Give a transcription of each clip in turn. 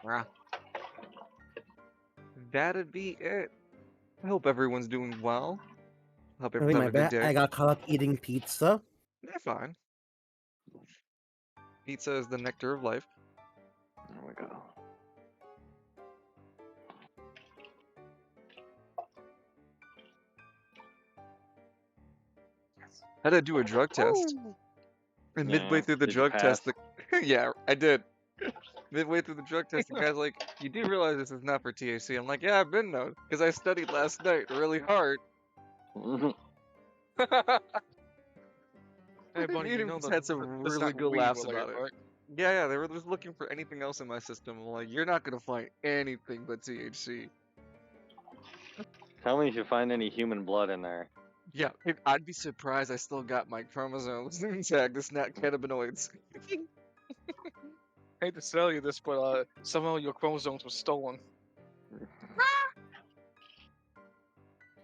Ah, that'd be it. I hope everyone's doing well. Hope Really, everyone's my having a good bad. I day. got caught up eating pizza. They're fine. Pizza is the nectar of life. There we go. Had to do a drug test. And midway Yeah. through the Did you drug test, pass? yeah, I did. Midway through the drug test, the guy's like, "You do realize this is not for THC?" I'm like, "Yeah, I've been known because I studied last night really hard." Hey, buddy, you Even know just that had some that's really not good weed laughs related, about it. right? Yeah, yeah, they were just looking for anything else in my system. I'm like, "You're not gonna find anything but THC." Tell me if you find any human blood in there. Yeah, I'd be surprised I still got my chromosomes intact. It's not cannabinoids. Hate to tell you this, but somehow your chromosomes were stolen.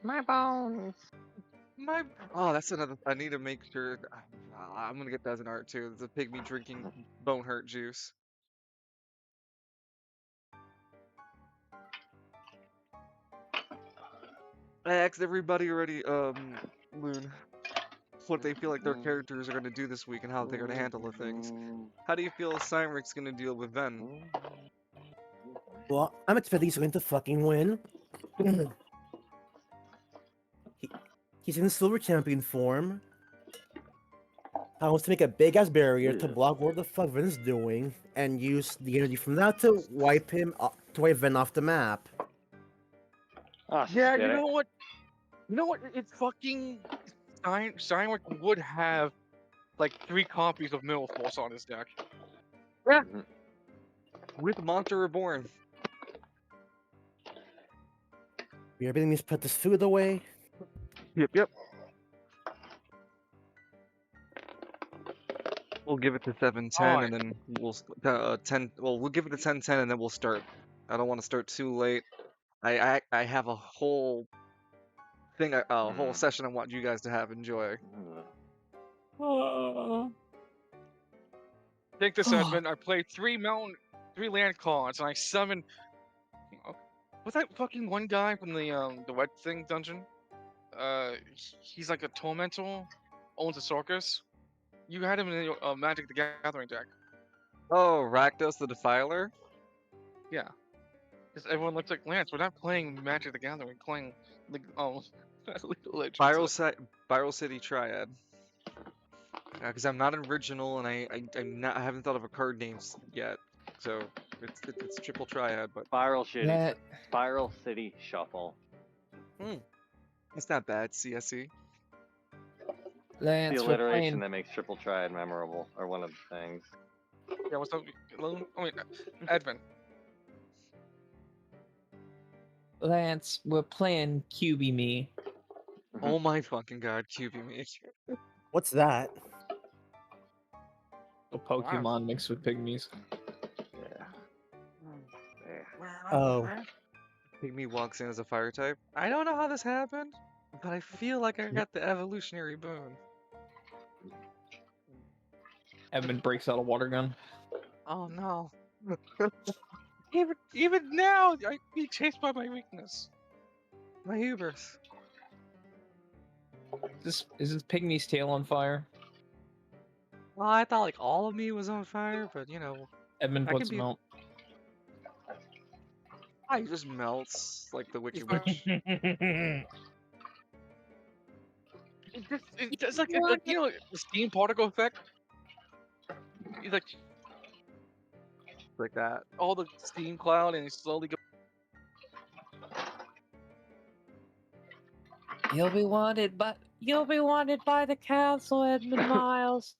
My bones. My oh, that's another. I need to make sure. I'm gonna get that as an art too. There's a pygmy drinking bone hurt juice. I asked everybody already, Loon, what they feel like their characters are gonna do this week and how they're gonna handle the things. How do you feel Cymric's gonna deal with Ven? Well, I'm expecting he's going to fucking win. He's in silver champion form. I wants to make a big ass barrier to block what the fuck Ven's doing, and use the energy from that to wipe Ven off the map. Oh, Yeah, shit you it. know what? You know what? It's fucking Steinwick would have like 3 copies of Middle Force on his deck. Yeah. With Monster Reborn. We are beginning to put this food away. Yep. We'll give it to 7-10 and then we'll 10. Well, we'll give it to 10-10 and then we'll start. I don't want to start too late. I have a whole thing, a whole session I want you guys to have enjoy. Take this, Edmund. I played 3 land cards, and I summoned. Was that fucking one guy from the wet thing dungeon? He's like a tormentor, owns a circus. You had him in your Magic the Gathering deck. Oh, Rakdos the Defiler? Yeah. Because everyone looks like Lance. We're not playing Magic the Gathering. We're playing the League of Legends. Viral City Triad. Because I'm not original and I haven't thought of a card name yet. So it's triple triad, but Spiral City Shuffle. It's not bad, CSE. Lance, The alliteration that makes triple triad memorable, or one of the things. Yeah, what's up? I mean, Edvin. Lance, we're playing QB Me. Oh my fucking god, QB me. What's that? A Pokemon mixed with pygmies. Oh. Pygmy walks in as a fire type. I don't know how this happened, but I feel like I got the evolutionary boon. Edmund breaks out a water gun. Oh no. Even now, I be chased by my weakness. My hubris. Is this pygmy's tail on fire? Well, I thought like all of me was on fire, but you know. Edmund puts him out. He just melts like the Witchy Witch. It's like you know the steam particle effect. It's like that. All the steam cloud and it slowly go. You'll be wanted by the council, Edmund Miles.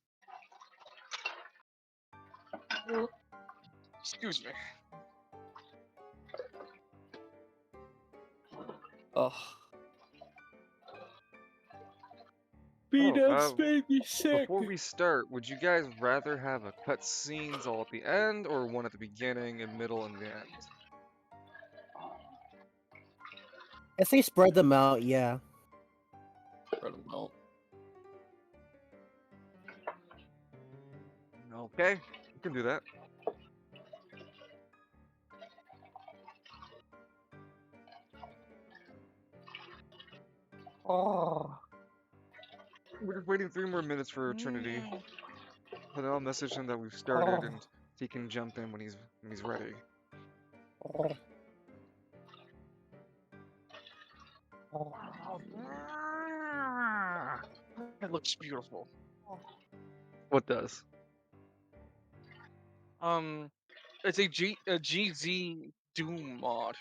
Excuse me. Ugh. Peanuts made me sick. Before we start, would you guys rather have a cutscenes all at the end or one at the beginning and middle and the end? If they spread them out, yeah. Spread them out. Okay, you can do that. Oh. We're just waiting 3 more minutes for Trinity. Mm. But I'll message him that we've started and he can jump in when he's ready. Oh. That looks beautiful. What does? It's a GZ Doom mod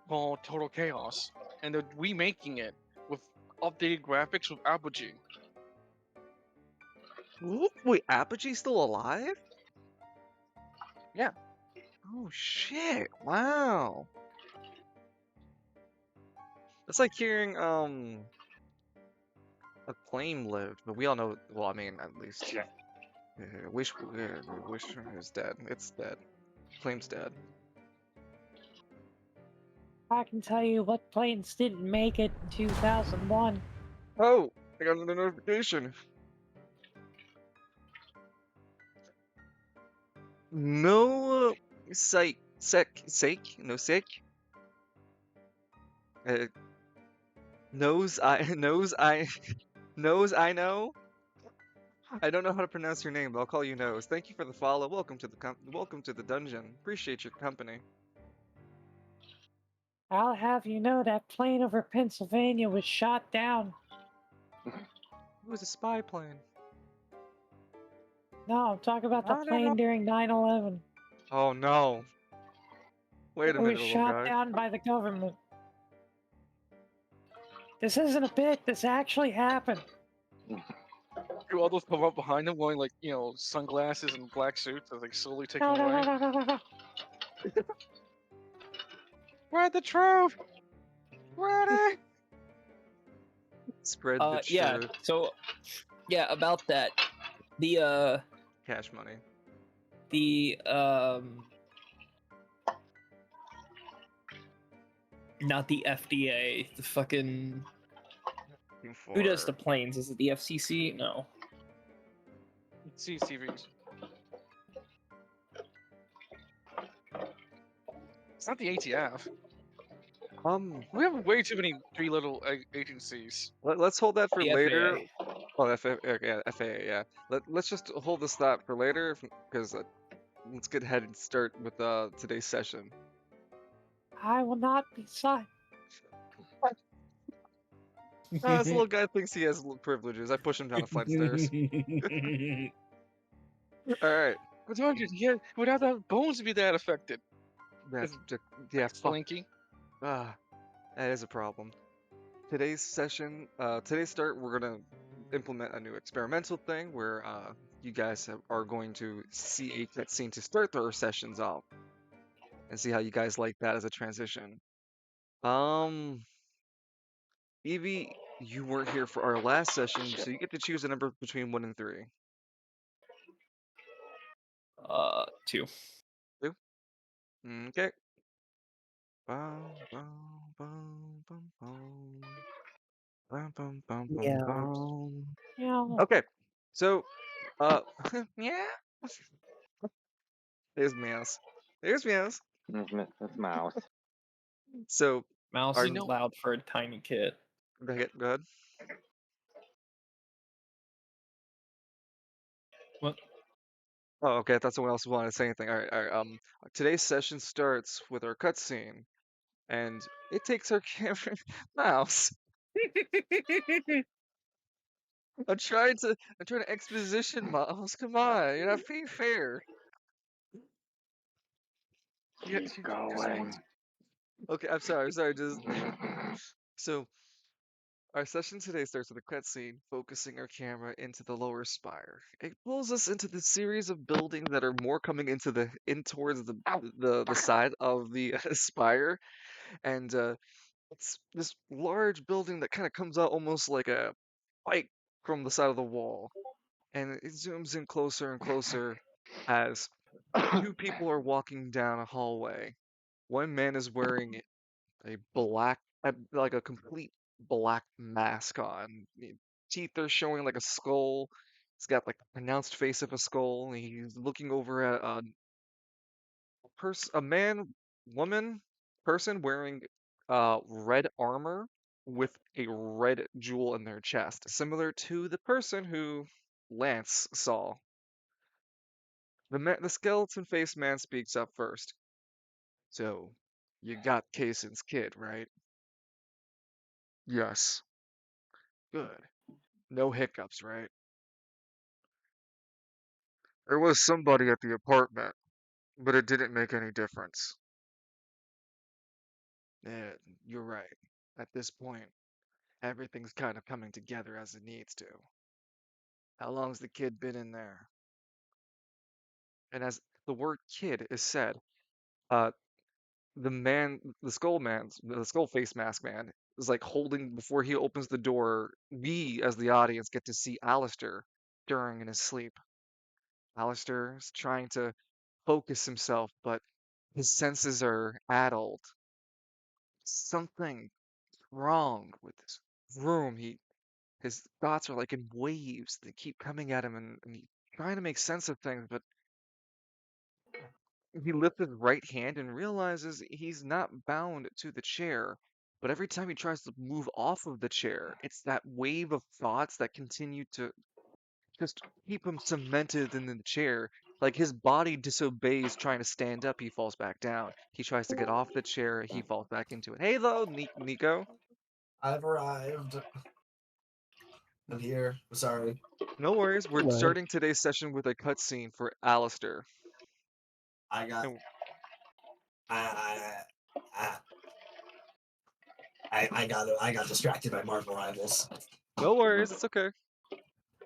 called Total Chaos, and they're remaking it with updated graphics with Apogee. Ooh, wait, Apogee's still alive? Yeah. Oh shit! Wow. It's like hearing Acclaim lived, but we all know. Well, I mean, at least wish is dead. It's dead. Acclaim's dead. I can tell you what planes didn't make it in 2001. Oh, I got another notification. No no sake. Uh, knows I know. I don't know how to pronounce your name, but I'll call you Nose. Thank you for the follow. Welcome to the dungeon. Appreciate your company. I'll have you know that plane over Pennsylvania was shot down. It was a spy plane. No, I'm talking about the I don't know. plane during 9/11. Oh no. Wait a It was minute, little shot guy. down by the government. This isn't a bit, this actually happened. Do all those come up behind them wearing sunglasses and black suits as they slowly take No, them no, away? no, no, no, no, no. Spread the truth! Spread it! Spread the Yeah. truth. So, yeah, about that. The Cash money. the not the FDA. The fucking who does the planes? Is it the FCC? No. CCVs. It's not the ATF. We have way too many three little agencies. Let's hold that for The later. FAA. Oh, yeah, FAA, yeah. Let's just hold this thought for later, because let's get ahead and start with today's session. I will not be silent. This little guy thinks he has privileges. I push him down a flight of stairs. All right. But would have to bones be that affected. Yeah, fuck. Slinky. That is a problem. Today's session, today's start, we're gonna implement a new experimental thing where you guys are going to see a cutscene to start our sessions off, and see how you guys like that as a transition. Evie, you weren't here for our last session, so you get to choose a number between 1 and 3. 2. 2? Okay. Bum, bum, bum, bum, bum. Bum, bum, bum, bum, Yeah. bum. Yeah. Okay, so, yeah. There's Meows. There's Meows. That's Mouse. So, Mouse Are is you- loud for a tiny kid. go ahead. What? Oh, okay. I thought someone else wanted to say anything. All right, all right. Today's session starts with our cutscene, and it takes our camera mouse. I'm trying to exposition mouse. Come on, you're not being fair. Yeah, Keep going. Okay, I'm sorry. Just so our session today starts with a cutscene focusing our camera into the lower spire. It pulls us into the series of buildings that are more coming in towards the side of the spire, and it's this large building that kind of comes out almost like a spike from the side of the wall, and it zooms in closer and closer as two people are walking down a hallway. One man is wearing a like a complete black mask on. Teeth are showing like a skull. He's got like the pronounced face of a skull. And he's looking over at a man, woman, person wearing red armor. with a red jewel in their chest, similar to the person who Lance saw. The skeleton-faced man speaks up first. So, you got Kaysen's kid, right? Yes. Good. No hiccups, right? There was somebody at the apartment, but it didn't make any difference. Yeah, you're right. At this point, everything's kind of coming together as it needs to. How long's the kid been in there? And as the word kid is said, uh, the skull face mask man, is like holding before he opens the door. We, as the audience, get to see Alistair stirring in his sleep. Alistair is trying to focus himself, but his senses are addled. Something wrong with this room. His thoughts are like in waves. They keep coming at him, and he's trying to make sense of things, but he lifts his right hand and realizes he's not bound to the chair. But every time he tries to move off of the chair, it's that wave of thoughts that continue to just keep him cemented in the chair. Like his body disobeys trying to stand up, he falls back down. He tries to get off the chair, he falls back into it. Hey, though, Nico. I've arrived. I'm here. I'm sorry. No worries. We're Hello. starting today's session with a cutscene for Alistair. I got. And I, I, I got distracted by Marvel Rivals. no worries, it's okay.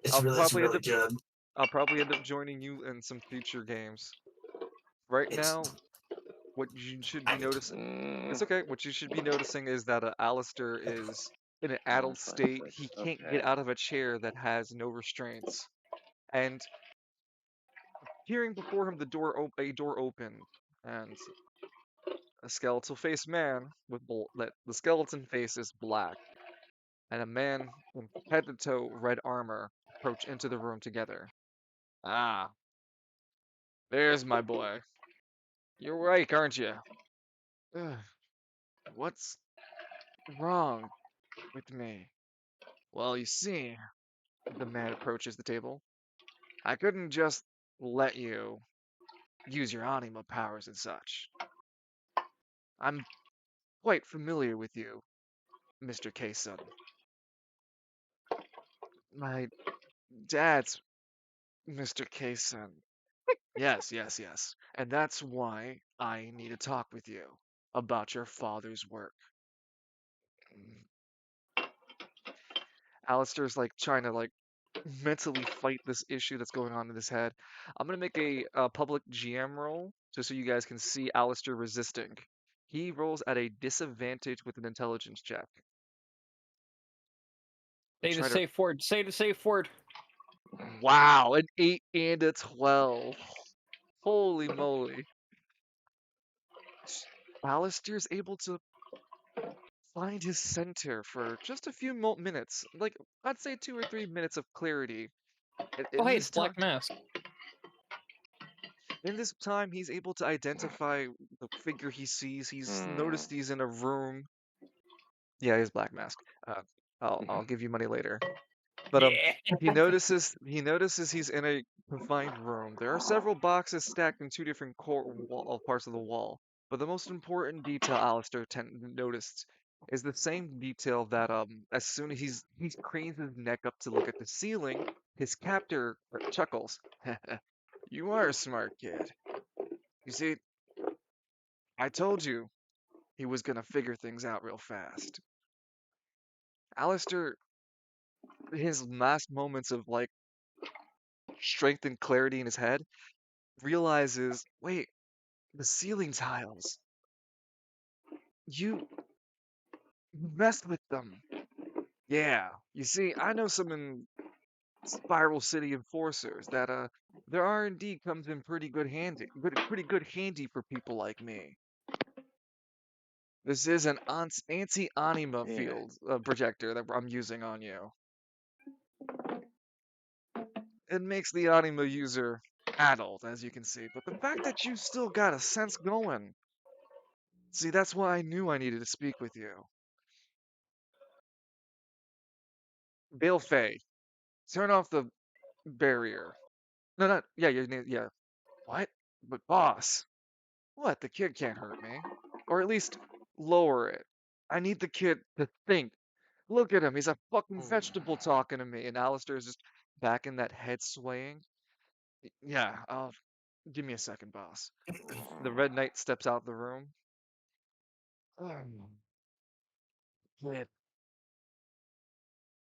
It's I'll really, it's probably end really up good. I'll probably end up joining you in some future games. Right It's. now, what you should be I get. noticing, it's okay. What you should be noticing is that Alistair is in an addled state. He 156. can't get Okay. out of a chair that has no restraints. And hearing before him a door open, and a skeletal faced man with the skeleton face is black, and a man in head to toe red armor approach into the room together. Ah, there's my boy. You're right, aren't you? Ugh, what's wrong with me? Well, you see, the man approaches the table. I couldn't just let you use your anima powers and such. I'm quite familiar with you, Mr. Kaysen. My dad's Mr. Kaysen. Yes, yes, yes. And that's why I need to talk with you about your father's work. Mm. Alistair's like trying to like mentally fight this issue that's going on in his head. I'm gonna make a public GM roll just so you guys can see Alistair resisting. He rolls at a disadvantage with an intelligence check. Say the Try to. safe word. Say the safe word. Wow, an 8 and a 12. Holy moly. Alistair's able to find his center for just a few minutes. Like, I'd say 2 or 3 minutes of clarity. Oh, In hey, this it's time, Black Mask. he's able to identify the figure he sees. He's Hmm. noticed he's in a room. Yeah, he's Black Mask. Uh, I'll give you money later. But Yeah. he notices he's in a confined room. There are several boxes stacked in two different parts of the wall. But the most important detail Alistair noticed is the same detail that as soon as he cranes his neck up to look at the ceiling, his captor chuckles. You are a smart kid. You see, I told you he was gonna figure things out real fast. Alistair, his last moments of like strength and clarity in his head, realizes, wait, the ceiling tiles. You messed with them. Yeah. You see, I know some in Spiral City enforcers that their R&D comes in pretty good handy for people like me. This is an anti-anima Yeah. field projector that I'm using on you. It makes the anima user adult, as you can see, but the fact that you still got a sense going. See, that's why I knew I needed to speak with you. Balefey, turn off the barrier. No, not yeah, yeah. What? But boss, what? The kid can't hurt me, or at least lower it. I need the kid to think. Look at him, he's a fucking vegetable talking to me, and Alistair is just back in that head swaying. Yeah, give me a second, boss. The Red Knight steps out of the room. Kid.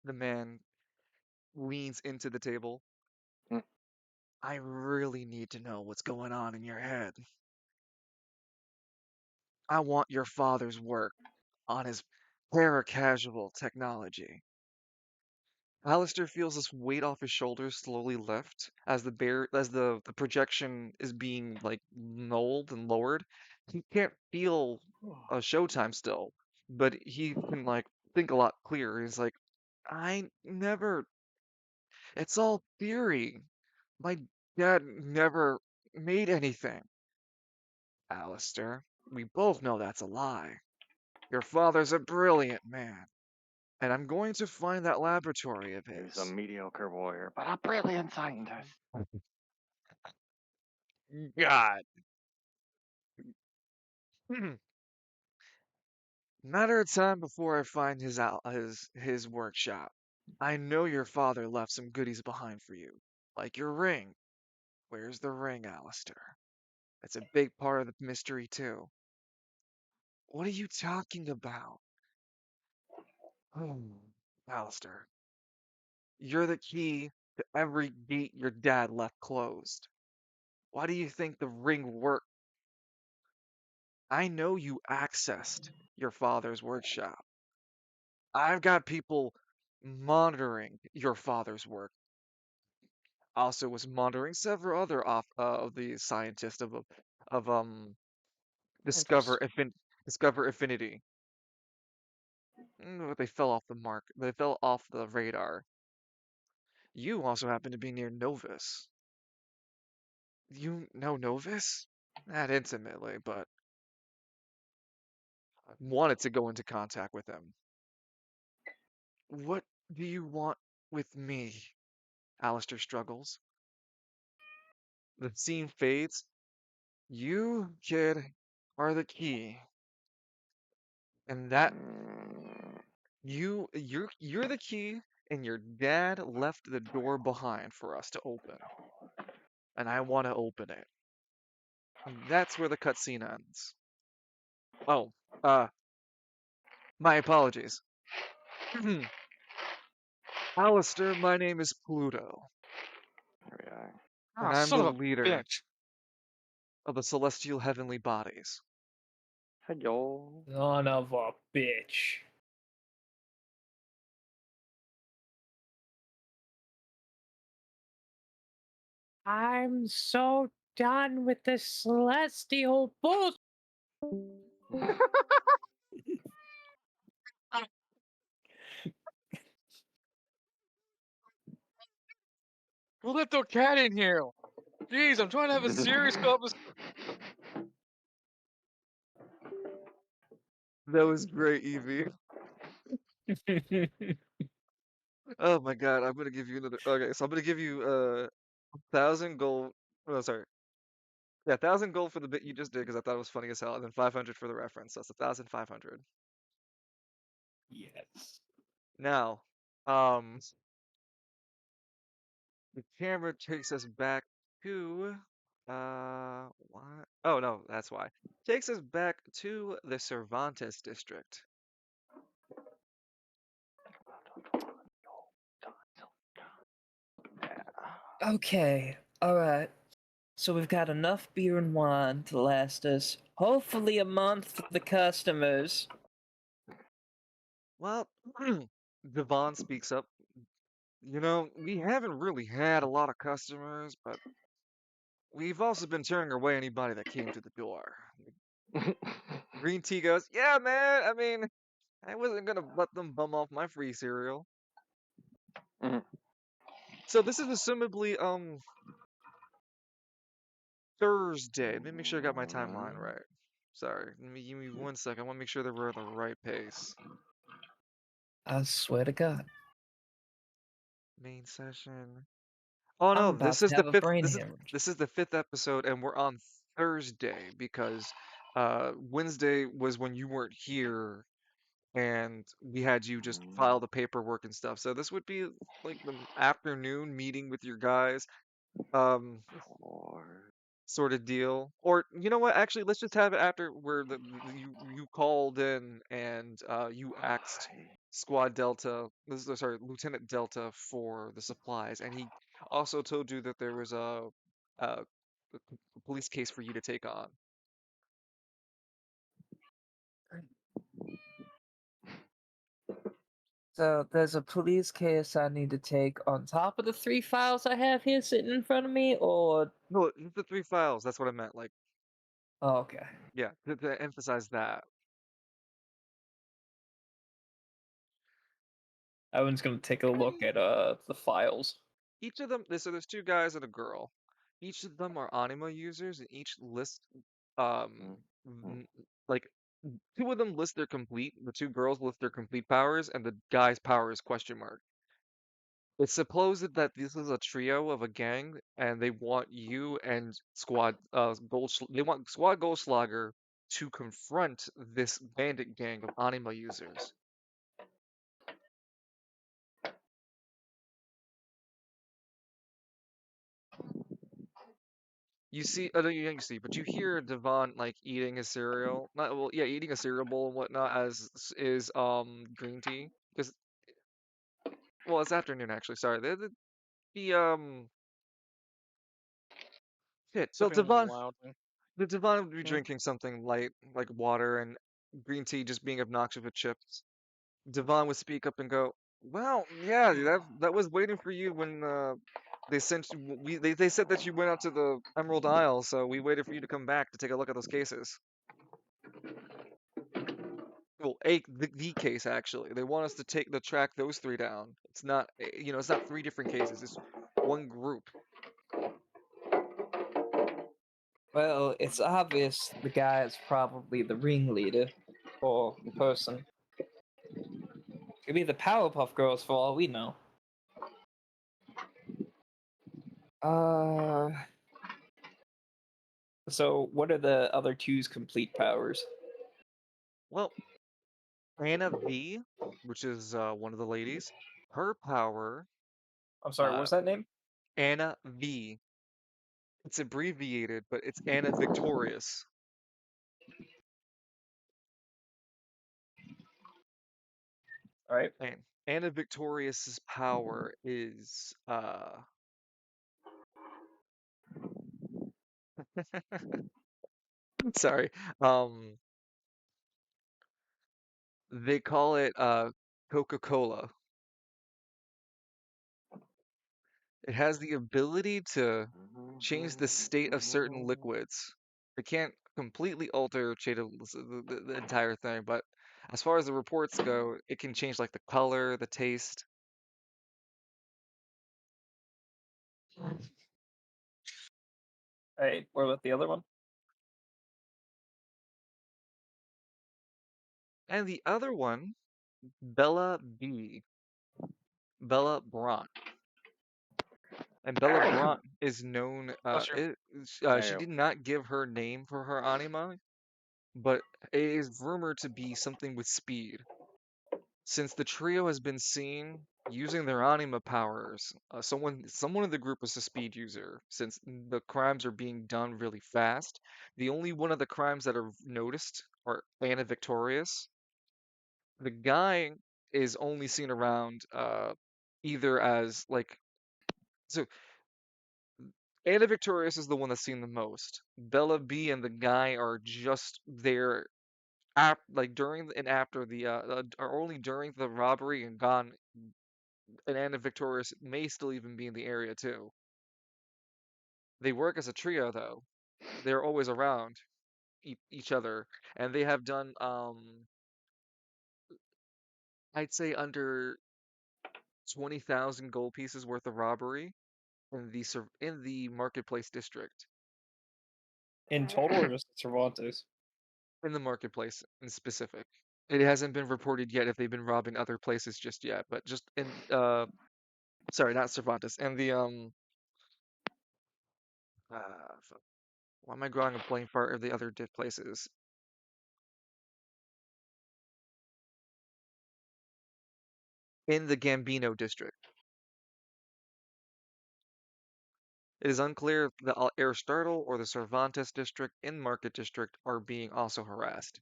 The man leans into the table. Mm. I really need to know what's going on in your head. I want your father's work on his para-casual technology. Alistair feels this weight off his shoulders slowly lift as the projection is being like nulled and lowered. He can't feel showtime still, but he can like think a lot clearer. He's like, I never. It's all theory. My dad never made anything. Alistair, we both know that's a lie. Your father's a brilliant man, and I'm going to find that laboratory of He's a his. mediocre warrior, but a brilliant scientist. God. Matter of time before I find his workshop. I know your father left some goodies behind for you, like your ring. Where's the ring, Alistair? That's a big part of the mystery too. What are you talking about? Alistair, you're the key to every gate your dad left closed. Why do you think the ring worked? I know you accessed your father's workshop. I've got people monitoring your father's work. Also was monitoring several other of the scientists of Discover Interesting. Discover Affinity. But they fell off the mark. They fell off the radar. You also happen to be near Novus. You know Novus? Not intimately, but I wanted to go into contact with him. What do you want with me? Alistair struggles. The scene fades. You, kid, are the key. And that Mm. you're the key, and your dad left the door behind for us to open. And I want to open it. And that's where the cutscene ends. Oh, uh, my apologies. Alistair, my name is Pluto, Here we are. and Ah, I'm son the of a leader bitch. of the celestial heavenly bodies. Hello. Son of a bitch. I'm so done with this celestial bull. Who let the cat in here? Jeez, I'm trying to have a serious conversation. That was great, Evie. Oh my God, I'm gonna give you another. Okay, so I'm gonna give you 1,000 gold. Oh, sorry. Yeah, 1,000 gold for the bit you just did because I thought it was funny as hell, and then 500 for the reference. So that's 1,500. Yes. Now, the camera takes us back to what? Oh no, that's why. Takes us back to the Cervantes district. Okay, alright. So we've got enough beer and wine to last us hopefully a month for the customers. Well, Devon speaks up. You know, we haven't really had a lot of customers, but we've also been turning away anybody that came to the door. Green Tea goes, yeah, man. I mean, I wasn't gonna let them bum off my free cereal. Mhm. So this is assumably Thursday. Let me make sure I got my timeline right. Sorry, give me 1 second. I want to make sure that we're at the right pace. I swear to God. Main session. Oh I'm no, about this to is the have a fifth. brain This is hemorrhage. this is the fifth episode, and we're on Thursday because Wednesday was when you weren't here, and we had you just file the paperwork and stuff. So this would be like the afternoon meeting with your guys. Um, sort of deal. Or you know what? Actually, let's just have it after where you called in and you asked Squad Delta, sorry, Lieutenant Delta for the supplies, and he also told you that there was a police case for you to take on. So there's a police case I need to take on top of the 3 files I have here sitting in front of me, or No, the 3 files. That's what I meant. Like, oh, okay. yeah, to emphasize that. I was gonna take a look at the files. Each of them, so there's 2 guys and a girl. Each of them are anima users, and each list, um, like 2 of them list their complete. The 2 girls list their complete powers, and the guy's power is question mark. It's supposed that this is a trio of a gang, and they want you and they want Squad Goldschlager to confront this bandit gang of anima users. You see, I know you don't see, but you hear Devon like eating his cereal. Not well, yeah, eating a cereal bowl and whatnot as is green tea because well, it's afternoon actually. Sorry, the shit. Well, Sipping loudly. The Devon would be Yeah. drinking something light like water and green tea, just being obnoxious with chips. Devon would speak up and go, "Well, yeah, that was waiting for you when they sent you, they said that you went out to the Emerald Isle, so we waited for you to come back to take a look at those cases." Well, the case actually. They want us to track those 3 down. It's not it's not 3 different cases. It's one group. Well, it's obvious the guy is probably the ringleader, or the person. Could be the Powerpuff Girls for all we know. Uh. So, what are the other two's complete powers? Well, Anna V, which is one of the ladies, her power, I'm sorry, what uh, was that name? Anna V. It's abbreviated, but it's Anna Victorious. Alright. And Anna Victorious's power is sorry. They call it Coca-Cola. It has the ability to change the state of certain liquids. It can't completely alter shade of the entire thing, but as far as the reports go, it can change like the color, the taste. Alright, what about the other one? And the other one, Bella B. Bella Brant. And Bella Brant is known. Bless you. She did not give her name for her anima, but it is rumored to be something with speed. Since the trio has been seen using their anima powers, someone in the group is a speed user. Since the crimes are being done really fast, the only one of the crimes that are noticed are Anna Victorious. The guy is only seen around either as like so Anna Victorious is the one that's seen the most. Bella B and the guy are just there like during and after the are only during the robbery and gone, and Anna Victorious may still even be in the area too. They work as a trio though. They're always around each other, and they have done I'd say under 20,000 gold pieces worth of robbery in in the marketplace district. In total or just Cervantes? In the marketplace in specific. It hasn't been reported yet if they've been robbing other places just yet, but just in Sorry, not Cervantes. And the fuck, why am I drawing a blank for the other places? In the Gambino district. It is unclear if the Aristotle or the Cervantes district in Market district are being also harassed.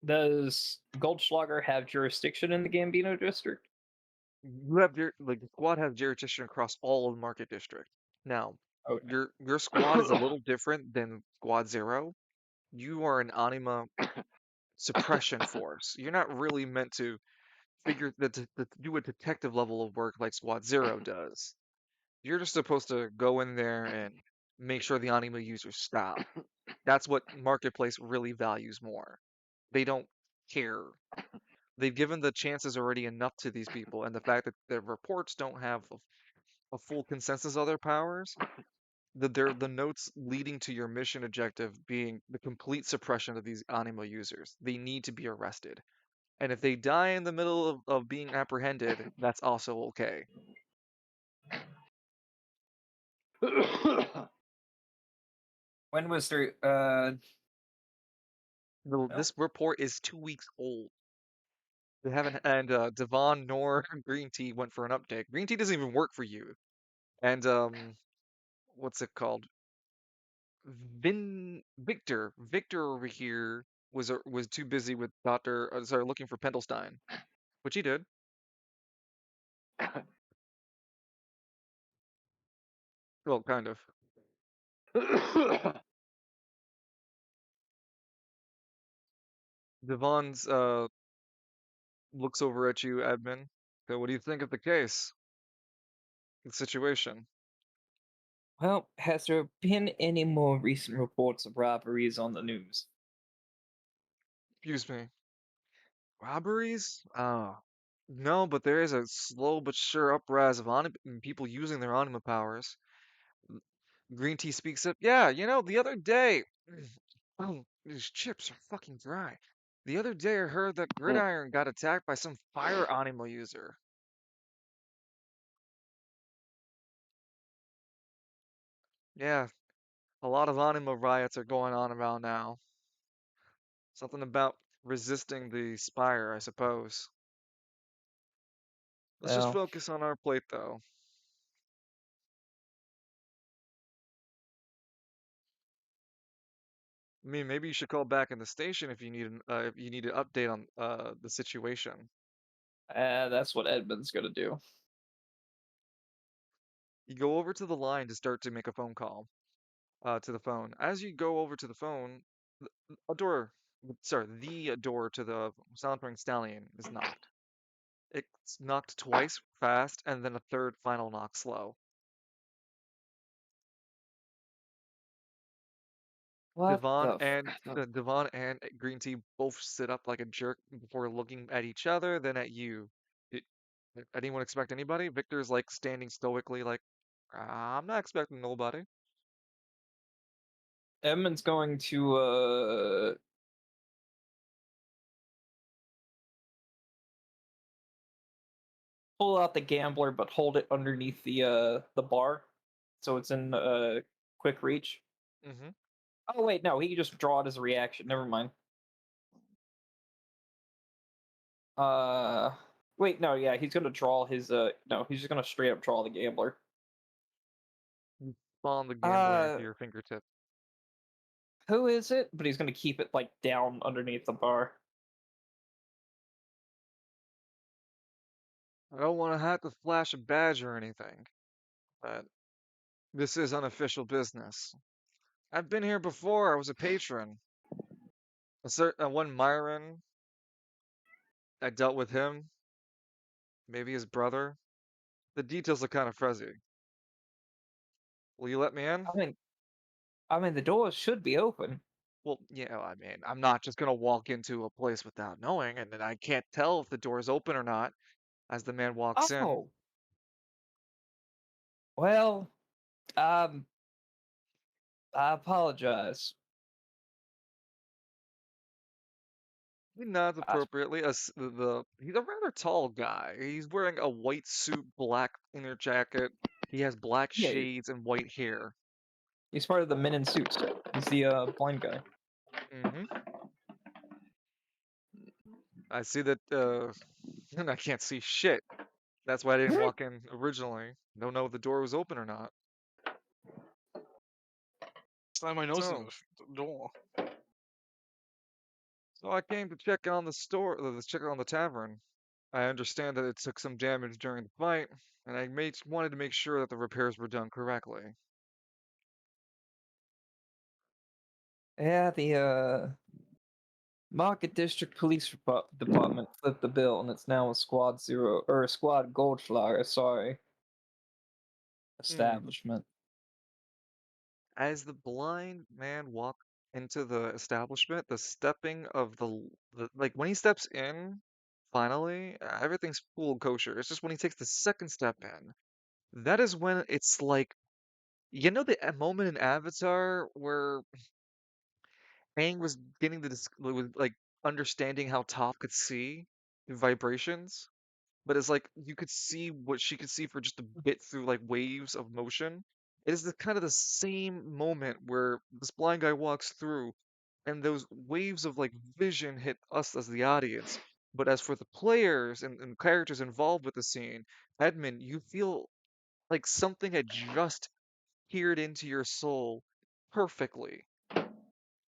Does Goldschlager have jurisdiction in the Gambino district? You have the squad has jurisdiction across all of Market district. Now, Okay. your squad is a little different than Squad Zero. You are an anima suppression force. You're not really meant to to do a detective level of work like Squad Zero does. You're just supposed to go in there and make sure the anima users stop. That's what Marketplace really values more. They don't care. They've given the chances already enough to these people, and the fact that their reports don't have a full consensus of their powers, the notes leading to your mission objective being the complete suppression of these anima users. They need to be arrested. And if they die in the middle of being apprehended, that's also okay. When was there? Well, This report is 2 weeks old. They haven't, and Devon nor Green Tea went for an update. Green Tea doesn't even work for you. And what's it called? Victor over here was too busy with looking for Pendelstein, which he did. Well, kind of. Devon's looks over at you, admin. So what do you think of the case? The situation? well, has there been any more recent reports of robberies on the news? Excuse me. Robberies? No, but there is a slow but sure uprise of people using their anima powers. Green tea speaks up. Yeah, the other day. Oh, these chips are fucking dry. The other day I heard that Gridiron got attacked by some fire anima user. Yeah, a lot of anima riots are going on around now. Something about resisting the spire, I suppose. Let's just Well, focus on our plate, though. I mean, maybe you should call back in the station if you need an update on the situation. that's what Edmund's gonna do. You go over to the line to start to make a phone call to the phone. As you go over to the phone, a door, the door to the Soundring Stallion is knocked. It's knocked twice fast, and then a third final knock slow. What the? Devon and Green Tea both sit up like a jerk before looking at each other, then at you. Did anyone expect anybody? Victor's like standing stoically, like, I'm not expecting nobody. Edmund's going to pull out the gambler, but hold it underneath the bar, so it's in quick reach. Mm-hmm. Oh wait, no, he can just draw it as a reaction. Never mind. Uh, wait, no, yeah, he's gonna draw his no, he's just gonna straight up draw the gambler. Spawn the gambler Uh, into your fingertip. who is it? But he's gonna keep it like down underneath the bar. I don't want to have to flash a badge or anything, but this is unofficial business. I've been here before. I was a patron. One Myron, I dealt with him, maybe his brother. The details are kind of fuzzy. Will you let me in? I mean, the doors should be open. Well, I mean, I'm not just gonna walk into a place without knowing, and then I can't tell if the door's open or not as the man walks in. Oh, well, um, I apologize. He nods That's appropriately. He's a rather tall guy. He's wearing a white suit, black inner jacket. He has black yeah. shades and white hair. He's part of the men in suits. He's the blind guy. Hmm I see that. And I can't see shit. That's why I didn't walk in originally. Don't know if the door was open or not. Slam my nose in So, the door. so I came to check on the store, check on the tavern. I understand that it took some damage during the fight, and wanted to make sure that the repairs were done correctly. Yeah, the Market District Police Department flipped the bill, and it's now a Squad Zero or a Squad Goldflower. Sorry, Hmm. establishment. As the blind man walked into the establishment, the stepping of like when he steps in, finally, everything's full kosher. It's just when he takes the second step in, that is when it's like, you know, the moment in Avatar where Aang was getting with like understanding how Toph could see the vibrations, but it's like you could see what she could see for just a bit through like waves of motion. It is the kind of the same moment where this blind guy walks through and those waves of like vision hit us as the audience. But as for the players and characters involved with the scene, Edmund, you feel like something had just peered into your soul perfectly.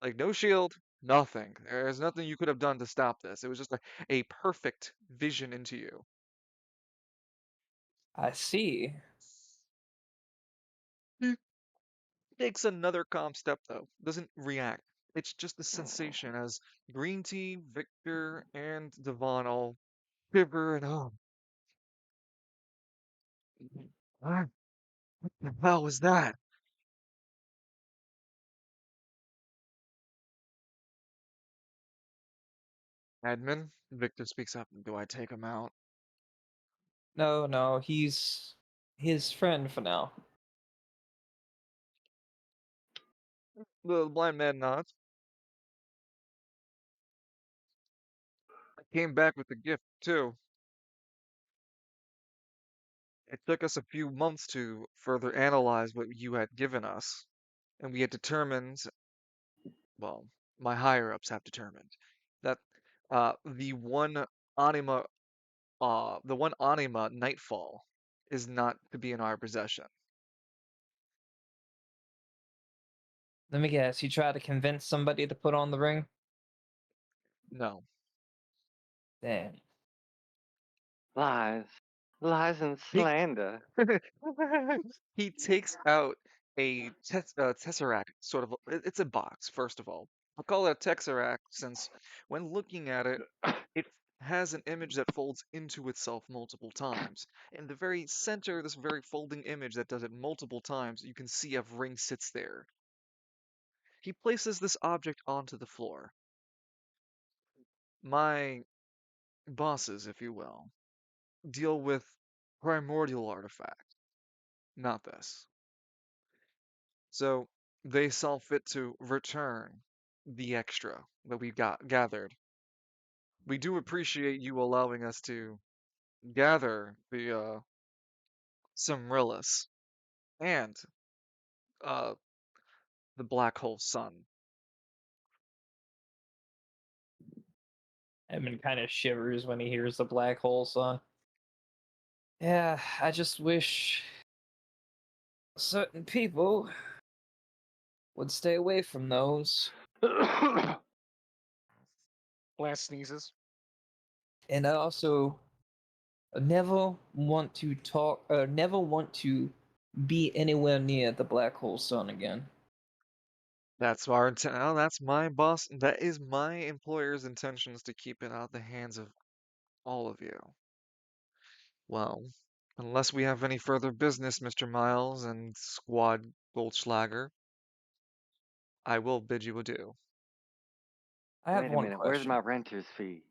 Like no shield, nothing. There's nothing you could have done to stop this. It was just a perfect vision into you. I see. He takes another calm step though, doesn't react. It's just the sensation as Green Tea, Victor, and Devon all shiver and ah, what the hell was that? Admin, Victor speaks up. Do I take him out? No, no, he's his friend for now. The blind man nods. I came back with the gift too. It took us a few months to further analyze what you had given us, and we had determined, well, my higher ups have determined, that the one anima Nightfall is not to be in our possession. Let me guess. You tried to convince somebody to put on the ring. No. Damn. Lies. Lies and He slander. he takes out a tesseract, sort of. It's a box, first of all. I'll call it a tesseract since, when looking at it, it has an image that folds into itself multiple times. In the very center, this very folding image that does it multiple times, you can see a ring sits there. He places this object onto the floor. My bosses, if you will, deal with primordial artifacts, not this. So they saw fit to return the extra that we got gathered. We do appreciate you allowing us to gather the Simrillis and uh the black hole sun. Edmund kind of shivers when he hears the black hole song. Yeah, I just wish certain people would stay away from those. Lance sneezes. And I also never want to never want to be anywhere near the black hole sun again. That's our well, that's my boss. That is my employer's intentions to keep it out of the hands of all of you. Well, unless we have any further business, Mr. Miles and Squad Goldschlager, I will bid you adieu. I have Wait a one minute. Where's question. my renter's fee?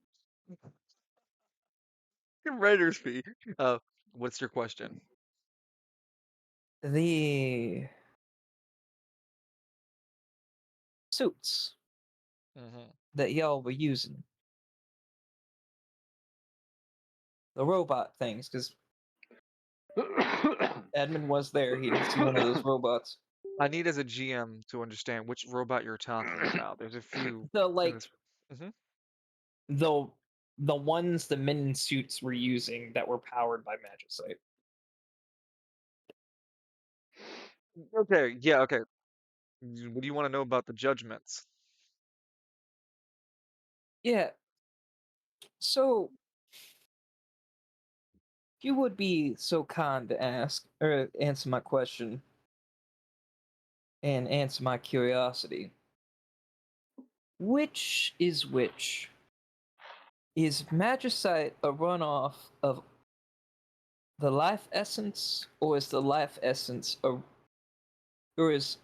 Writer's fee. What's your question? The suits Hmm that y'all were using, the robot things, because Edmund was there. He did see one of those robots. I need as a GM to understand which robot you're talking about. There's a few The in like this. Mhm. the the ones the men in suits were using that were powered by magicite. Okay, yeah, okay. What do you want to know about the judgments? Yeah. So if you would be so kind to ask or answer my question and answer my curiosity. Which is which? Is magicite a runoff of the life essence, or is the life essence a or is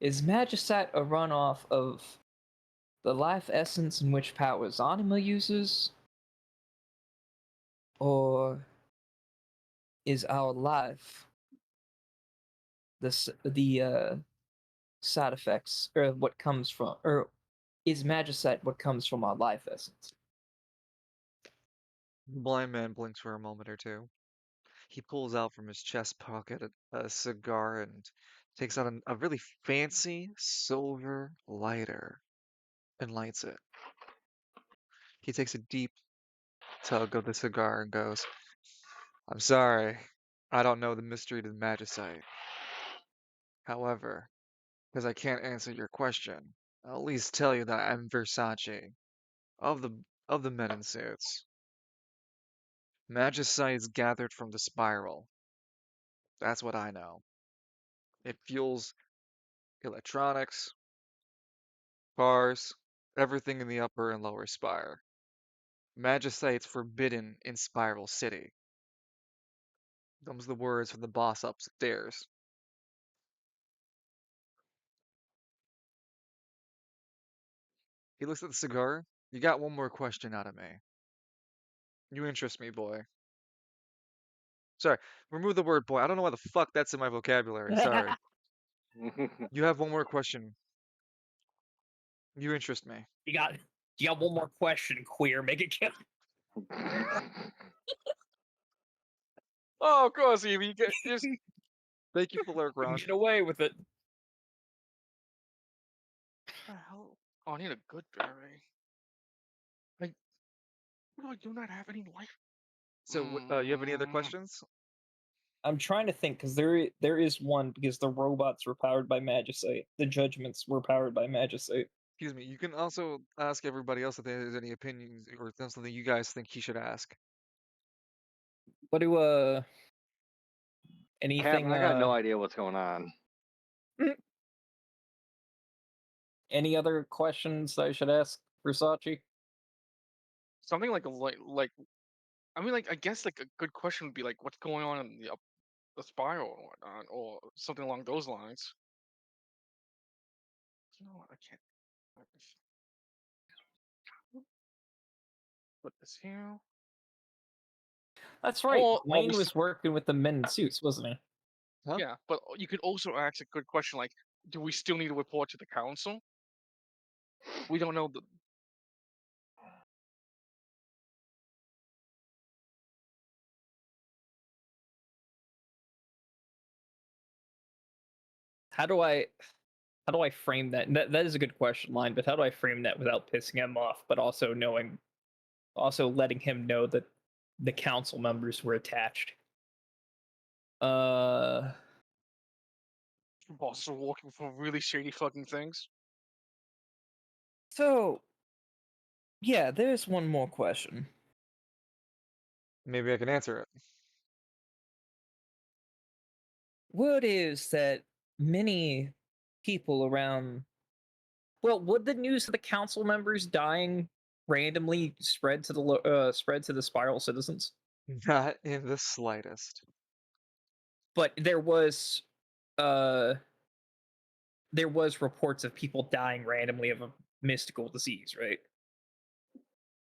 magicite a runoff of the life essence in which powers anima uses, or is our life the side effects or what comes from, or is magicite what comes from our life essence? The blind man blinks for a moment or two. He pulls out from his chest pocket a cigar and takes out a really fancy silver lighter and lights it. He takes a deep tug of the cigar and goes, I'm sorry, I don't know the mystery to the magicite. However, because I can't answer your question, I'll at least tell you that I'm Versace of the of the men in suits. Magicite is gathered from the spiral. That's what I know. It fuels electronics, cars, everything in the upper and lower spire. Magicite's forbidden in Spiral City. Them's the words from the boss upstairs. He looks at the cigar. You got one more question out of me. You interest me, boy. Sorry, remove the word boy. I don't know why the fuck that's in my vocabulary. Sorry. You have one more question. You interest me. You got one more question, queer. Make it count. Oh, of course, Evie. You get just Thank you for lurk, Ron. Get away with it. the hell. Oh, I need a good berry. Like, I do not have any life. So, you have any other questions? I'm trying to think because there is one because the robots were powered by magicite. The judgments were powered by magicite. Excuse me. You can also ask everybody else if there's any opinions or if there's something you guys think he should ask. What do Captain, anything I got no idea what's going on. any other questions I should ask Versace? Something like I mean, like I guess like a good question would be like, what's going on in the spiral and whatnot, or something along those lines. You know what? I can't. Put this here. That's right. Or Wayne was working with the men in suits, wasn't he? Huh? yeah, but you could also ask a good question like, do we still need to report to the council? We don't know the. How do I frame that? That is a good question, line. But how do I frame that without pissing him off, but also letting him know that the council members were attached? Uh, Bosses are working for really shady fucking things. so yeah, there's one more question. Maybe I can answer it. Word is that many people around. Well, would the news of the council members dying randomly spread to the spiral citizens? Not in the slightest. But uh there was reports of people dying randomly of a mystical disease, right?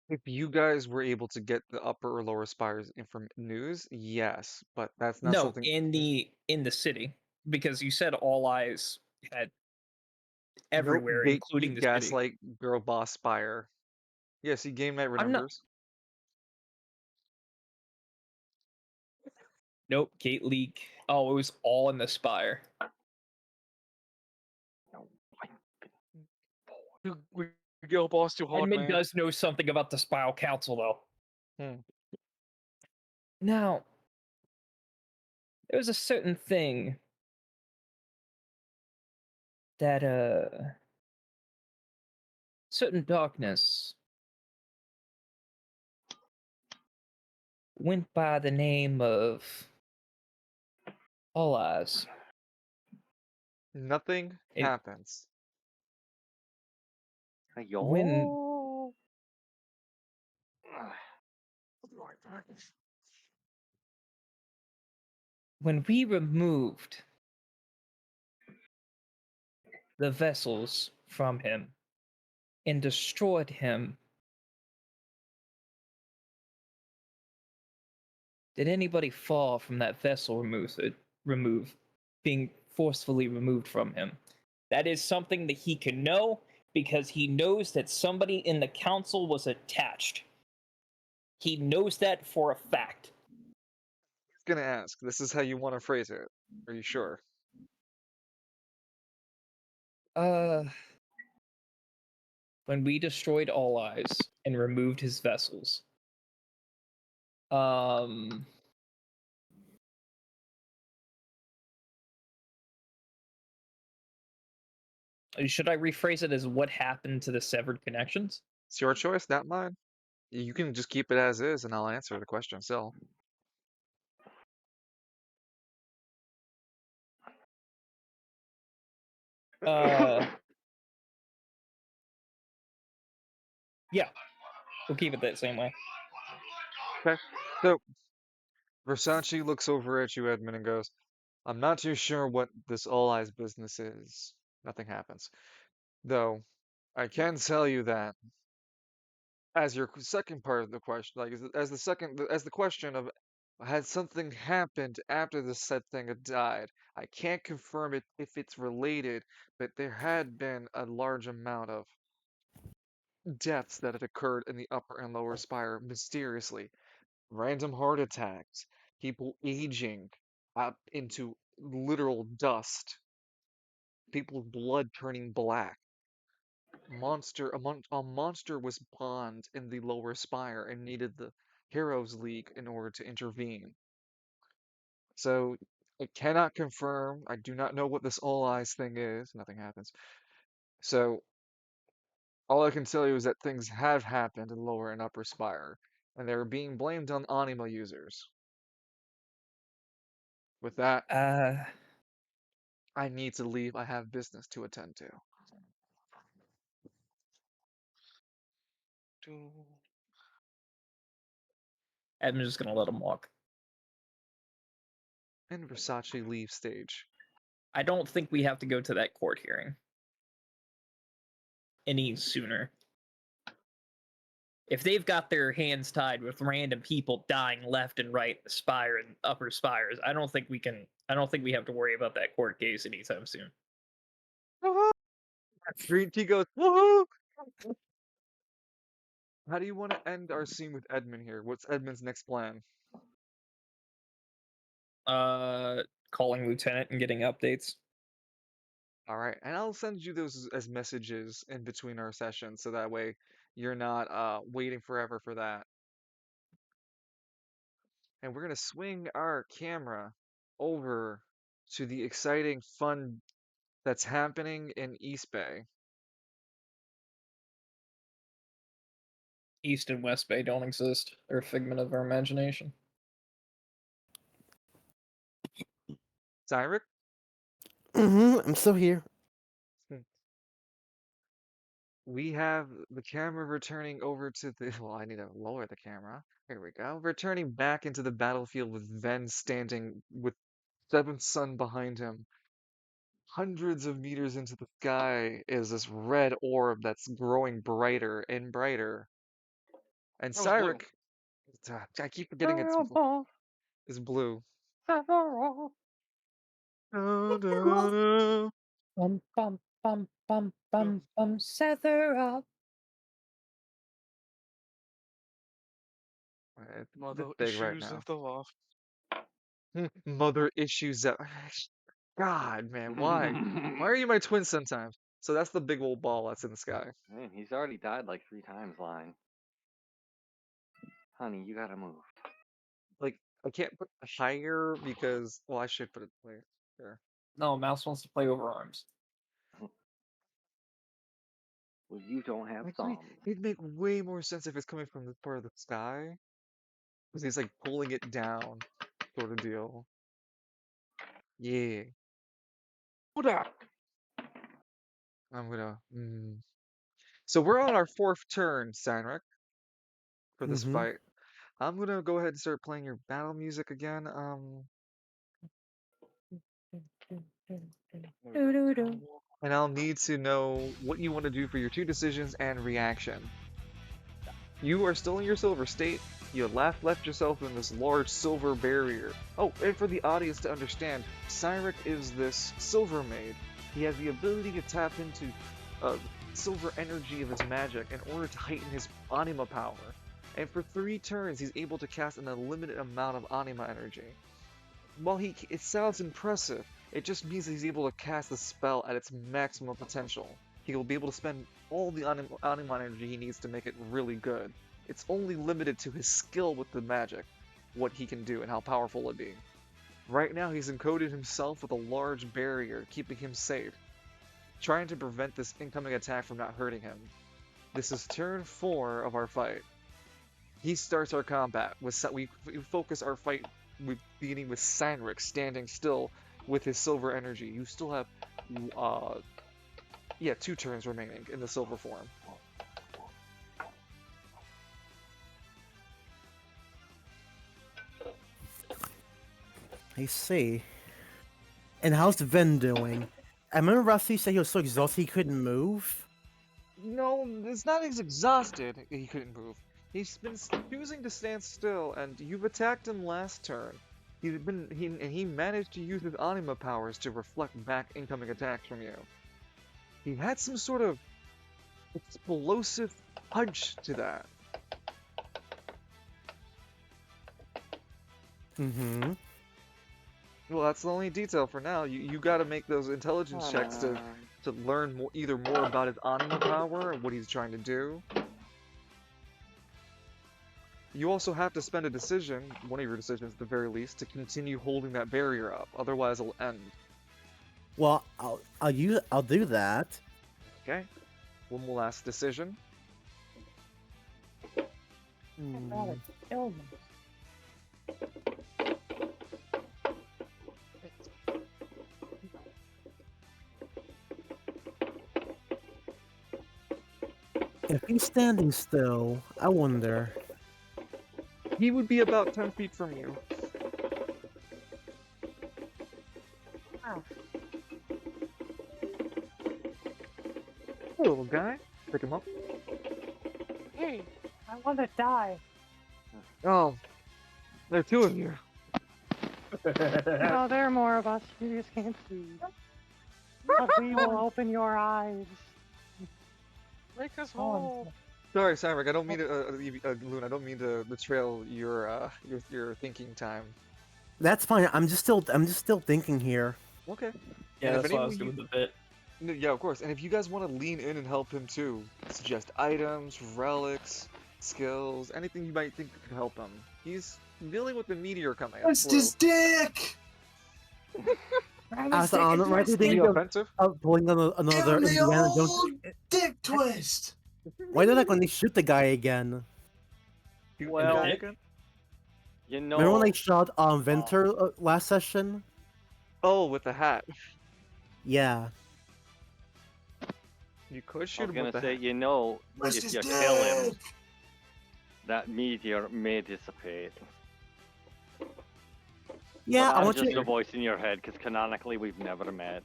If you guys were able to get the upper or lower spires from news, yes, but that's not No, something. in the city, because you said all eyes had Nope, everywhere, including gatekeep, the city. gaslight, girl boss spire. Yeah, see, Game Night I'm not. remembers. Nope, gate leak. Oh, it was all in the spire. We go boss too hard, Edmund man. does know something about the Spiral Council, though. Hmm. Now, there was a certain thing that, certain darkness went by the name of All Eyes. Nothing It- happens. When when we removed the vessels from him and destroyed him, did anybody fall from that vessel being forcefully removed from him? That is something that he can know because he knows that somebody in the council was attached. He knows that for a fact. Gonna ask. This is how you want to phrase it. Are you sure? When we destroyed All Eyes and removed his vessels, um, should I rephrase it as what happened to the severed connections? It's your choice, not mine. You can just keep it as is, and I'll answer the question still. Yeah, we'll keep it that same way. Okay. So Versace looks over at you, Edmund, and goes, "I'm not too sure what this All Eyes business is." Nothing happens. Though, I can tell you that as your second part of the question, like as the question of had something happened after the said thing had died. I can't confirm it if it's related, but there had been a large amount of deaths that had occurred in the upper and lower spire mysteriously. Random heart attacks, people aging out into literal dust, people's blood turning black. A monster was spawned in the lower spire and needed the Heroes League in order to intervene. So I cannot confirm. I do not know what this all eyes thing is. Nothing happens. So all I can tell you is that things have happened in lower and upper spire, and they're being blamed on anima users. With that, I need to leave. I have business to attend to. I'm just gonna let him walk. And Versace leaves stage. I don't think we have to go to that court hearing any sooner. If they've got their hands tied with random people dying left and right in the spire and upper spires, I don't think we have to worry about that court case anytime soon. Green tea goes, woohoo! How do you want to end our scene with Edmund here? What's Edmund's next plan? Calling Lieutenant and getting updates. All right, and I'll send you those as messages in between our sessions, so that way you're not waiting forever for that. And we're gonna swing our camera over to the exciting fun that's happening in East Bay. East and West Bay don't exist. They're a figment of our imagination. Cyrus? I'm still here. We have the camera returning over to the. Well, I need to lower the camera. Here we go. Returning back into the battlefield with Ven standing with Seventh Sun behind him. Hundreds of meters into the sky is this red orb that's growing brighter and brighter. And That was blue. Cyric, I keep forgetting it's blue. Bum bum bum bum bum bum. Sephiroth. It's Mother this big right issues now. of the law. Mother issues that. God, man, why? Why are you my twin sometimes? So that's the big old ball that's in the sky. Man, he's already died like 3 times, line. Honey, you gotta move. Like, I can't put higher because, well, I should put it there. There. No, Mouse wants to play over arms. Well, you don't have Actually, thumbs. it'd make way more sense if it's coming from this part of the sky. Because he's like pulling it down, sort of deal. Yeah, Hold up. I'm gonna. So we're on our 4th turn, Sanric, for this Mhm. fight. I'm gonna go ahead and start playing your battle music again. Doo-doo-doo. And I'll need to know what you want to do for your 2 decisions and reaction. You are still in your silver state. You left yourself in this large silver barrier. Oh, and for the audience to understand, Cyric is this silver mage. He has the ability to tap into silver energy of his magic in order to heighten his anima power. And for 3 turns, he's able to cast an unlimited amount of anima energy. While it sounds impressive, it just means that he's able to cast the spell at its maximum potential. He will be able to spend all the anima energy he needs to make it really good. It's only limited to his skill with the magic, what he can do and how powerful it be. Right now he's encoded himself with a large barrier, keeping him safe, trying to prevent this incoming attack from not hurting him. This is turn 4 of our fight. He starts our combat. We focus our fight beginning with Sanric standing still with his silver energy. You still have, 2 turns remaining in the silver form. I see. And how's Vin doing? I remember Rusty said he was so exhausted he couldn't move. No, it's not he's exhausted. He couldn't move. He's been choosing to stand still, and you've attacked him last turn. He managed to use his anima powers to reflect back incoming attacks from you. He had some sort of explosive punch to that. Mm-hmm. Well, that's the only detail for now. You got to make those intelligence checks to learn either more about his anima power and what he's trying to do. You also have to spend a decision, one of your decisions at the very least, to continue holding that barrier up. Otherwise, it'll end. Well, I'll do that. Okay. One more last decision. Hmm. Kill me. If he's standing still, I wonder. He would be about 10 feet from you. Oh. Hey, little guy. Pick him up. Hey, I want to die. Oh, there are 2 of you. No, there are more of us. You just can't see. But we will open your eyes. Make us Oh, whole. Sorry, Cyric, I don't mean to, Loon, I don't mean to betrayal your thinking time. That's fine. I'm just still thinking here. Okay. Yeah, And if that's what I anyone was you- doing the bit. No, yeah, of course. And if you guys want to lean in and help him too, suggest items, relics, skills, anything you might think could help him. He's dealing with the meteor coming. Twist his dick! I was on the right Be thing of offensive. pulling on another Give him the Indiana old Jones. dick twist! Why did I when they shoot the guy again? Shoot Well- the guy again? You know. Remember when they shot Venter last session? Oh, with the hat. Yeah. You could I shoot was him gonna with the say, hat. you know, Twist if his you kill him, dick! that meteor may dissipate. Yeah, But I that's want just you. a voice in your head, because canonically we've never met.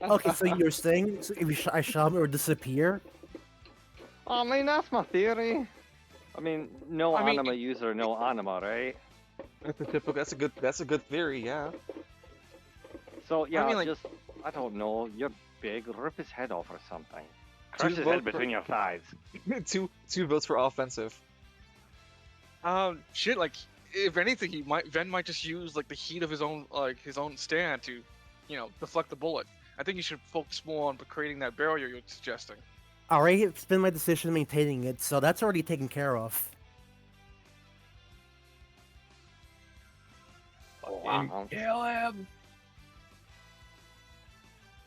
Okay, so you're saying so if I shot him, it would disappear? I mean, that's my theory. I mean, no I mean, anima user, no anima, right? That's a typical. That's a good theory. Yeah. So yeah, mean, like- just I don't know. You're big. Rip his head off or something. Crush his vote head for- between your thighs. two votes for offensive. Shit, like if anything, Ven might just use like the heat of his own stand to, deflect the bullet. I think you should focus more on creating that barrier you're suggesting. Alright, it's been my decision maintaining it, so that's already taken care of. Wow. Kill him!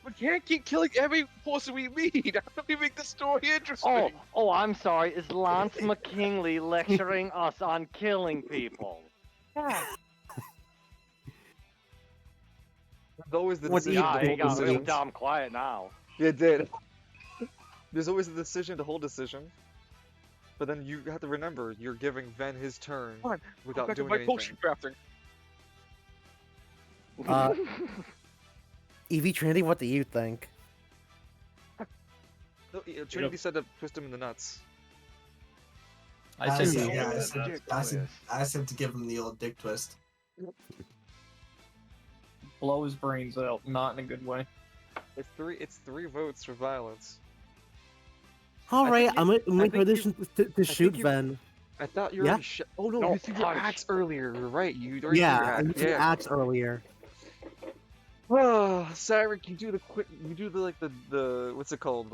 We can't keep killing every person we meet. How do we make the story interesting? Oh, I'm sorry. Is Lance McKinley lecturing us on killing people? Yeah. There's always the What do decision you to Yeah, he hold got real decisions. damn quiet now. It did. There's always the decision to hold decision. But then you have to remember, you're giving Ven his turn Come on, without back to doing my anything. potion crafting. EV Trinity, what do you think? No, Trinity said to twist him in the nuts. I said yeah, no. I said to give him the old dick twist. Blow his brains out, not in a good way. It's three votes for violence. Alright, think I'm gonna I make think my decision to shoot you- Ven. I thought you Yeah? already Oh no, No, you threw your punch. axe earlier. You're right. You already threw your Yeah, I axe. used an axe earlier. Oh, Cyrus, you do the what's it called?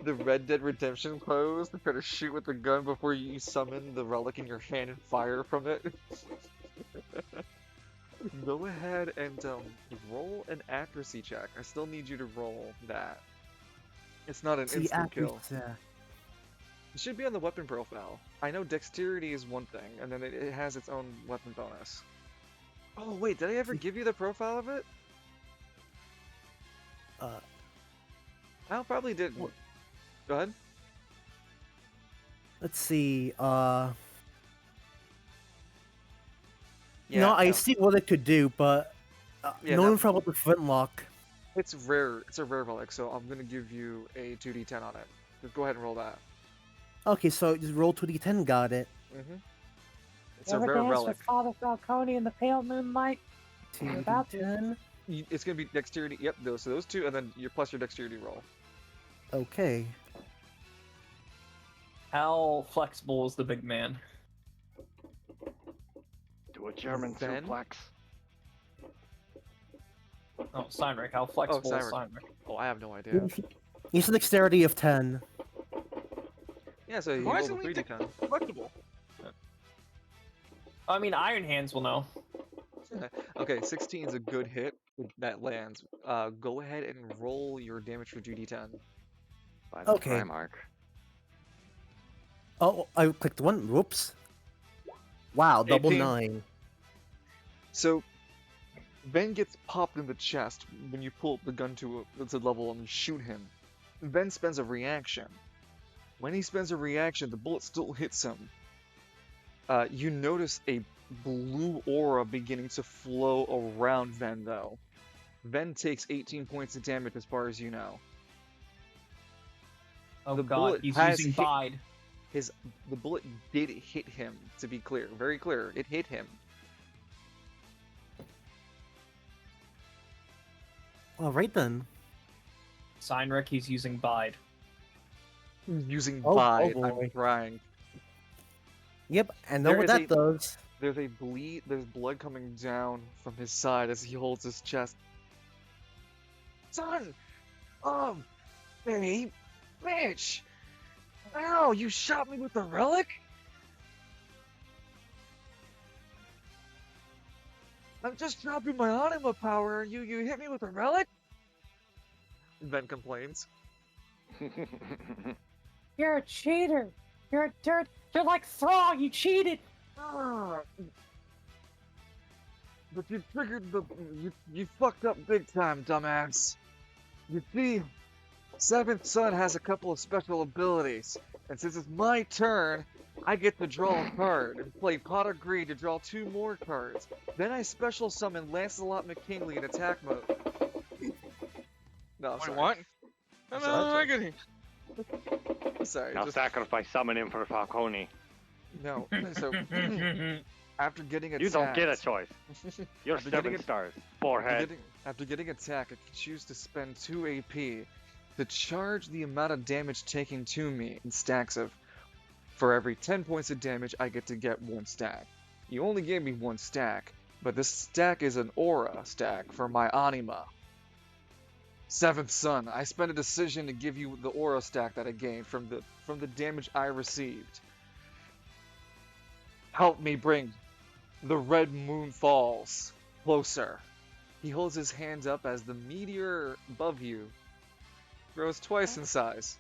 The Red Dead Redemption pose to try to shoot with the gun before you summon the relic in your hand and fire from it. Go ahead and roll an accuracy check. I still need you to roll that. It's not an See, instant kill. yeah. It should be on the weapon profile. I know dexterity is one thing, and then it has its own weapon bonus. Oh wait, did I ever give you the profile of it? I probably didn't. What? Go ahead. Let's see, Yeah, no, I no. see what it could do, but Yeah, no no. info about the flintlock. It's rare. It's a rare relic, so I'm gonna give you a 2d10 on it. Just go ahead and roll that. Okay, so just roll 2d10, got it. It's a Ever rare dance relic. with Father Falcone in the pale moonlight? You're about to. 2d10. It's gonna be dexterity. Yep, those two, and then plus your dexterity roll. Okay. How flexible is the big man? Do a German Ven? suplex. Oh, Steinrich, how flexible is Steinrich. Steinrich? Oh, I have no idea. He's a dexterity of 10. Yeah, so you Why roll isn't a he 3d10. flexible? I mean, Iron Hands will know. Okay, 16 is a good hit. That lands. Go ahead and roll your damage for 2d10. By the Okay. Primarch. Oh, I clicked one. Whoops. Wow, double 18. 9. So, Ven gets popped in the chest when you pull the gun to a level and you shoot him. Ven spends a reaction. When he spends a reaction, the bullet still hits him. You notice a blue aura beginning to flow around Ven, though. Ven takes 18 points of damage as far as you know. Oh The god, bullet he's has using hit- Bide. The bullet did hit him, to be clear. Very clear. It hit him. Alright then. Steinrich, he's using Bide. Using Oh, bide. oh I'm boy. trying. Yep, and know There what is that a- does. There's blood coming down from his side as he holds his chest. Son! Hey, bitch! Ow, you shot me with the relic? I'm just dropping my anima power and you hit me with a relic? Ven complains. You're a cheater. You're like Throg. You cheated. Ah, but you triggered you fucked up big time, dumbass. You see, Seventh Son has a couple of special abilities, and since it's my turn, I get to draw a card and play Pot of Greed to draw 2 more cards. Then I special summon Lancelot McKinley in attack mode. No, I'm Wait, sorry. what? I'm No, sorry. I get it. I'm sorry. Now Just, sacrifice summon him for Falcone. no. So after getting attacked, You don't get a choice. You're After 7 getting stars. After Forehead. getting attacked, I can choose to spend 2 AP to charge the amount of damage taken to me in stacks of For every 10 points of damage, I get to get 1 stack. You only gave me 1 stack, but this stack is an aura stack for my anima. Seventh Son, I spent a decision to give you the aura stack that I gained from the damage I received. Help me bring the Red Moon Falls closer. He holds his hands up as the meteor above you grows twice in size.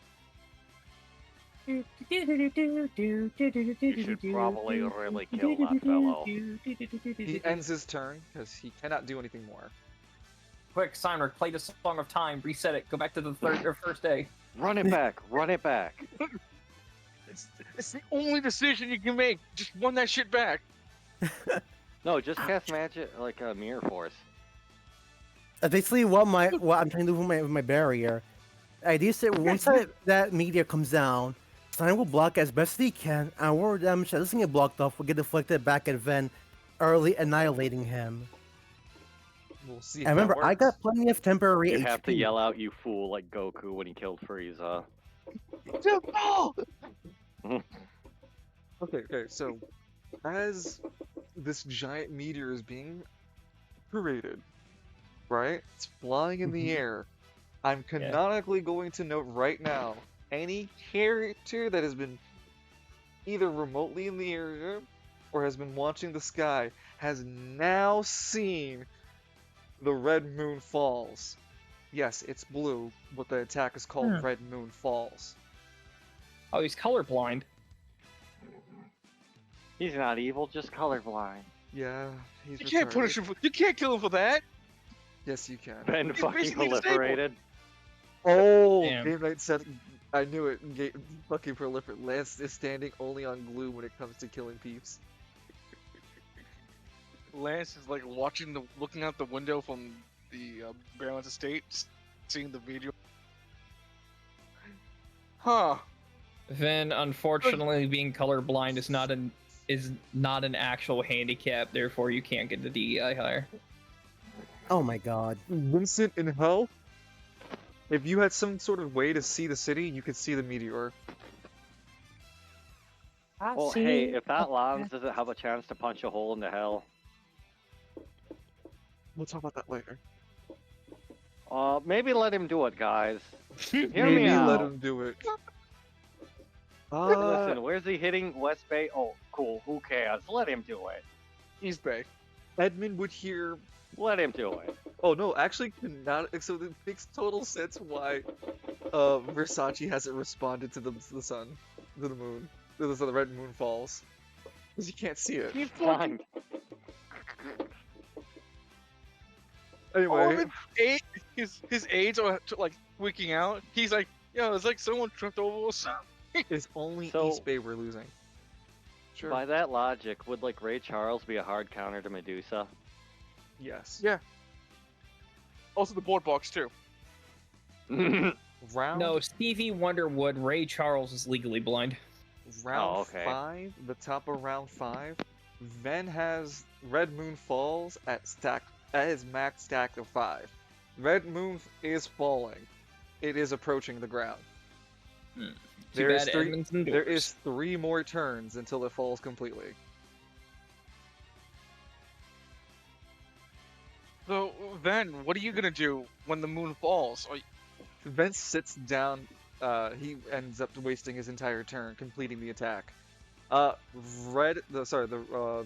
You should probably really kill that fellow. He ends his turn because he cannot do anything more. Quick, Simon, play the Song of Time, reset it, go back to the first day. Run it back, run it back. It's the only decision you can make. Just run that shit back. No, just cast magic like a mirror force. That's basically what I'm trying to do with my barrier. The idea is that once that meteor comes down, Stein will block as best he can, and whatever damage that doesn't get blocked off will get deflected back at Ven, early annihilating him. We'll see. And remember, I got plenty of temporary You HP. have to yell out, "You fool!" like Goku when he killed Frieza. Okay, so as this giant meteor is being created, right? It's flying in the air. I'm canonically going to note right now, any character that has been either remotely in the area or has been watching the sky has now seen the Red Moon Falls. Yes, it's blue, but the attack is called Red Moon Falls. Oh, he's colorblind. He's not evil, just colorblind. Yeah, he's You can't punish him. You can't kill him for that. Yes, you can. Ben He's fucking basically proliferated. Oh, Damn. Game Night said, I knew it. Fucking proliferate. Lance is standing only on glue when it comes to killing peeps. Lance is like looking out the window from the Barrel's estate, seeing the video. Huh. Ven, unfortunately, being colorblind is not an actual handicap. Therefore, you can't get the DEI higher. Oh my god. Vincent in hell? If you had some sort of way to see the city, you could see the meteor. Well, hey, if that lands, does it have a chance to punch a hole into hell? We'll talk about that later. Maybe let him do it, guys. Hear Maybe me out. let him do it. Listen, where's he hitting? West Bay? Oh, cool. Who cares? Let him do it. East Bay. Edmund would hear. Let him do it. Oh no, actually, not. So it makes total sense why Versace hasn't responded to the sun, to the moon, to the Red Moon Falls, because you can't see it. Fine. Anyway, His aides are like freaking out. He's like, yo, it's like someone tripped over us. it's only So- East Bay we're losing. Sure. By that logic, would like Ray Charles be a hard counter to Medusa? Yes. Yeah. Also the boardwalks too. Round. No, Stevie Wonder would. Ray Charles is legally blind. Round Oh, okay. 5, the top of round 5, Ven has Red Moon Falls at his max stack of 5. Red Moon is falling. It is approaching the ground. Too There is bad three- Edmonds There endures. is 3 more turns until it falls completely. So then, what are you gonna do when the moon falls? Ven sits down. He ends up wasting his entire turn completing the attack. The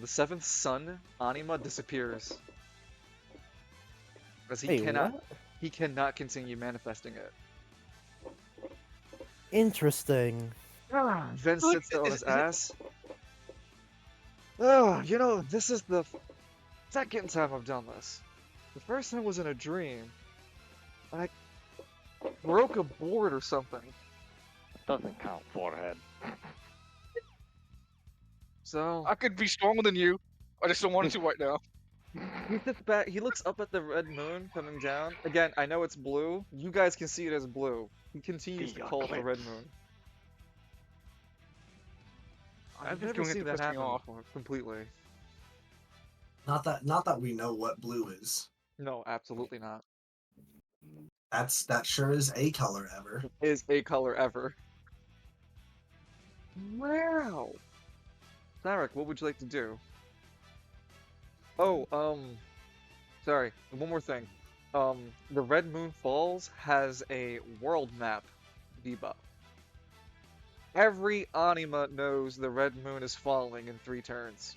seventh sun anima disappears as he Wait, cannot what? he cannot continue manifesting it. Interesting. Ven Look, sits there on is- his is it- ass. Oh, this is the second time I've done this. The first time was in a dream. I broke a board or something. Doesn't count, forehead. So I could be stronger than you. I just don't want to right now. he sits back. He looks up at the red moon coming down. Again, I know it's blue. You guys can see it as blue. He continues The to call it the red eclipse. moon. I'm I've just never doing it seen to that piss me happen off. before, completely. Not that we know what blue is. No, absolutely not. That sure is a color ever. Is a color ever. Wow. Zarek, what would you like to do? Oh, sorry, one more thing. The Red Moon Falls has a world map debuff. Every anima knows the red moon is falling in 3 turns.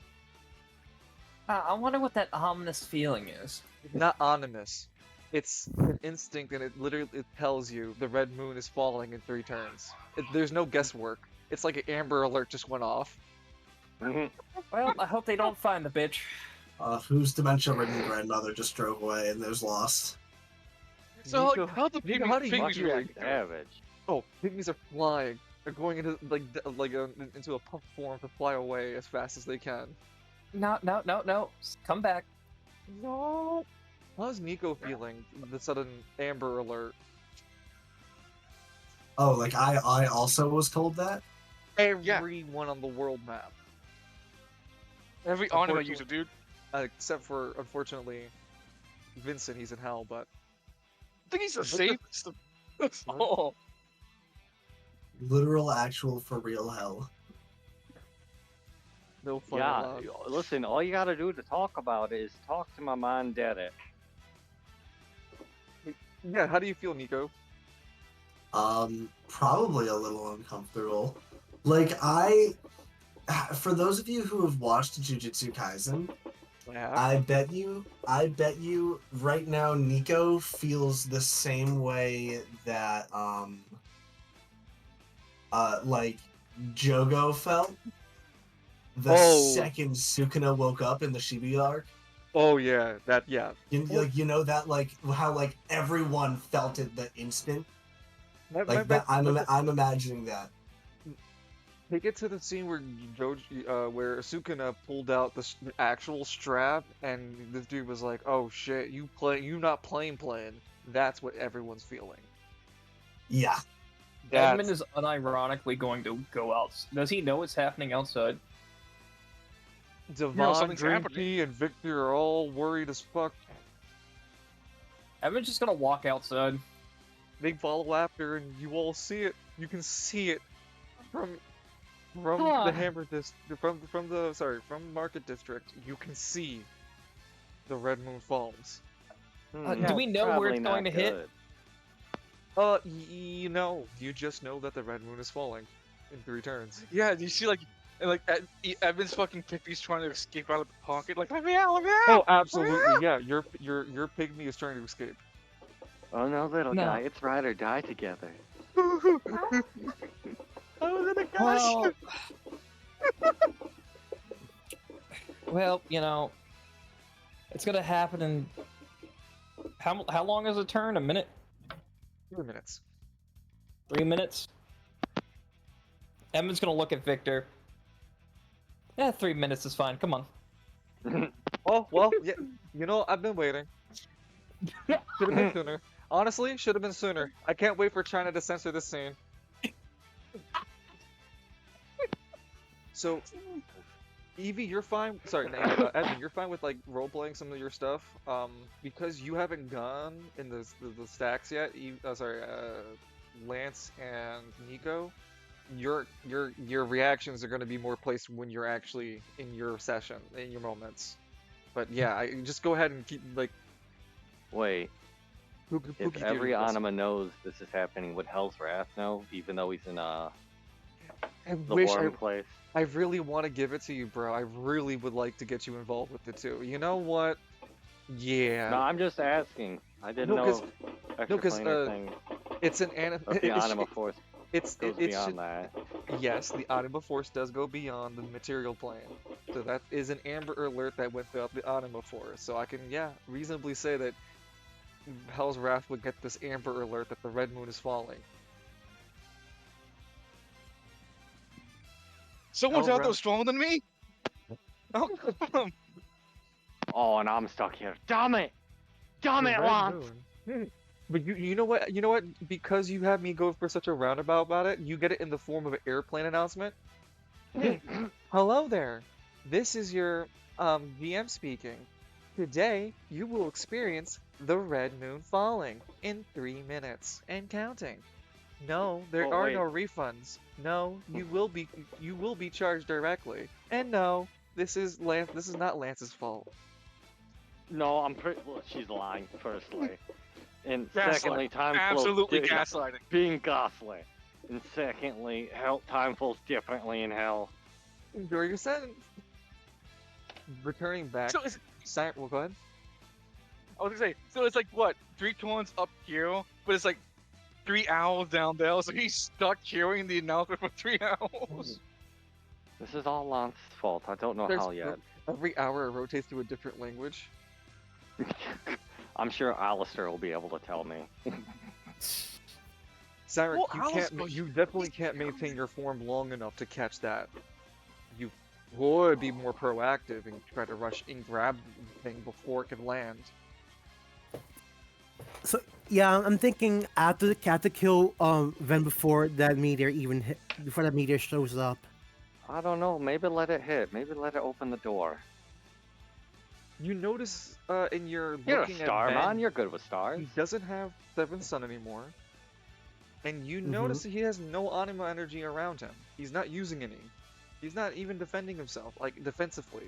I wonder what that ominous feeling is. Not ominous. It's an instinct, and it tells you the red moon is falling in 3 turns. There's no guesswork. It's like an Amber Alert just went off. Well, I hope they don't find the bitch. Whose dementia-ridden grandmother just drove away and there's lost? So Nico, like, how the Nico, how do you pygmies feel? react? Savage. Oh, pygmies are flying. They're going into into a puff form to fly away as fast as they can. No. Come back. No. How's Nico feeling? The sudden Amber Alert. Oh, like I also was told that? Everyone on the world map, Every anime user, dude. except for unfortunately Vincent. He's in hell, but I think he's the What the- safest. That's What? all. Literal, actual, for real hell. no fun Yeah, allowed. listen, all you gotta do to talk about it is talk to my man Derek. Yeah, how do you feel, Nico? Probably a little uncomfortable. Like, for those of you who have watched Jujutsu Kaisen, Yeah. I bet you right now Nico feels the same way that like Jogo felt the Oh. second Sukuna woke up in the Shibuya arc. Oh yeah, yeah. You know that, like, how like everyone felt it the instant. My Like bet- that, I'm imagining that. Take it to the scene where where Sukuna pulled out the actual strap, and this dude was like, "Oh shit, you not playing. That's what everyone's feeling." Yeah. Edmund is unironically going to go out. Does he know what's happening outside? Devon, something's happening. Grinky, and Victor are all worried as fuck. Edmund's just gonna walk outside. They follow after, and you all see it. You can see it from Huh. the Hammer from Market District. You can see the Red Moon Falls. Do we know where it's going to hit? You just know that the Red Moon is falling in 3 turns. Yeah, do you see Evan's fucking piggy's trying to escape out of the pocket? Like, let me out! Oh, absolutely, yeah. Your pygmy is trying to escape. Oh no, little No. guy, it's ride or die together. Well, well, you know, it's gonna happen in how long is a turn? A minute? 3 minutes. 3 minutes? Edmund's gonna look at Victor. Yeah, 3 minutes is fine. Come on. Oh, well, yeah. You know, I've been waiting. Should have been sooner. Honestly, should have been sooner. I can't wait for China to censor this scene. So, Evie, you're fine. Sorry, Edmund, you're fine with like role playing some of your stuff. Because you haven't gone in the stacks yet. Lance and Nico, your reactions are going to be more placed when you're actually in your session, in your moments. But yeah, I just go ahead and keep like. Wait, Who if every anima knows this is happening, would Hell's Wrath know, even though he's in the warm place? I really want to give it to you, bro. I really would like to get you involved with it too. You know what? Yeah. No, I'm just asking. I didn't No, know 'cause- if no, 'cause, extra thing It's an anime. of the anima force It's goes it beyond should, that. yes, the anima force does go beyond the material plane. So that is an Amber Alert that went throughout the anima force. So I can, reasonably say that Hell's Wrath would get this Amber Alert that the Red Moon is falling. Someone's out there Alright. stronger than me? Oh, come on. Oh, and I'm stuck here. Damn it! Damn The it, Red Lance! Moon. But you know what? You know what? Because you have me go for such a roundabout about it, you get it in the form of an airplane announcement. Hello there. This is your VM speaking. Today you will experience the Red Moon falling in 3 minutes and counting. No, there Oh, are wait. no refunds. No, you will be charged directly. And no, this is not Lance's fault. No, I'm pretty. Well, she's lying. Firstly, and Gaslighting. secondly, time flows Absolutely gaslighting. being gaslit. And secondly, hell, time flows differently in hell. Enjoy your sentence. Returning back. So it's, Well, go ahead. I was gonna say, so it's like what, 3 coins up here, but it's like 3 owls down there, so he's stuck hearing the announcement for 3 owls. This is all Lance's fault. I don't know how yet. Every hour it rotates to a different language. I'm sure Alistair will be able to tell me. Cyrus, Well, you definitely can't maintain your form long enough to catch that. You would be more proactive and try to rush and grab the thing before it can land. So yeah, I'm thinking after the cat to kill Ven before that meteor even hit, before that meteor shows up. I don't know. Maybe let it hit. Maybe let it open the door. You notice in your You're a looking star, at Ben, man. You're good with stars. he doesn't have Seventh Sun anymore. And you notice that he has no anima energy around him. He's not using any. He's not even defending himself, like defensively.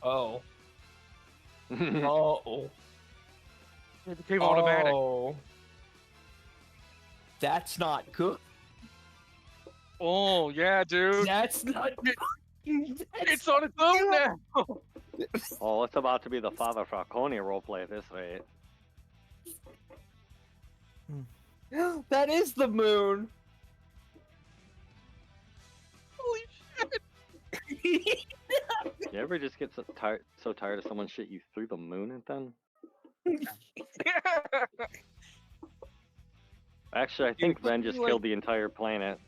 Oh. Oh. It became automatic. Oh. That's not good. Oh, yeah, dude. That's not good. It's on its own now. Oh, it's about to be the Father Falcone roleplay at this rate. That is the moon. Holy shit. You ever just get so tired of someone shit you through the moon and then? Actually, I think Ben just killed the entire planet.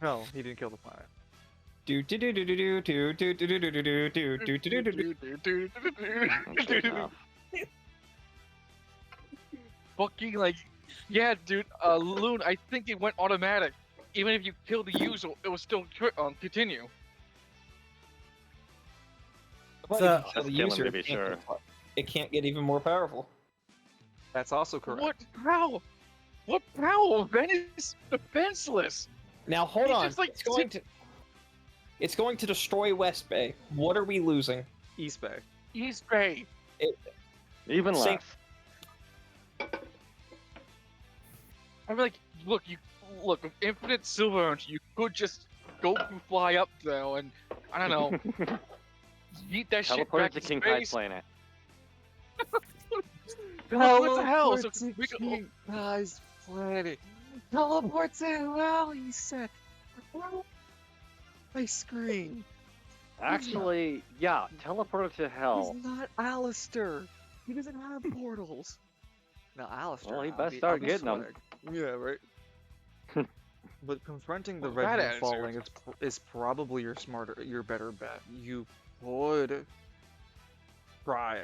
No, he didn't kill the planet. Do do do do do do do do do do do do do do do do. Okay, enough. Fucking like, yeah, dude. Loon, I think it went automatic. Even if you killed the user, it was still continue. So- Just kill him to be sure. It can't get even more powerful. That's also correct. What power? What power? Ben is defenseless. Now hold He's on. just, like, It's going to destroy West Bay. What are we losing? East Bay. East Bay. Even Same- less. I mean, like, look, with infinite silver energy, you could just go fly up there and I don't know, eat that shit Teleport back to to King Kai space. planet. What the hell? So to we could, King Kai's planet. Teleport to hell, he said. I scream. Actually, yeah, teleport to hell. He's not Alistair. He doesn't have portals. Now, Alistair. Well, he I'll best be- start I'll be getting 'em. swag. Yeah, right. But confronting the Well, red that moon attitude. falling is probably your better bet. You would try.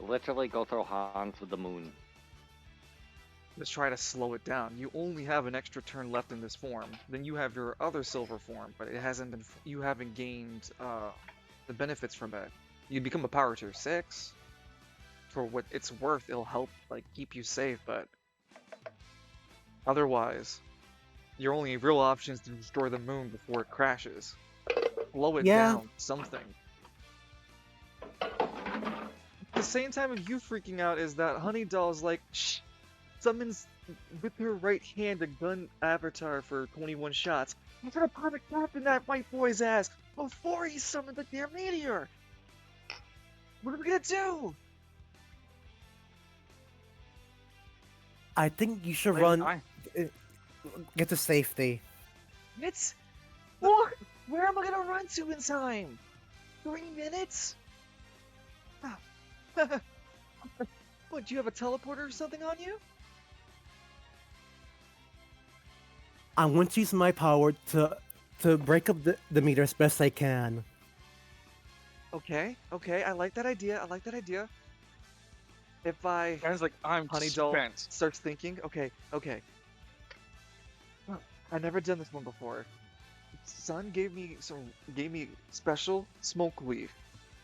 Literally go throw hands with the moon. Let's try to slow it down. You only have an extra turn left in this form. Then you have your other silver form, but it hasn't been. You haven't gained the benefits from it. You become a power tier 6. For what it's worth, it'll help like keep you safe, but otherwise, your only real option is to destroy the moon before it crashes. Slow it Yeah. down, something. At the same time of you freaking out is that Honey Doll's like, shh, summons with her right hand a gun avatar for 21 shots. I'm gonna put a cap in that white boy's ass before he summoned the damn meteor! What are we gonna do? I think you should Wait, run, get to safety. It's... What? Where am I gonna run to in time? 3 minutes? What, do you have a teleporter or something on you? I'm going to use my power to break up the meter as best I can. Okay, I like that idea, If I... Ben's like, I'm Honey Doll spent. starts thinking, okay. I've never done this one before. Son gave me special smoke weed.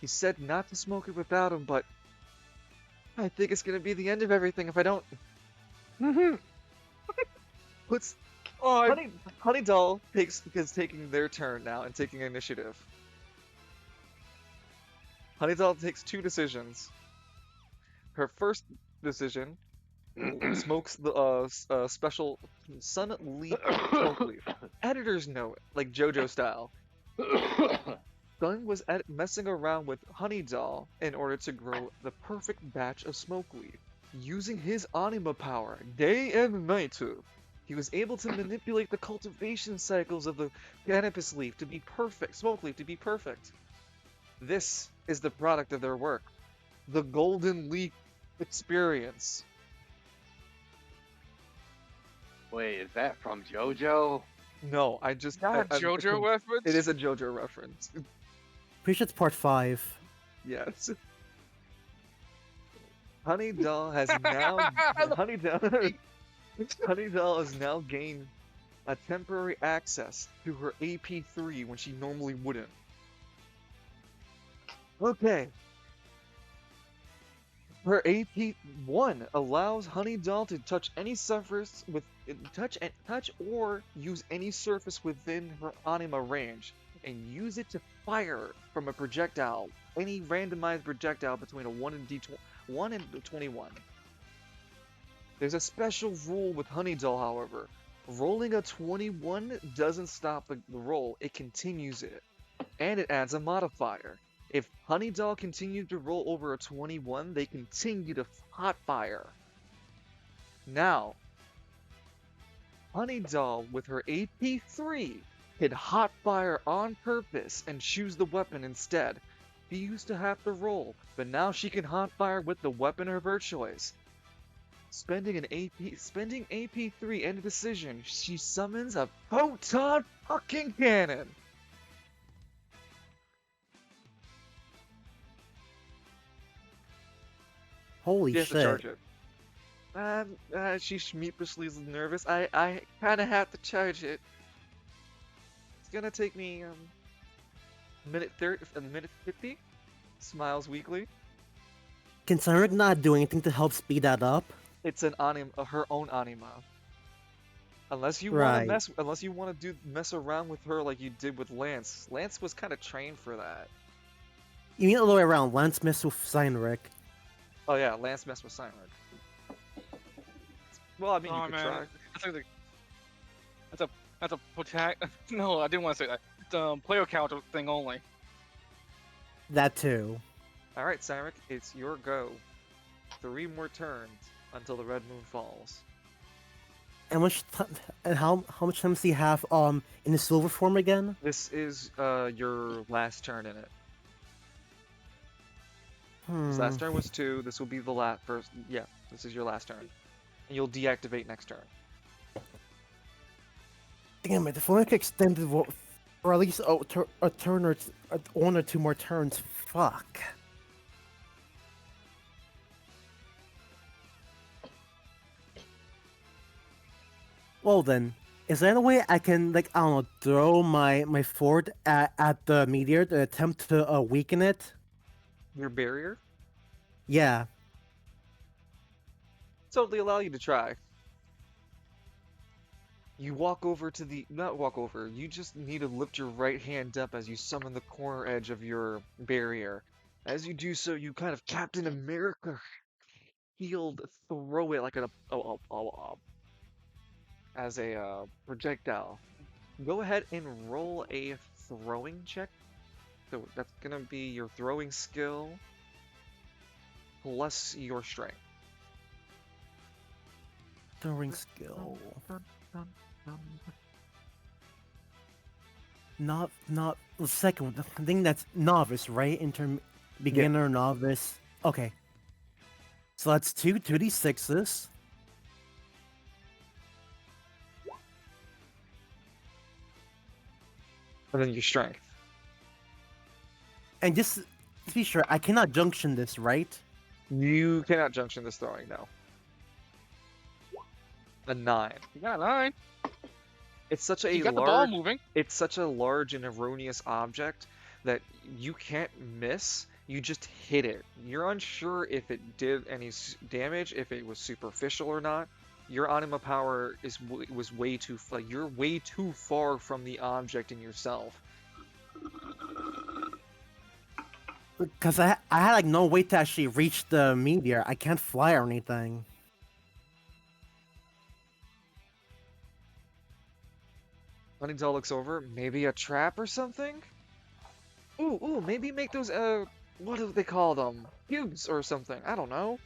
He said not to smoke it without him, but I think it's gonna be the end of everything if I don't. Mhm. Puts Oh, Honey Doll is taking their turn now and taking initiative. Honey Doll takes 2 decisions. Her first decision smokes the special Sun Leaf smoke leaf. Editor's note, like JoJo style. Sun was messing around with Honey Doll in order to grow the perfect batch of smoke leaf. Using his anima power day and night, he was able to manipulate the cultivation cycles of the cannabis leaf to be perfect, smoke leaf to be perfect. This is the product of their work, the Golden Leaf experience. Wait, is that from JoJo? No, I just not a JoJo reference. It is a JoJo reference. Pretty sure it's part 5. Yes. Honey Doll has now Honey Doll has now gained a temporary access to her AP3 when she normally wouldn't. Okay. Her AP1 allows Honey Doll to touch any surface with touch or use any surface within her anima range and use it to fire from a projectile, any randomized projectile between a 1 and 21. There's a special rule with Honey Doll, however. Rolling a 21 doesn't stop the roll, it continues it. And it adds a modifier. If Honey Doll continues to roll over a 21, they continue to hot fire. Now, Honey Doll with her AP3 could hot fire on purpose and choose the weapon instead. She used to have to roll, but now she can hot fire with the weapon of her choice. Spending AP3 and a decision, she summons a photon fucking cannon. Holy She has to shit. charge it. She sheepishly is nervous. I kind of have to charge it. It's gonna take me minute 50. Smiles weakly. Can Cyrus not do anything to help speed that up? It's an her own anima. Unless you Right. want to mess around with her like you did with Lance. Lance was kind of trained for that. You mean the other way around, Lance missed with Cynric. Oh yeah, Lance messed with Cynric. Well, I mean, you Oh could man, try. that's a No, I didn't want to say that. It's player count thing only. That too. All right, Cynric, it's your go. 3 more turns until the red moon falls. And how much time does he have in the silver form again? This is your last turn in it. His last turn was 2. This will be the last first. Yeah, this is your last turn, and you'll deactivate next turn. Damn it! If only I could extend it for at least a turn or 1 or 2 more turns. Fuck. Well then, is there any way I can, like, I don't know, throw my fort at the meteor to attempt to weaken it? Your barrier? Yeah. Totally allow you to try. You walk over to not walk over, you just need to lift your right hand up as you summon the corner edge of your barrier. As you do so, you kind of Captain America shield throw it like as a projectile. Go ahead and roll a throwing check. So that's gonna be your throwing skill plus your strength. Throwing skill. Not the second one. I think that's novice, right? Beginner, novice. Okay. So that's 2d6s. And then your strength. And just to be sure, I cannot junction this, right? You cannot junction this throwing, no. A 9. You got a 9. It's such a You got the ball moving. It's such a large and erroneous object that you can't miss. You just hit it. You're unsure if it did any damage, if it was superficial or not. your anima power was way too like you're way too far from the object in yourself. Because I had like no way to actually reach the meteor. I can't fly or anything. Honeydell looks over. Maybe a trap or something? Ooh, maybe make those, what do they call them? Cubes or something. I don't know.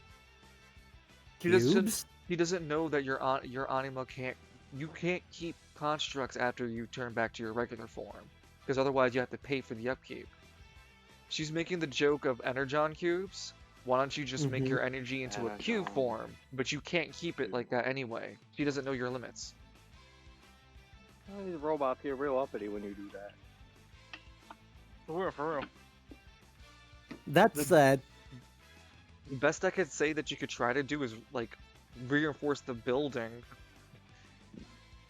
Cubes? He doesn't know that your anima you can't keep constructs after you turn back to your regular form. Because otherwise you have to pay for the upkeep. She's making the joke of energon cubes. Why don't you just make your energy into a cube form? But you can't keep it like that anyway. She doesn't know your limits. These robots get real uppity when you do that. For real. That said, The best I could say that you could try to do is, like, reinforce the building.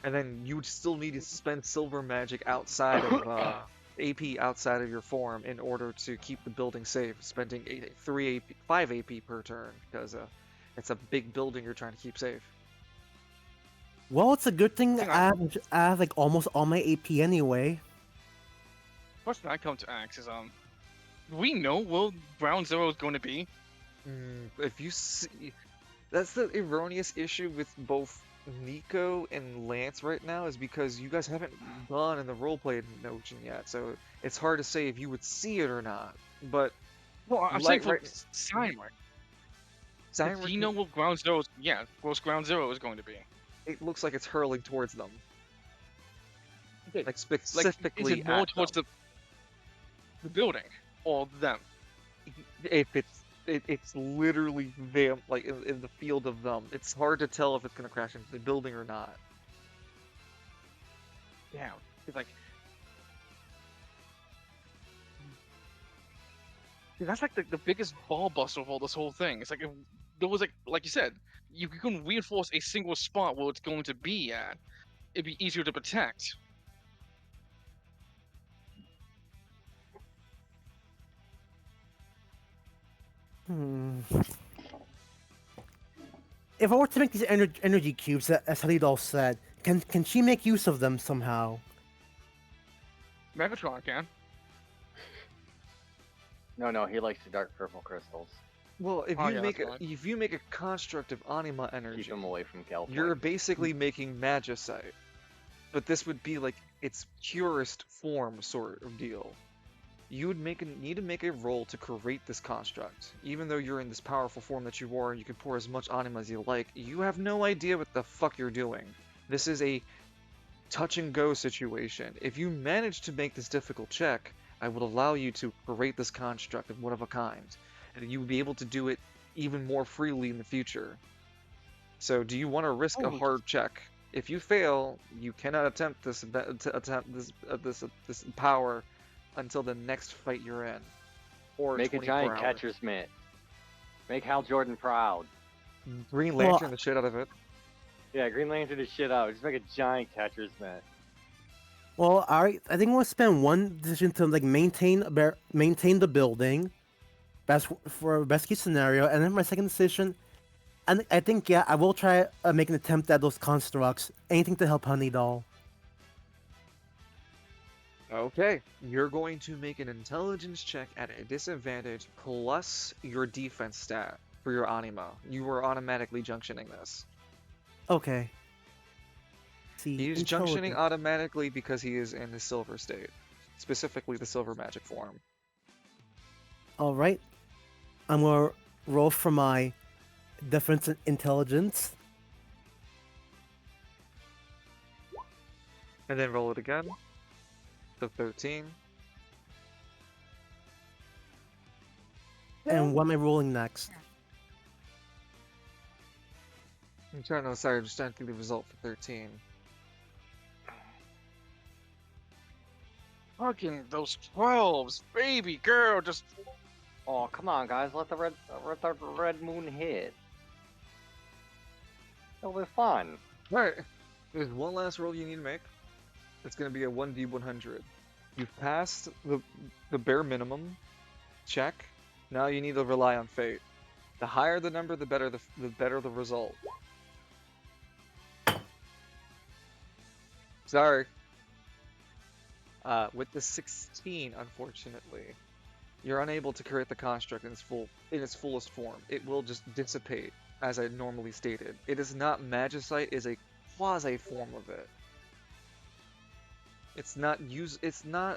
And then you would still need to spend silver magic outside of, AP outside of your form in order to keep the building safe, spending 5 AP per turn, because, it's a big building you're trying to keep safe. well, it's a good thing Hang I have like almost all my AP anyway. Question I come to ask is, do we know where Ground Zero is going to be? If you see, that's the erroneous issue with both Nico and Lance right now, is because you guys haven't gone in the roleplay notion yet, so it's hard to say if you would see it or not. But Well, I'm like saying for right, Steinmark. Steinmark, Do you know what Ground Zero is? Yeah, what Ground Zero is going to be? it looks like it's hurling towards them, like Like, specifically is it more at towards them. the building or them? If it's literally them, like in the field of them. It's hard to tell if it's gonna crash into the building or not. Damn. It's like. Dude, that's like the biggest ball buster of all this whole thing. It's like if there was like you said, you can reinforce a single spot where it's going to be at. It'd be easier to protect. If I were to make these energy cubes, as Halidol said, can she make use of them somehow? Megatron can. No, he likes the dark purple crystals. Well, Oh, yeah, that's fine. if you make a construct of anima energy, Keep him away from Gal. you're basically making magicite. But this would be like its purest form sort of deal. You would need to make a roll to create this construct. Even though you're in this powerful form that you are and you can pour as much anima as you like, you have no idea what the fuck you're doing. This is a touch and go situation. If you manage to make this difficult check, I would allow you to create this construct of one of a kind. And you would be able to do it even more freely in the future. So do you want to risk a hard check? If you fail, you cannot attempt this power until the next fight you're in. Or Make a 24 giant hours. catcher's mitt. Make Hal Jordan proud. Green Lantern the shit out of it. Yeah, Green Lantern the shit out. Just make a giant catcher's mitt. Well, I think we'll spend one decision to like maintain the building, best case scenario, and then my second decision, and I think I will try make an attempt at those constructs. Anything to help Honeydoll. Okay, you're going to make an intelligence check at a disadvantage plus your defense stat for your anima. You were automatically junctioning this. Okay. See, He's junctioning automatically because he is in the silver state, specifically the silver magic form. All right. I'm gonna roll for my defense and intelligence. And then roll it again. So 13. And what am I rolling next? I'm trying to, sorry, I'm just trying to think the result for 13. Fucking those 12s, baby girl, just. Oh, come on, guys. Let the red moon hit. It'll be fun. Alright, there's one last roll you need to make. It's going to be a 1d100. You've passed the bare minimum check. Now you need to rely on fate. The higher the number, the better the result. Sorry. With the 16, unfortunately, you're unable to create the construct in its fullest form. It will just dissipate, as I normally stated. It is not magicite; it is a quasi form of it. It's not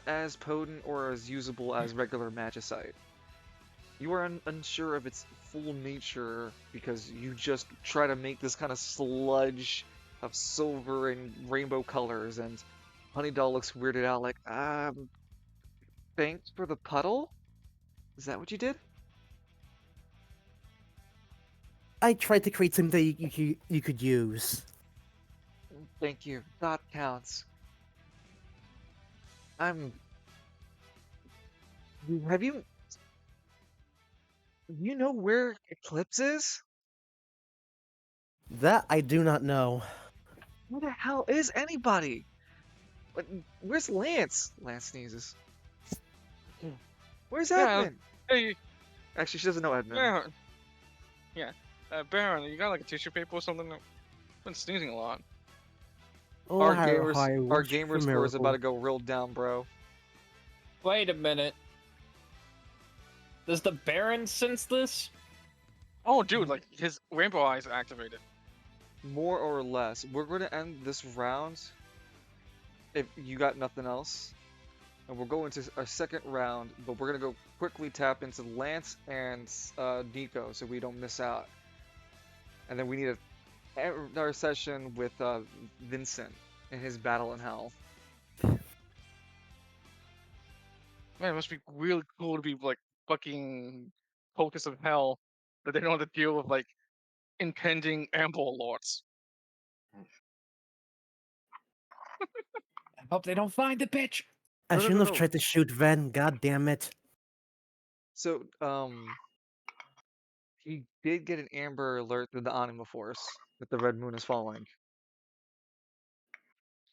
as potent or as usable as regular magicite. You are unsure of its full nature because you just try to make this kind of sludge of silver and rainbow colors, and Honeydoll looks weirded out like, thanks for the puddle? Is that what you did? I tried to create something you could use. Thank you. That counts. I'm... Have you... You know where Eclipse is? That I do not know. Where the hell is anybody? Where's Lance? Lance sneezes. Where's Yeah. Edmund? Hey, Actually, she doesn't know Edmund. Baron. Yeah. Baron, you got like a tissue paper or something? I've been sneezing a lot. Oh, Our how I our wish gamer for a score is about to miracle. go real down, bro. Wait a minute. Does the Baron sense this? Oh, dude, like his rainbow eyes are activated. More or less. We're going to end this round if you got nothing else. And we'll go into our second round, but we're going to go quickly tap into Lance and Nico so we don't miss out. And then we need another session with Vincent and his battle in hell. Man, it must be really cool to be like fucking focus of hell that they don't have to deal with like impending amber lords. I hope they don't find the bitch. I No, no, shouldn't no, have no. tried to shoot Ven. God damn it. So, he did get an Amber alert through the Anima Force that the Red Moon is falling.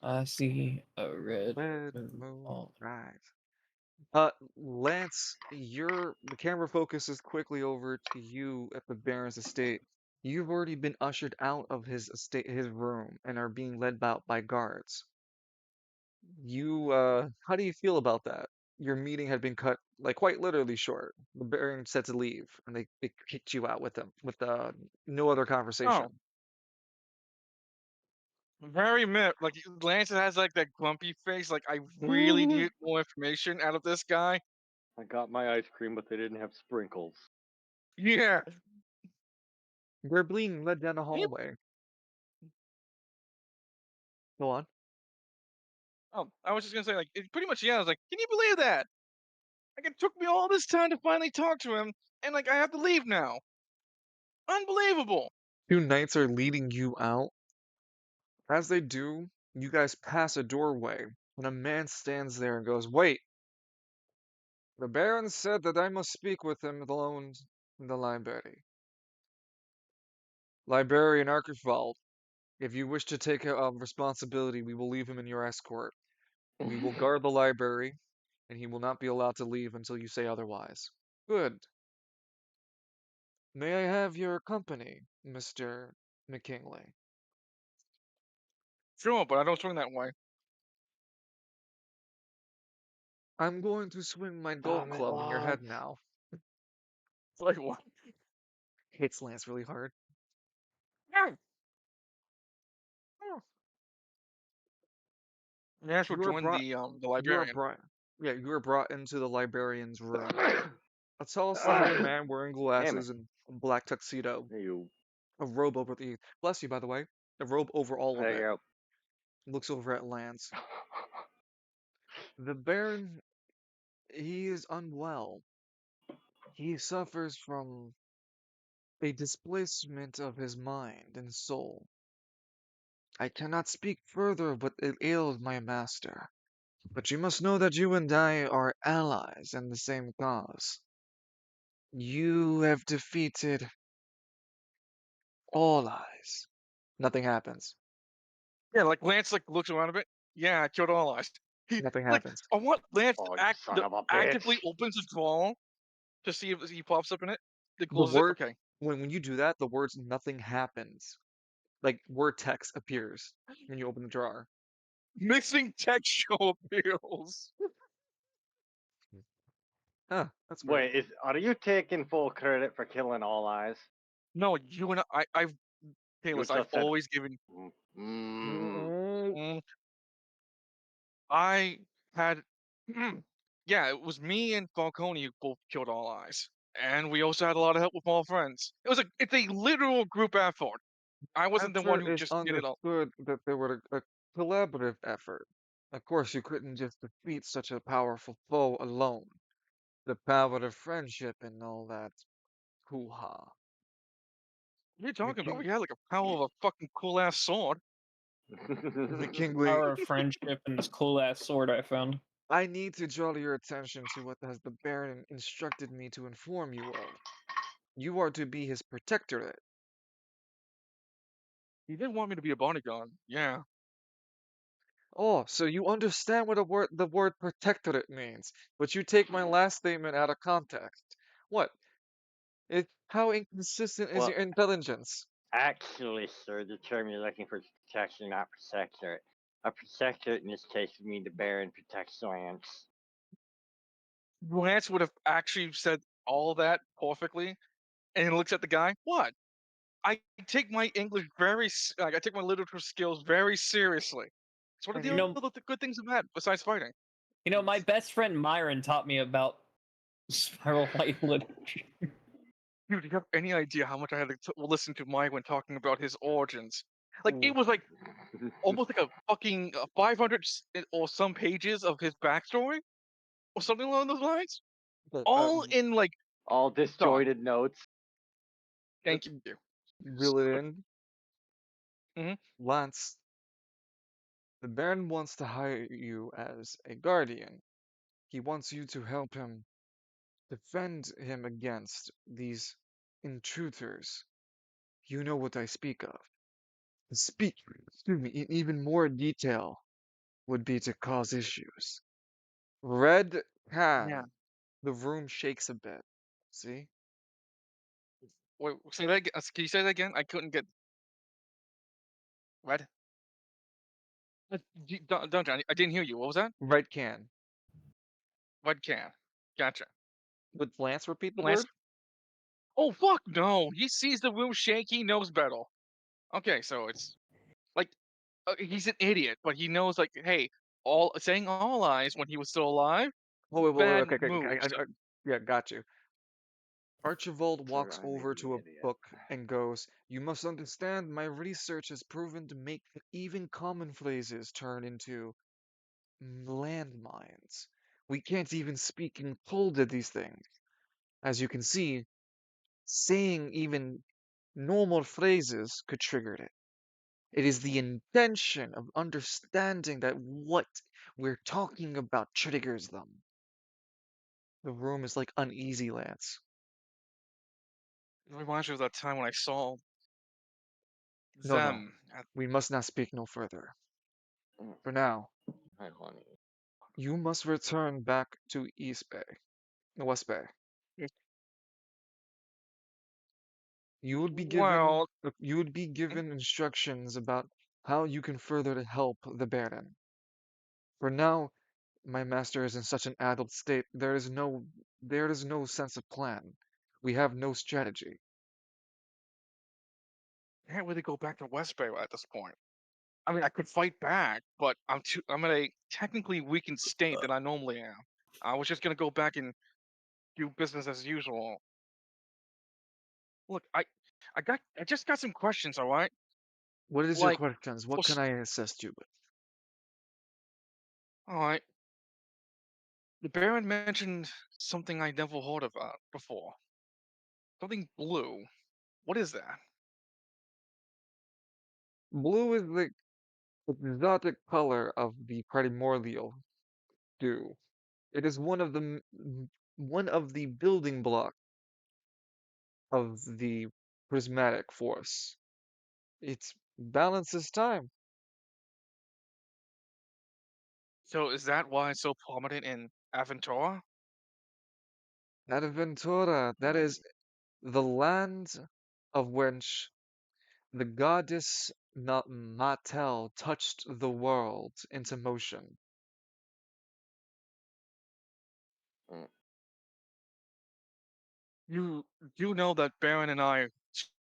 I see a red Red moon. Moon Oh, rise. Lance, the camera focuses quickly over to you at the Baron's estate. You've already been ushered out of his estate, his room, and are being led about by guards. How do you feel about that? Your meeting had been cut, like, quite literally short. The Baron said to leave, and they kicked you out with them, with no other conversation. Oh, very like Lance has like that grumpy face. Like I really need more information out of this guy. I got my ice cream, but they didn't have sprinkles. Yeah. They're being led down a Can you- hallway. Go on. Oh, I was just gonna say like pretty much yeah. I was like, can you believe that? Like it took me all this time to finally talk to him, and like I have to leave now. Unbelievable. Two knights are leading you out. As they do, you guys pass a doorway, and a man stands there and goes, "Wait! The Baron said that I must speak with him alone in the library. Librarian Archibald, if you wish to take responsibility, we will leave him in your escort. We will guard the library, and he will not be allowed to leave until you say otherwise." Good. May I have your company, Mr. McKinley? Sure, but I don't swing that way. I'm going to swing my golf Damn it, club in your head Lance. now. It's like what? Hits Lance really hard. Yeah. Nash will You are join brought the you are librarian. brought yeah, you are brought into the librarian's room. A tall, slender man wearing Damn it. glasses and a black tuxedo. You A robe over the bless you, by the way. A robe over all of hang it. out. Looks over at Lance. The Baron, he is unwell. He suffers from a displacement of his mind and soul. I cannot speak further of what ailed my master, but you must know that you and I are allies in the same cause. You have defeated all eyes. Nothing happens. Yeah, like Lance like looks around a bit. Yeah, I killed all eyes. He Nothing like happens. I want Lance to Oh, you son of a bitch. actively opens the drawer to see if he pops up in it. They The closes it. word Okay. when you do that, the words "nothing happens," like word text appears when you open the drawer. Missing textual appeals. Huh, that's weird. Wait, are you taking full credit for killing All Eyes? No, you and I've You Taylor, I've just said. always given. Mm, Mm, I had. Yeah, it was me and Falcone who both killed All Eyes, and we also had a lot of help with all friends. It's a literal group effort. I wasn't the one After who it's just did it all. understood that there were a collaborative effort. Of course, you couldn't just defeat such a powerful foe alone. The power of friendship and all that hoo-ha. What are you The talking about? king, We had like a power of a fucking cool ass sword. the mm. kingly. Power of friendship and this cool ass sword I found. I need to draw your attention to what has the Baron instructed me to inform you of. You are to be his protectorate. He didn't want me to be a bodyguard. Yeah. Oh, so you understand what the word protectorate means, but you take my last statement out of context. What? How inconsistent is Well, your intelligence? actually, sir, the term you're looking for is protection, not protectorate. A protectorate in this case would mean the Baron protects Lance. Lance would have actually said all that perfectly, and he looks at the guy. What? I take my English like I take my literature skills very seriously. It's one of And the You you, know, other good things I've had besides fighting. my best friend Myron taught me about spiral light literature. Dude, do you have any idea how much I had to listen to Mike when talking about his origins? Like ooh, it was like almost like a fucking 500 or some pages of his backstory or something along those lines, but, all in like All thought. disjointed notes. Thank you. reel it in. Hmm. Lance, the Baron wants to hire you as a guardian. He wants you to help him defend him against these intruders. You know what I speak of. To speak, excuse me, in even more detail would be to cause issues. Red Yeah. can. The room shakes a bit. See? Wait, say that again. Can you say that again? I couldn't get what? Don't I didn't hear you. What was that? Red can. What can? Gotcha. Would Lance repeat the Last. word? Oh fuck no! He sees the room shake. He knows better. Okay, so it's like he's an idiot, but he knows like, hey, all saying all eyes when he was still alive, Oh, wait, bad okay, okay, okay, moves. yeah, got you. Archibald walks Sir, I may over be an to a idiot. book and goes, "You must understand, my research has proven to make even common phrases turn into landmines. We can't even speak in cold of these things. As you can see, saying even normal phrases could trigger it. It is the intention of understanding that what we're talking about triggers them." The room is like uneasy, Lance. It reminds me of that time when I saw No. them at. We must not speak no further. For now, Hi, honey. you must return back to East Bay, West Bay. You would be given Well, you would be given instructions about how you can further help the Baron. For now, my master is in such an addled state, there is no sense of plan. We have no strategy. I can't really go back to West Bay at this point. I mean, I could fight back, but I'm in a technically weakened state than I normally am. I was just gonna go back and do business as usual. Look, I just got some questions, all right? What is your Like, questions? What can I assist you with? all right, the Baron mentioned something I never heard about before. Something blue. What is that? Blue is the exotic color of the primordial dew. It is one of the building blocks of the prismatic force. It balances time. So is that why it's so prominent in Aventura? That Ventura, that is the land of which the goddess Mattel touched the world into motion. You do know that Baron and I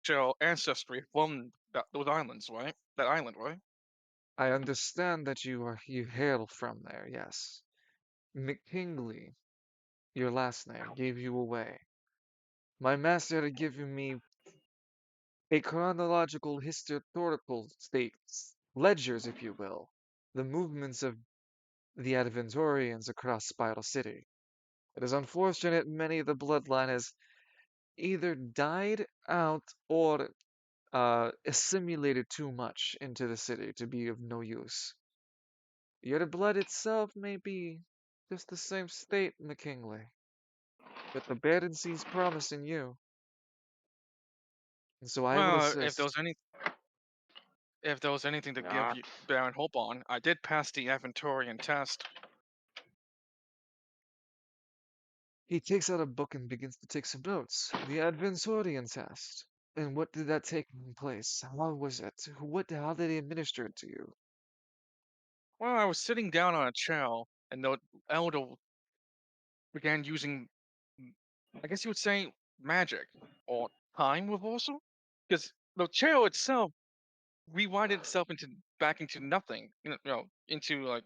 share ancestry from those islands, right? That island, right? I understand that you hail from there, yes. McKinley, your last name, gave you away. My master had given me a chronological historical states, ledgers, if you will, the movements of the Adventorians across Spiral City. It is unfortunate many of the bloodline has either died out or assimilated too much into the city to be of no use. Your blood itself may be just the same state, McKinley, but the Baron sees promise in you, and so I would Well, if there assist. was anything to give Not. you Baron hope on, I did pass the Aventorian test. He takes out a book and begins to take some notes. The Advensorian test. And what did that take place? How was it? How did he administer it to you? Well, I was sitting down on a chair, and the elder began using, I guess you would say, magic or time reversal, because the chair itself rewinded itself into back into nothing. Into like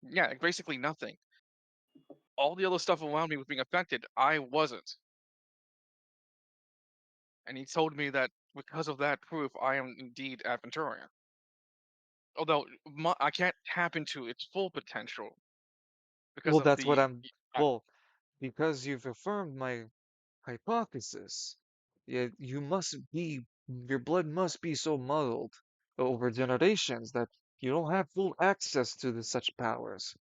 yeah, basically nothing. All the other stuff around me was being affected. I wasn't, and he told me that because of that proof, I am indeed Adventurian. Although I can't tap into its full potential because Well, of that's what the. I'm. Well, because you've affirmed my hypothesis. Yeah, your blood must be so muddled over generations that you don't have full access to such powers.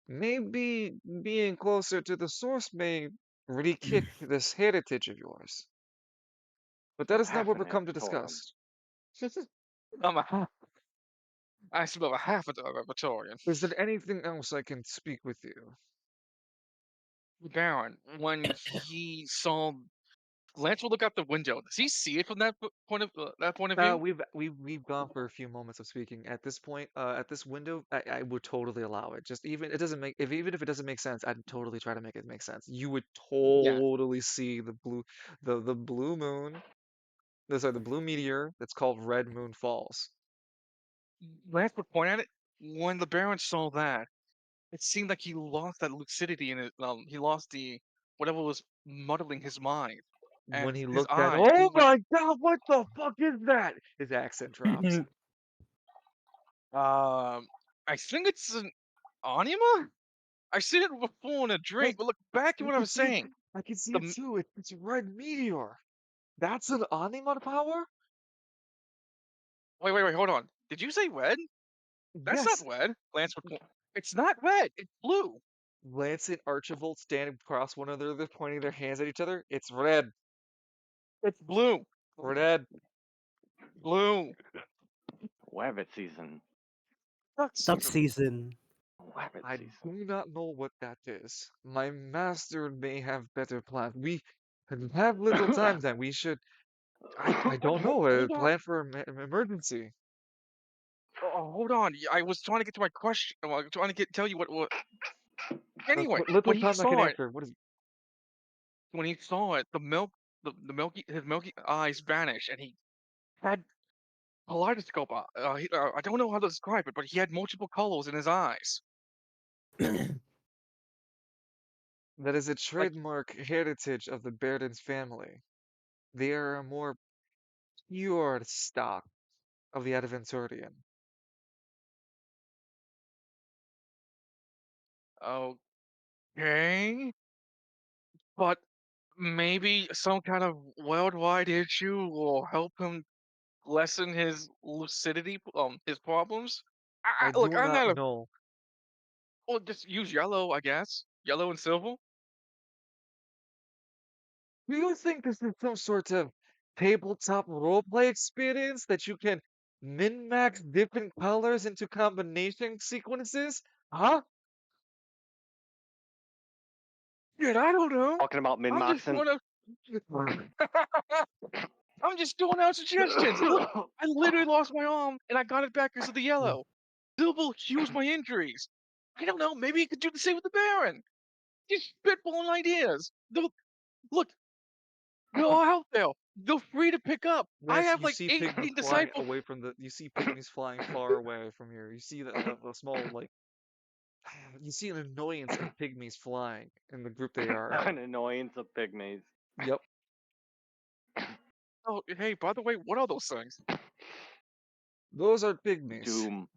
Maybe being closer to the source may re-kick this heritage of yours. But that I'm is not half what an we're come to Avatorium. discuss. I'm a half. I smell a half a Adventurian. Is there anything else I can speak with you? Baron, when he saw Lance will look out the window. Does he see it from that point of view? We've gone for a few moments of speaking. At this point, at this window, I would totally allow it. Just even it doesn't make if even if it doesn't make sense, I'd totally try to make it make sense. You would Yeah. totally see the blue moon. Sorry, the blue meteor that's called Red Moon Falls. Lance would point at it. When the Baron saw that, it seemed like he lost that lucidity in it. He lost the whatever was muddling his mind, When and he his looked at, eyes. He oh went. my God, what the fuck is that? His accent drops. I think it's an anima. I seen it before in a I, drink, but look back at I what I can was see it. saying. I can see The it too. It's a red meteor. That's an anima power? wait, hold on. Did you say red? That's not Yes. red. Lance would. It's not red. It's blue. Lance and Archibald stand across one another, pointing their hands at each other. It's red. It's blue. Red. Blue. Wabbit season. Duck Duck season. season. Wabbit I season. do not know what that is. My master may have better plans. We have little time then. We should. I don't know. Hold on. Plan for emergency. Hold on. I was trying to get to my question. Well, I was trying to tell you what. Anyway, Little time I can answer. What is? when he saw it, the milky, his milky eyes vanished, and he had kaleidoscope. I don't know how to describe it, but he had multiple colors in his eyes. That is a Like, trademark heritage of the Berdens family. They are a more pure stock of the Adventurian. okay, but maybe some kind of worldwide issue will help him lessen his lucidity, his problems. I Look, do I'm not not a. know. Well, just use yellow, I guess. Yellow and silver. Do you think this is some sort of tabletop roleplay experience that you can min-max different colors into combination sequences? Huh? Dude, I don't know. Talking about I'm just min-maxing. one of. I'm just throwing out suggestions. Look, I literally lost my arm and I got it back because of the yellow. Silver heals my injuries. I don't know. Maybe you could do the same with the Baron. Just spitballing ideas. Look, they're all out there. They're free to pick up. I Lance, have you like see Pigma 18 fly disciples. away from the. You see pygmies flying far away from here. You see the small like. You see an annoyance of pygmies flying in the group they are An in. annoyance of pygmies. Yep, Oh, hey, by the way, what are those things? those are pygmies. Doom.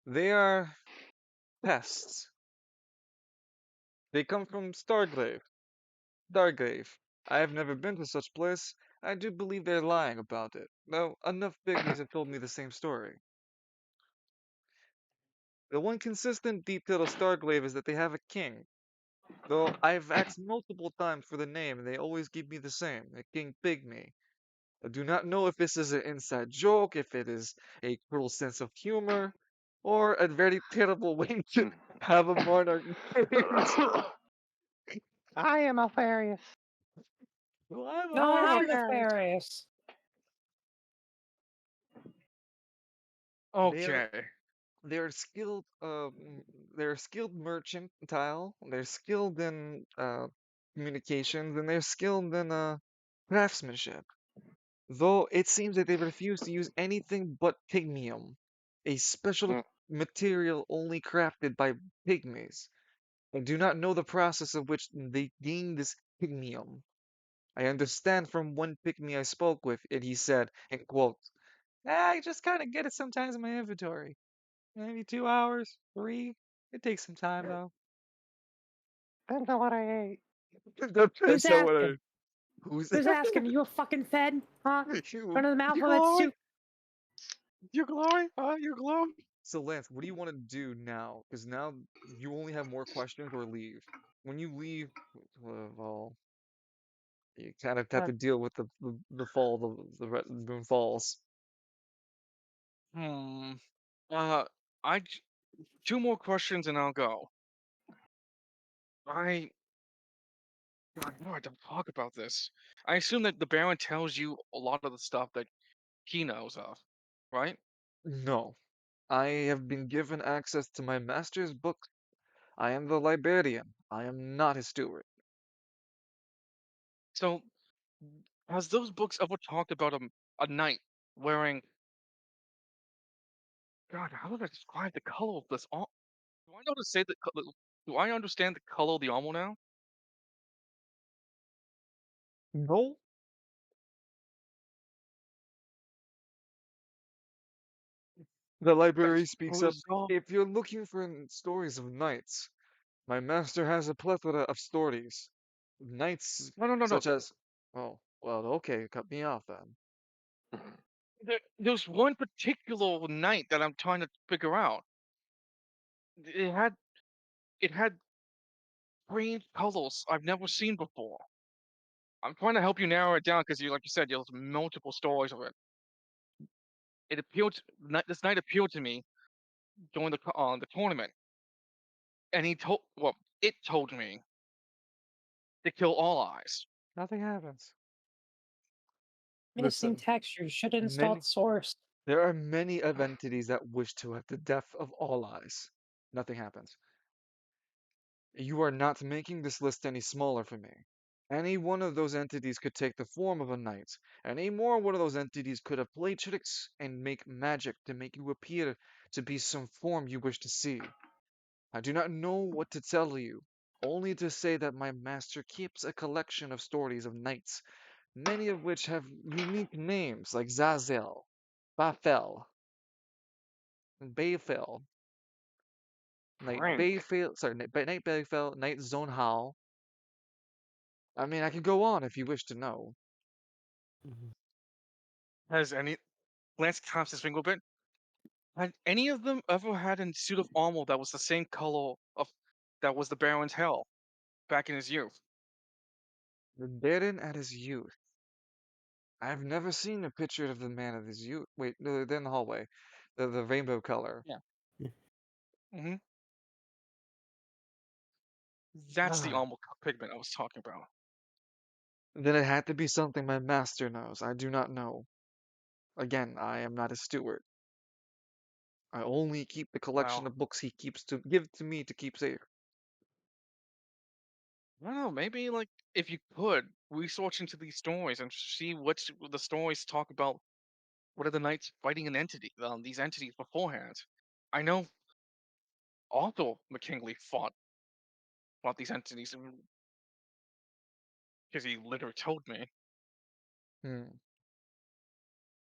They are pests. They come from Stargrave. I have never been to such place. I do believe they're lying about it, though enough pygmies have told me the same story. The one consistent detail of Starglaive is that they have a king. Though I've asked multiple times for the name and they always give me the same, a King Pygmy. I do not know if this is an inside joke, if it is a cruel sense of humor, or a very terrible way to have a monarch named. I am Alfarius. Well, I'm No, a I'm Alfarius. nefarious. They're Okay. they're skilled they're skilled mercantile, they're skilled in communications, and they're skilled in craftsmanship. Though it seems that they refuse to use anything but pygmium, a special material only crafted by pygmies. I do not know the process of which they gain this pygmium. I understand from one pygmy I spoke with, and he said, and quote, I just kind of get it sometimes in my inventory. Maybe 2 hours, three. It takes some time though. Depends on what I ate. Who's Depends on what asking? who's Who's asking? You a fucking fed? Huh? you, Run of the mouth You of that glory? soup. You glory? Huh? You glory? So Lance, what do you want to do now? Because now you only have more questions or leave. When you leave, well, you kind of have Uh, to deal with the fall, the moon falls. Hmm. Uh, two more questions and I'll go. I know I don't talk about this. I assume that the Baron tells you a lot of the stuff that he knows of, right? No, I have been given access to my master's book. I am the librarian. I am not his steward. So, has those books ever talked about a knight wearing? God, how do I describe the color of this? Do I know to say do I understand the color of the armor now? No, the I library speaks up. suppose so. If you're looking for stories of knights, my master has a plethora of stories. Knights No, no, no, no. such as, oh, well, okay, cut me off then. There's one particular knight that I'm trying to figure out. It had it had strange colors I've never seen before. I'm trying to help you narrow it down because like you said, there's multiple stories of it. It appealed. This knight appealed to me during the tournament, and it told me to kill all eyes. Nothing happens. Missing Listen, textures. Should install many the source. there are many of entities that wish to have the death of all eyes. Nothing happens. You are not making this list any smaller for me. Any one of those entities could take the form of a knight. Any more one of those entities could have played tricks and make magic to make you appear to be some form you wish to see. I do not know what to tell you, only to say that my master keeps a collection of stories of knights, many of which have unique names like Zazel, Bafel, Bayfell, Knight Frank. Bayfell, sorry, Knight Bayfell, Knight Zonhal. I mean, I could go on if you wish to know. Has any Lance taps his finger a bit? Had any of them ever had a suit of armor that was the same color of that was the Baron's hell back in his youth? The Baron at his youth. I've never seen a picture of the man of his youth. Wait, no, they're in the hallway. The rainbow color. Yeah. Hmm. That's the Ah, armor pigment I was talking about. Then it had to be something my master knows. I do not know. Again, I am not a steward. I only keep the collection Well, of books he keeps to give to me to keep safe. I don't know. Maybe like if you could research into these stories and see what the stories talk about. What are the knights fighting an entity? These entities beforehand. I know Arthur McKinley fought these entities because he literally told me. Hmm.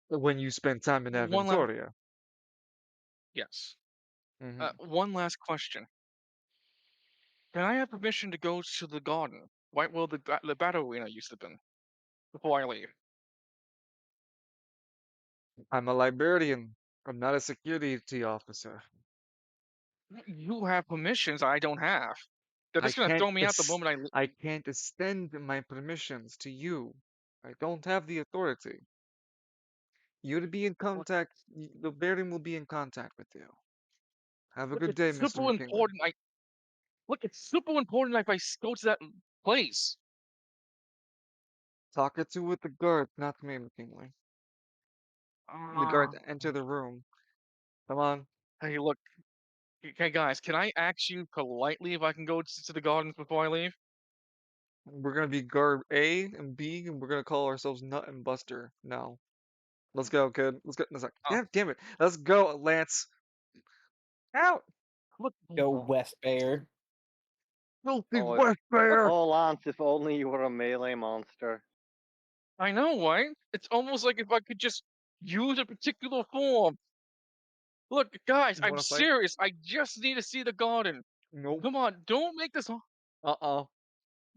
When you spend time in One last Aventoria. yes. Hmm. One last question. Can I have permission to go to the garden? Right where the battle arena used to be before I leave. I'm a librarian. I'm not a security officer. You have permissions I don't have. They're I just gonna can't throw me out the moment I leave. I can't extend my permissions to you. I don't have the authority. You're to be in Look, contact. The Baron will be in contact with you. Have a look, good it's day, Mr. super McKinley. important. It's super important if I go to that place. Talk it to with the guard, not me, McKinley. The guard Ah. enter the room. Come on. Hey, look. Okay, guys, can I ask you politely if I can go to the gardens before I leave? We're gonna be guard A and B, and we're gonna call ourselves Nut and Buster. No. Let's go, kid. Let's go. Oh, Damn it. Let's go, Lance. Out! look. Go West Bear. Filthy Oh, if, West Bear! oh, Lance, if only you were a melee monster. I know, right? It's almost like if I could just use a particular form. Look, guys, You I'm wanna fight? serious. I just need to see the garden. Nope. Come on, don't make this. Uh-uh.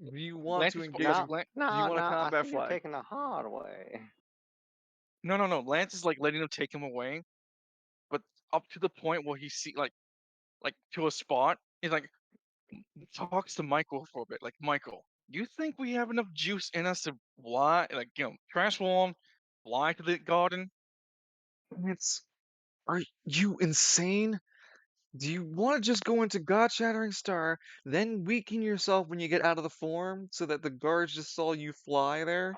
Do you want Lance to is engage No, in... Do you no, want a no. I combat think you're flag? taking the hard way. no. Lance is like letting him take him away, but up to the point where he see like to a spot. He's like talks to Michael for a bit. Like Michael, you think we have enough juice in us to fly? Like transform, fly to the garden? It's... Are you insane? Do you want to just go into God Shattering Star, then weaken yourself when you get out of the form, so that the guards just saw you fly there?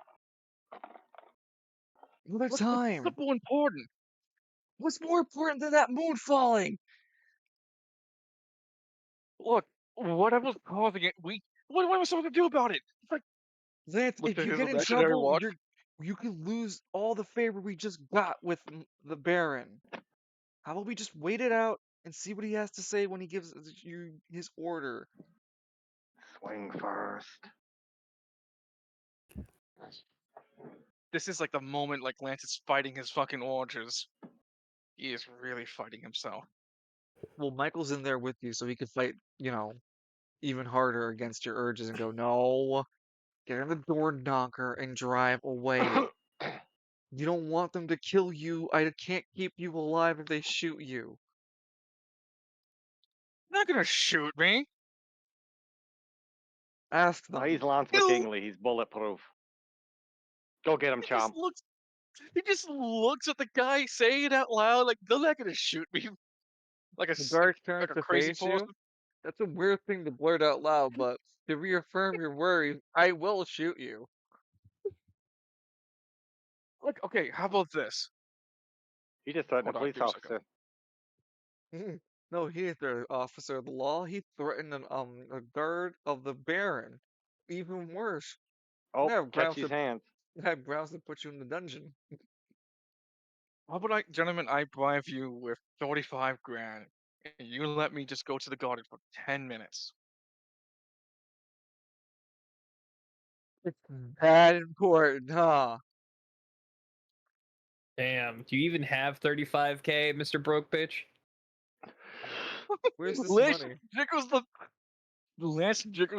Another Look, it's time! super important. What's more important than that moon falling? Look, whatever's causing it, what am I supposed to do about it? It's like Lance, look if to you his get in imaginary trouble, watch. you could lose all the favor we just got with the Baron. How about we just wait it out and see what he has to say when he gives you his order? Swing first. This is like the moment like Lance is fighting his fucking oranges. He is really fighting himself. Well, Michael's in there with you, so he could fight, even harder against your urges and go, no, get in the door knocker and drive away. You don't want them to kill you. I can't keep you alive if they shoot you. They're not gonna shoot me. Ask Oh, he's them. Lance He'll, McKinley. He's bulletproof. Go get him, he just chomp. looks. He just looks at the guy saying it out loud. Like they're not gonna shoot me. Like The guard turns like a to crazy face person. you. That's a weird thing to blurt out loud, but to reaffirm your worries, I will shoot you. Like okay, how about this? He just threatened a Hold on, police give me a second. officer. No, he ain't the officer of the law. He threatened a guard of the Baron. Even worse. Oh, I have catch grounds these to hands. I have grounds to put you in the dungeon. How about gentlemen, I bribe you with 35 grand, and you let me just go to the garden for 10 minutes. It's that important, huh? Damn. Do you even have 35K, Mr. Broke Bitch? Where's this Lance money? jiggles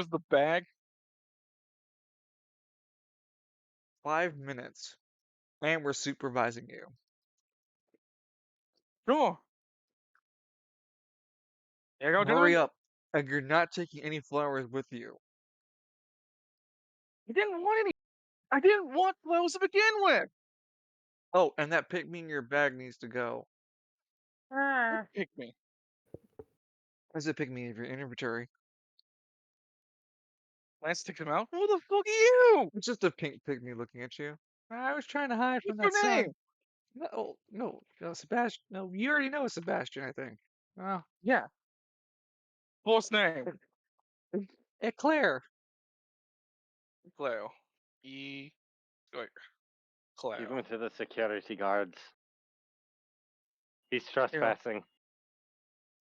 the bag. 5 minutes. And we're supervising you. Sure. There you go, Hurry gentlemen. up. And you're not taking any flowers with you. I didn't want any. I didn't want flowers to begin with. Oh, and that pick me in your bag needs to go. Pick me. Where's it pick me in your inventory? Lance takes him out. Who the fuck are you? It's just a pink pygmy looking at you. I was trying to hide from What's that your name? sun. No, Sebastian. No, you already know Sebastian, I think. Oh, Yeah. False name. Eclair. Cleo. E. Wait. Cleo. Even to the security guards. He's You know, trespassing.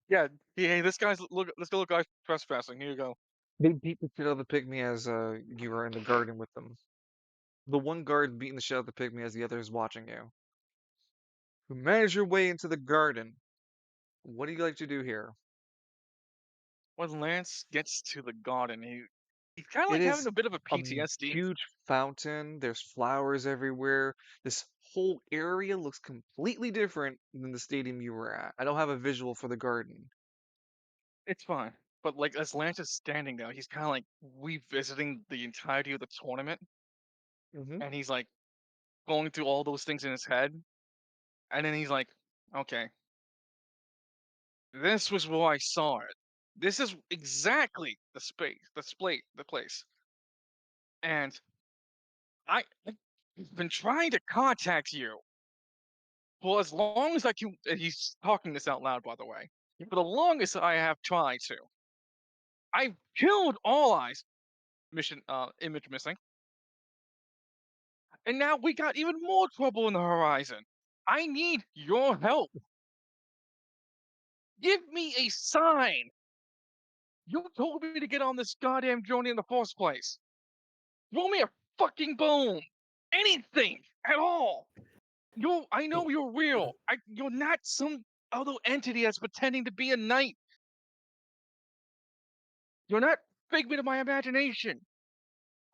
yeah. Hey, this guy's look. This little guy's trespassing. Here you go. They beat the shit out of the pygmy as you were in the garden with them. The one guard beating the shit out of the pygmy as the other is watching you. You manage your way into the garden. What do you like to do here? When Lance gets to the garden, he's kind of It like having is a bit of a a PTSD. huge fountain. There's flowers everywhere. This whole area looks completely different than the stadium you were at. I don't have a visual for the garden. It's fine. But like as Lance is standing there, he's kind of like revisiting the entirety of the tournament, Mm-hmm. and he's like going through all those things in his head, and then he's like, okay, this was where I saw it. This is exactly the space, the place. And I've been trying to contact you for as long as I can. He's talking this out loud, by the way. For the longest I have tried to. I've killed All Eyes. Image missing. And now we got even more trouble in the horizon. I need your help. Give me a sign. You told me to get on this goddamn journey in the first place. Throw me a fucking bone. Anything at all. I know you're real. You're not some other entity that's pretending to be a knight. You're not figment of my imagination.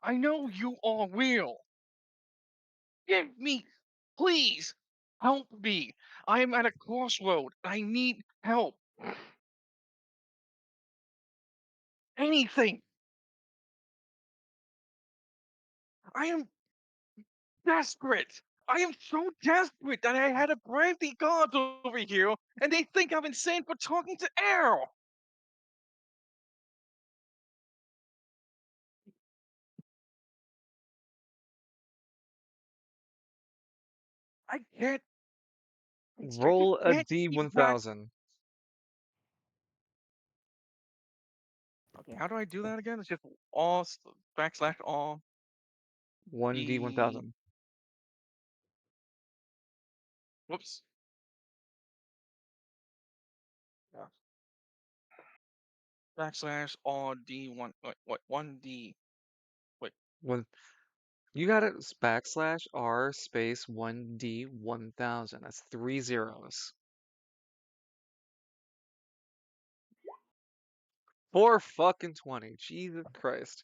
I know you are real. Give me, please, help me. I am at a crossroad. I need help. Anything. I am desperate. I am so desperate that I had to brave the gods over here, and they think I'm insane for talking to air. I can't. I just Roll a can't keep back. D1000. Okay, how do I do that again? It's just all backslash all 1D1000. whoops. Yeah. Backslash all D1. Wait, what? 1D. Wait. One, you got it. Backslash R space 1D1000. That's 3 zeros. 4 fucking 20. Jesus Christ.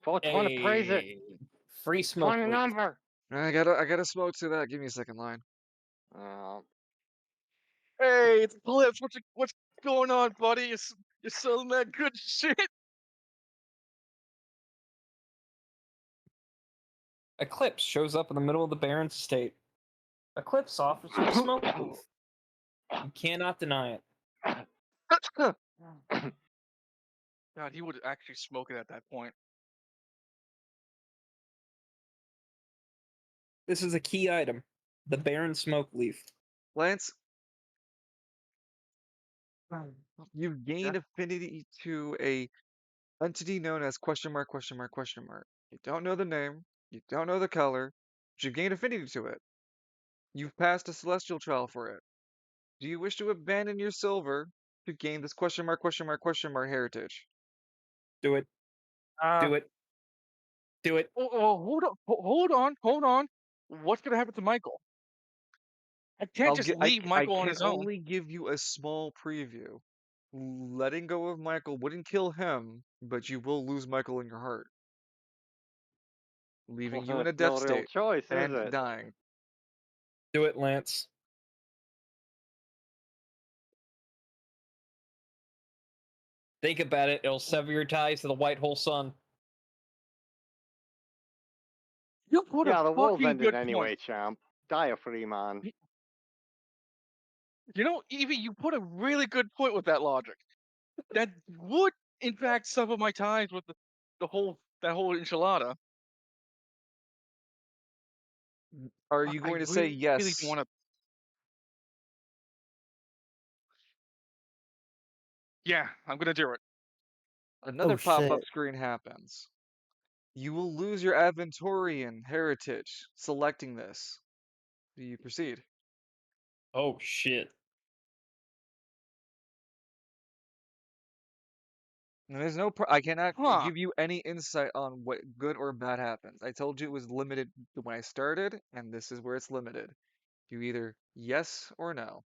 420, praise it. Hey, free smoke. Find a leak. number. I gotta smoke to that. Give me a second line. Uh, Hey, it's Blips. What's going on, buddy? You're selling that good shit. Eclipse shows up in the middle of the Baron's estate. Eclipse offers you a smoke leaf. You cannot deny it. God, he would actually smoke it at that point. This is a key item. The Baron smoke leaf. Lance, you've gained Yeah. affinity to a entity known as question mark question mark question mark. You don't know the name, you don't know the color, but you've gained affinity to it. You've passed a celestial trial for it. Do you wish to abandon your silver to gain this question mark question mark question mark heritage? Do it. Do it. Do it. Oh, hold on. What's gonna happen to Michael? I can't just leave I Michael on can his own. only give you a small preview. Letting go of Michael wouldn't kill him, but you will lose Michael in your heart, leaving you well, in a that's death no real state choice, is and it? dying. Do it, Lance. Think about it. It'll sever your ties to the White Hole Sun. You put Yeah, a the world's fucking ended good anyway, point. champ. Die a free man. You know, Evie, you put a really good point with that logic. That would, in fact, sever my ties with the whole that whole enchilada. Are you I going to say really don't yes? want to. Yeah, I'm gonna do it. Another shit. pop-up screen happens. You will lose your Aventorian heritage selecting this. Do you proceed? Oh shit. And there's no, I cannot Huh? give you any insight on what good or bad happens. I told you it was limited when I started, and this is where it's limited. You either yes or no.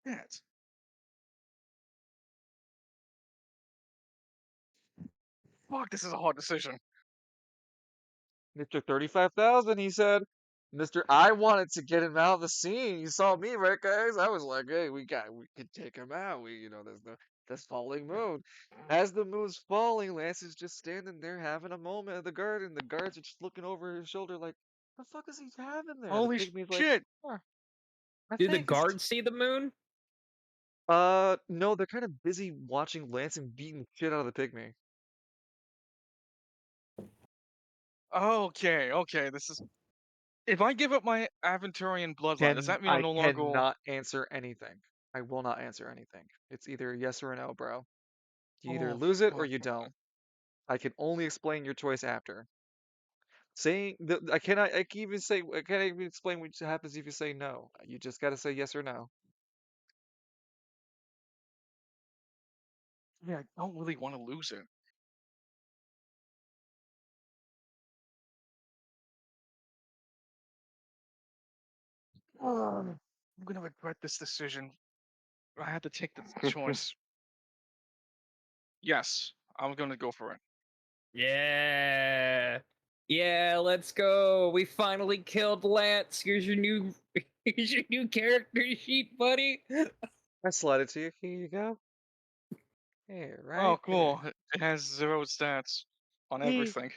Shit. Fuck, this is a hard decision. Mr. 35,000, he said. Mr. I wanted to get him out of the scene. You saw me, right, guys? I was like, hey, we could take him out. There's this falling moon. As the moon's falling, Lance is just standing there having a moment at the garden. The guards are just looking over his shoulder like, the fuck is he having there? The Holy pygmy's like, shit! huh, I Do the think it's guards see the moon? no, they're kind of busy watching Lansing beating the shit out of the pygmy. Okay. This is. If I give up my Aventurian bloodline, does that mean I'm I no longer? cannot answer anything. I will not answer anything. It's either a yes or a no, bro. You either Oh lose it or fuck. you Okay. don't. I can only explain your choice after. Saying I can even say I can't even explain what happens if you say no. You just gotta say yes or no. Yeah, I don't really want to lose it. I'm gonna regret this decision. I had to take this choice. Yes, I'm gonna go for it. Yeah. Yeah, let's go. We finally killed Lance. Here's your new here's your new character sheet, buddy. I slide it to you. Here you go. Here, Oh, right there. cool. It has 0 stats on Eee. everything.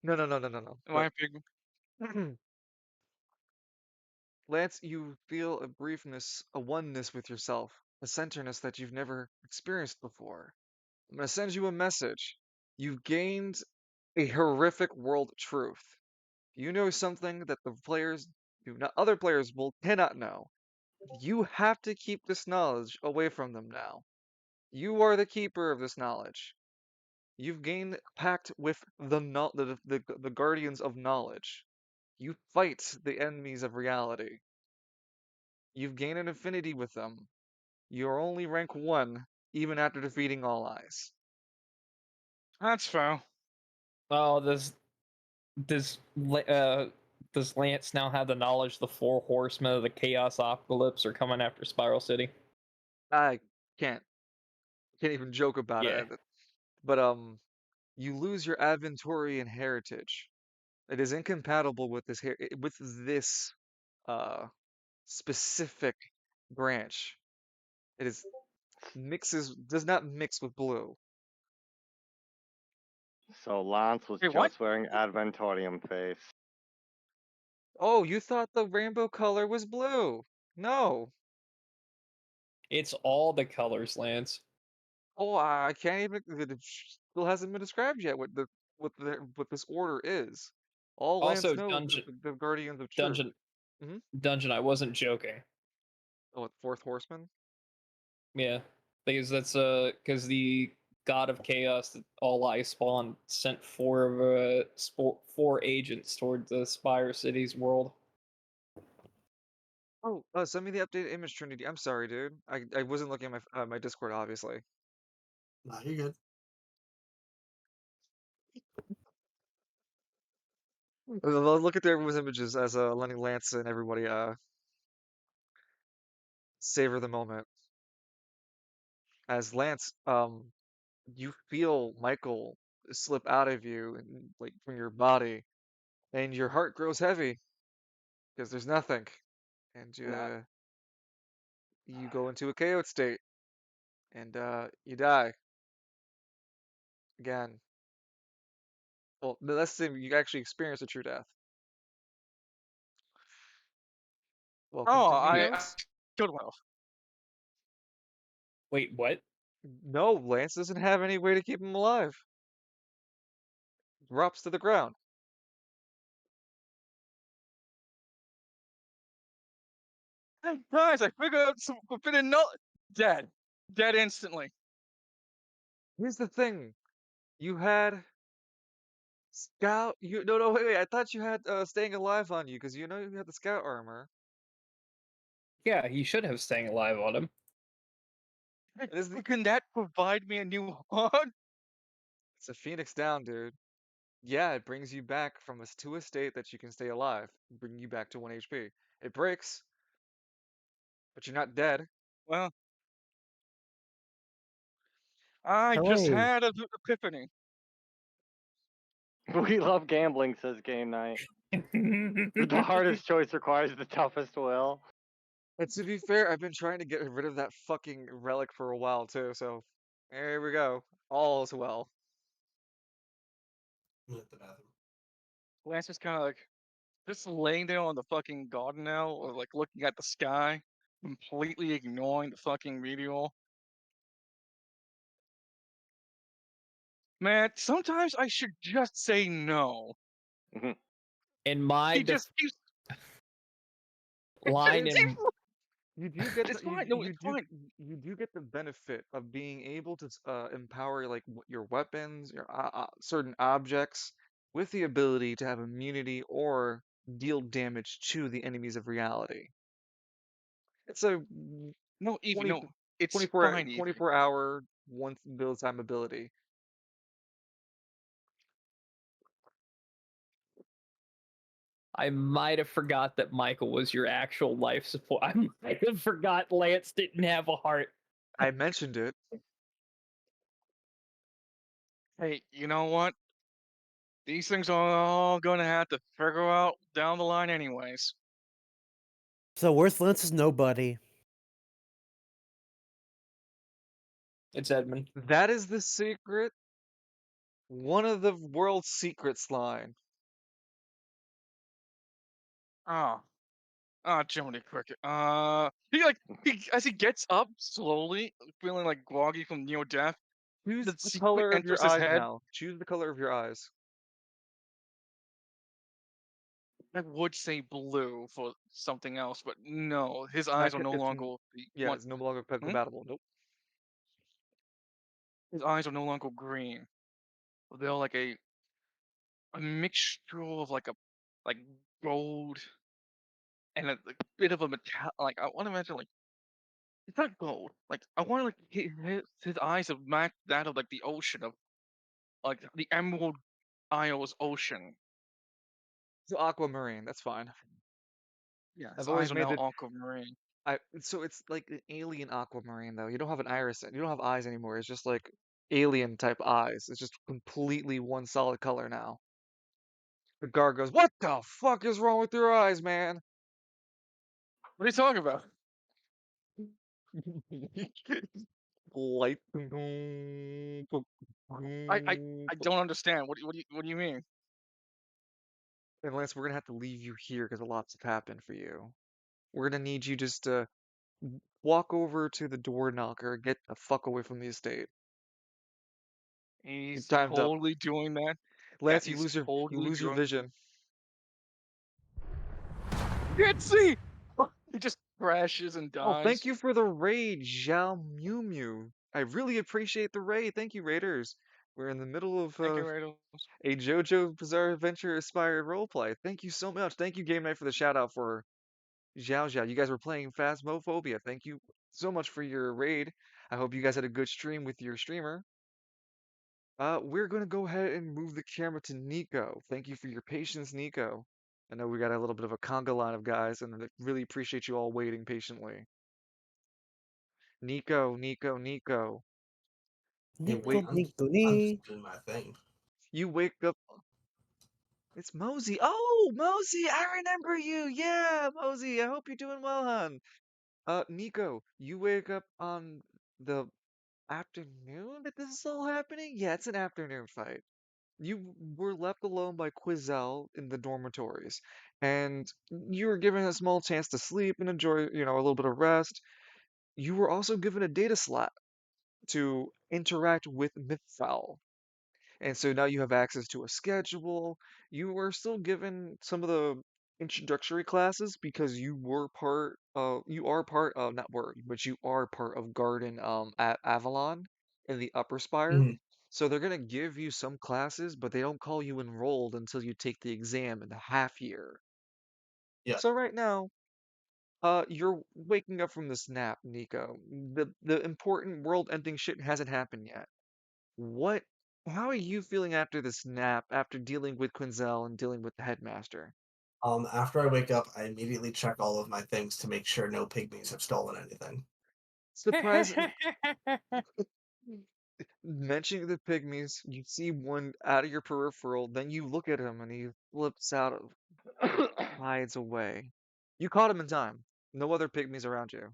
No. Am I a pig? Lance, you feel a briefness, a oneness with yourself, a centerness that you've never experienced before. I'm gonna send you a message. You've gained a horrific world truth. You know something that the players do not, other players will cannot know. You have to keep this knowledge away from them now. You are the keeper of this knowledge. You've gained a pact with the guardians of knowledge. You fight the enemies of reality. You've gained an affinity with them. You're only rank 1, even after defeating all eyes. That's fair. Oh, does Lance now have the knowledge the four horsemen of the Chaos Apocalypse are coming after Spiral City? I can't can't even joke about Yeah. it. But you lose your Aventorian heritage. It is incompatible with this uh specific branch. It is does not mix with blue. So Lance was Wait, what? just wearing Adventorium face. Oh, you thought the rainbow color was blue. No. It's all the colors, Lance. Oh, I can't even. It still hasn't been described yet what this order is. All Lance Also, knows is the Guardians of Truth. dungeon, Hmm. dungeon. I wasn't joking. Oh, fourth horseman. Yeah, because because the God of Chaos, that all I spawned, sent four agents toward the Spire City's world. Oh, send me the updated image, Trinity. I'm sorry, dude. I wasn't looking at my Discord, obviously. Nah, you're good. Look at the everyone's images as Lenny Lance and everybody savor the moment. As Lance, you feel Michael slip out of you and like from your body, and your heart grows heavy because there's nothing, and you go into a KO state, and you die again. Well, let's say you actually experience a true death. Welcome Oh, to I Neos. killed myself. Wait, what? No, Lance doesn't have any way to keep him alive. Drops to the ground. Hey guys, I figured out some bit of no dead. Dead instantly. Here's the thing. You had scout. No, wait. I thought you had staying alive on you because you know you had the scout armor. Yeah, he should have staying alive on him. Hey, It is the, can that provide me a new hug? it's a phoenix down, dude. Yeah, it brings you back from to a state that you can stay alive, bring you back to 1 HP. It breaks, but you're not dead. Well, I just Hooray. had an epiphany. We love gambling, says Game Night. The hardest choice requires the toughest will. And to be fair, I've been trying to get rid of that fucking relic for a while too, so there we go. All is well. I'm at the bathroom. Lance is kind of like just laying there on the fucking garden now, or like looking at the sky, completely ignoring the fucking meteor. Man, sometimes I should just say no. In my He just keeps. line It's in You do get It's the fine. No, it's fine. you do get the benefit of being able to empower like your weapons, your certain objects with the ability to have immunity or deal damage to the enemies of reality. It's a No, Evie, 20, no. It's 24 fine, Evie. 24-hour once build time ability. I might have forgot that Michael was your actual life support. I might have forgot Lance didn't have a heart. I mentioned it. Hey, you know what? These things are all gonna have to figure out down the line, anyways. So where's Lance's nobody? It's Edmund. That is the secret. One of the world's secrets line. Ah, Jiminy Cricket. He as he gets up slowly, feeling like groggy from near death. Choose The the secret color of enters your his eyes head. now. Choose the color of your eyes. I would say blue for something else, but no, his Not eyes are no it's longer the yeah, one. it's no longer Hmm? compatible. Nope. His eyes are no longer green. They're like a mixture of like gold and a bit of a metal. Like I want to imagine like it's not gold. Like I want to like his eyes have matched that of like the ocean of like the Emerald Isles Ocean. So aquamarine, that's fine. Yeah, his I've eyes always are made now it. aquamarine. So it's like an alien aquamarine though. You don't have an iris. You don't have eyes anymore. It's just like alien type eyes. It's just completely one solid color now. The guard goes, "What the fuck is wrong with your eyes, man?" What are you talking about? Light. I I I don't understand. What do you mean? Unless we're gonna have to leave you here because a lot's happened for you. We're gonna need you just to walk over to the door knocker, get the fuck away from the estate. Your He's time's up. totally doing that. Yeah, Lance, he's you totally lose your doing. vision. Can't see. He just crashes and Oh, thank dies. you for the raid, Zhao Mew Mew. I really appreciate the raid. Thank you, Raiders. We're in the middle of Thank you, Rado. a JoJo Bizarre Adventure inspired roleplay. Thank you so much. Thank you, Game Night, for the shout out for Zhao Zhao. You guys were playing Phasmophobia. Thank you so much for your raid. I hope you guys had a good stream with your streamer. We're gonna go ahead and move the camera to Nico. Thank you for your patience, Nico. I know we got a little bit of a conga line of guys, and I really appreciate you all waiting patiently. Nico, Nico, Nico. Hey, You Nico, wait. I'm Nico, I'm just nee. doing my thing. You wake up. It's Mosey. Oh, Mosey, I remember you. Yeah, Mosey. I hope you're doing well, hon. Nico, you wake up on the afternoon that this is all happening? Yeah, it's an afternoon fight. You were left alone by Quizelle in the dormitories, and you were given a small chance to sleep and enjoy, a little bit of rest. You were also given a data slot. to interact with Mythfowl. And so now you have access to a schedule. You are still given some of the introductory classes because you are part of, not were, but you are part of Garden at Avalon in the upper spire. Mhm. So they're gonna give you some classes, but they don't call you enrolled until you take the exam in the half year. Yeah. So right now, you're waking up from this nap, Nico. The important world-ending shit hasn't happened yet. What? How are you feeling after this nap, after dealing with Quinzel and dealing with the headmaster? After I wake up, I immediately check all of my things to make sure no pygmies have stolen anything. Surprise! Mentioning the pygmies, you see one out of your peripheral, then you look at him and he flips out, hides away. You caught him in time. No other pygmies around you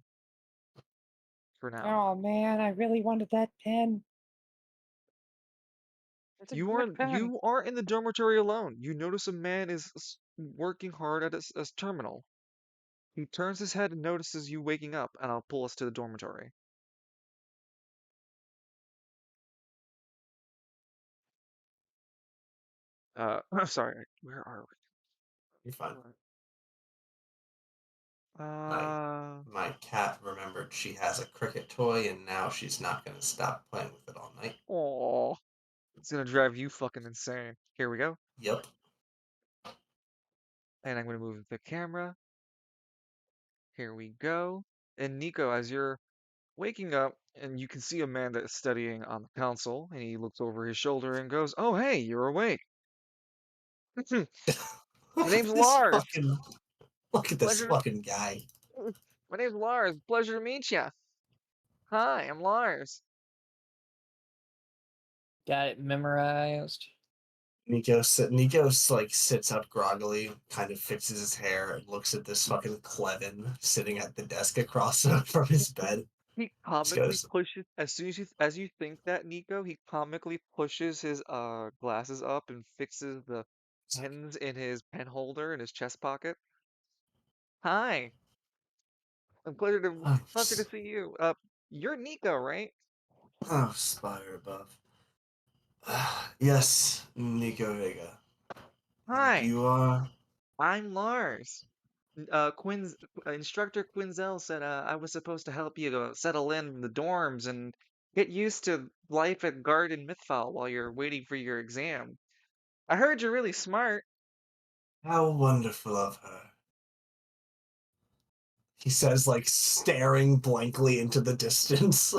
for now. Oh man, I really wanted that pen. It's a good pen. You aren't in the dormitory alone. You notice a man is working hard at his terminal. He turns his head and notices you waking up, and I'll pull us to the dormitory. Sorry, where are You're fine. we? My Uh, my cat remembered she has a cricket toy, and now she's not gonna stop playing with it all night. oh, it's gonna drive you fucking insane. Here we go. Yep. And I'm gonna move the camera. Here we go. And Nico, as you're waking up, and you can see a man that is studying on the console, and he looks over his shoulder and goes, "Oh, hey, you're awake. My Look at name's this Lars. fucking look at this Pleasure. fucking guy. My name's Lars. Pleasure to meet you. Hi, I'm Lars." Got it memorized. Nico like sits up groggily, kind of fixes his hair, and looks at this fucking Clevin sitting at the desk across from his bed. He Just comically goes, pushes as soon as you think that, Nico, he comically pushes his glasses up and fixes the pens in his pen holder in his chest pocket. Hi, oh, pleasure to see you. You're Nico, right? oh, spire above. Yes, Nico Vega. And Hi, you are? I'm Lars. Instructor Quinzel said I was supposed to help you settle in the dorms and get used to life at Garden Mythfall while you're waiting for your exam. I heard you're really smart. How wonderful of her. He says, like, staring blankly into the distance.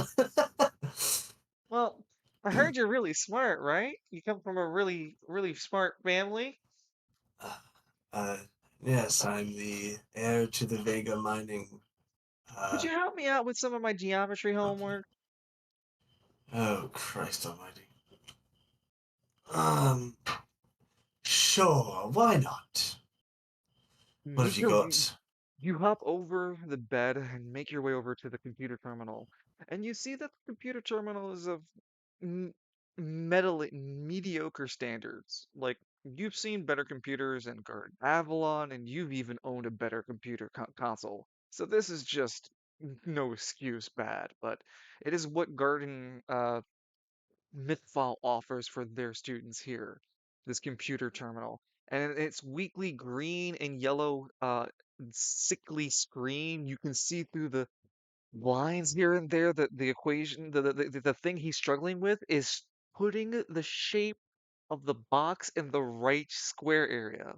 Well, I heard you're really smart, right? You come from a really smart family. uh, yes, I'm the heir to the Vega mining Could uh, you help me out with some of my geometry company. homework? Oh, Christ almighty. Um, sure, why not? What have you Nico, got? you hop over the bed and make your way over to the computer terminal. And you see that the computer terminal is of m mediocre standards. Like, you've seen better computers in Garden Avalon, and you've even owned a better computer console. So this is just no excuse bad, but it is what Garden Mythfall offers for their students here, this computer terminal. And it's weekly green and yellow sickly screen. You can see through the lines here and there that the equation, the thing he's struggling with is putting the shape of the box in the right square area.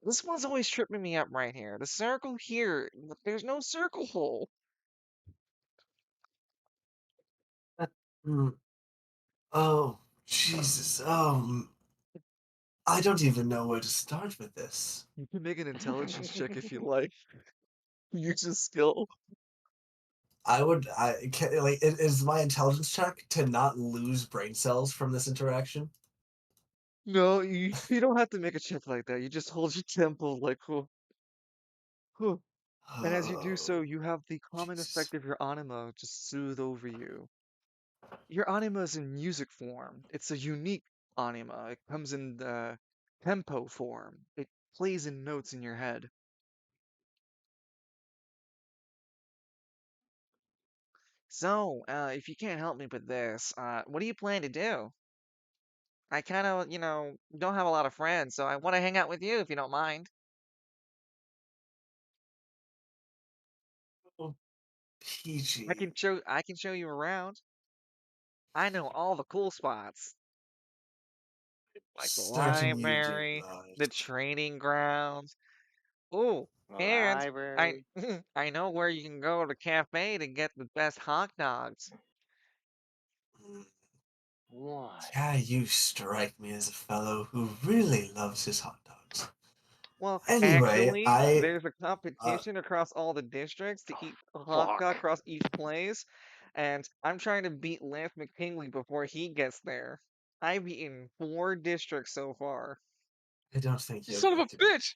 This one's always tripping me up right here. The circle here, there's no circle hole. Mm, oh, Jesus. I don't even know where to start with this. You can make an intelligence check if you like. Use a skill. Is my intelligence check to not lose brain cells from this interaction? No, you don't have to make a check like that. You just hold your temple like, whew, whew. And as you do Oh, so, you have the common Jesus. effect of your anima just soothe over you. Your anima is in music form. It's a unique anima. It comes in the tempo form. It plays in notes in your head. So, if you can't help me with this, what do you plan to do? I kind of, don't have a lot of friends, so I want to hang out with you if you don't mind. Oh, I PG. can show you around. I know all the cool spots, like the Certain you do library, the not. training grounds. Ooh, The and I library. I know where you can go to the cafe to get the best hot dogs. Mm, What? yeah, you strike me as a fellow who really loves his hot dogs. Well, Anyway, actually, I there's a uh competition across all the districts to The eat a hot dog fuck? across each place, and I'm trying to beat Lance McKinley before he gets there. I've eaten 4 districts so far. I don't think You you're son of going a to bitch!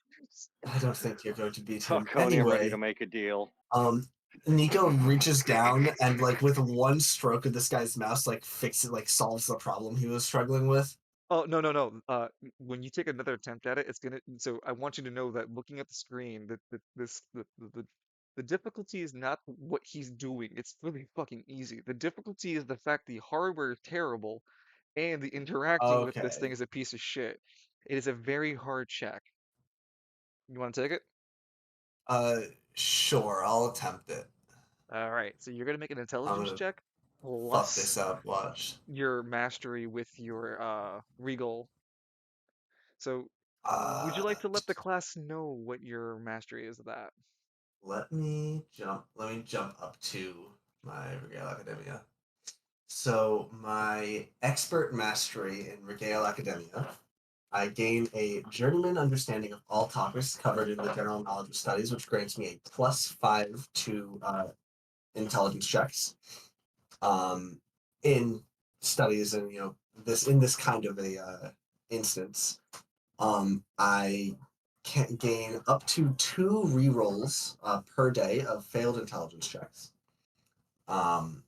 I don't think you're going to beat him. Falcone, I'm ready to Anyway, make a deal. um Nico reaches down and like with one stroke of this guy's mouse like fixes like solves the problem he was struggling with. Oh, no, no, no. When you take another attempt at it, it's gonna. So I want you to know that looking at the screen, the difficulty is not what he's doing. It's really fucking easy. The difficulty is the fact the hardware is terrible and the interacting with this thing Okay. is a piece of shit. It is a very hard check. You want to take it? Uh sure, I'll attempt it. All right. So you're gonna make an I'm intelligence gonna check fuck this plus up, watch. your mastery with your regal. So would you Uh like to let the class know what your mastery is of that? let me jump up to my Regale Academia. So my expert mastery in Regale Academia, I gain a journeyman understanding of all topics covered in the general knowledge of studies, which grants me a +5 to intelligence checks. In studies and this kind of a instance, I can gain up to 2 rerolls per day of failed intelligence checks. Um,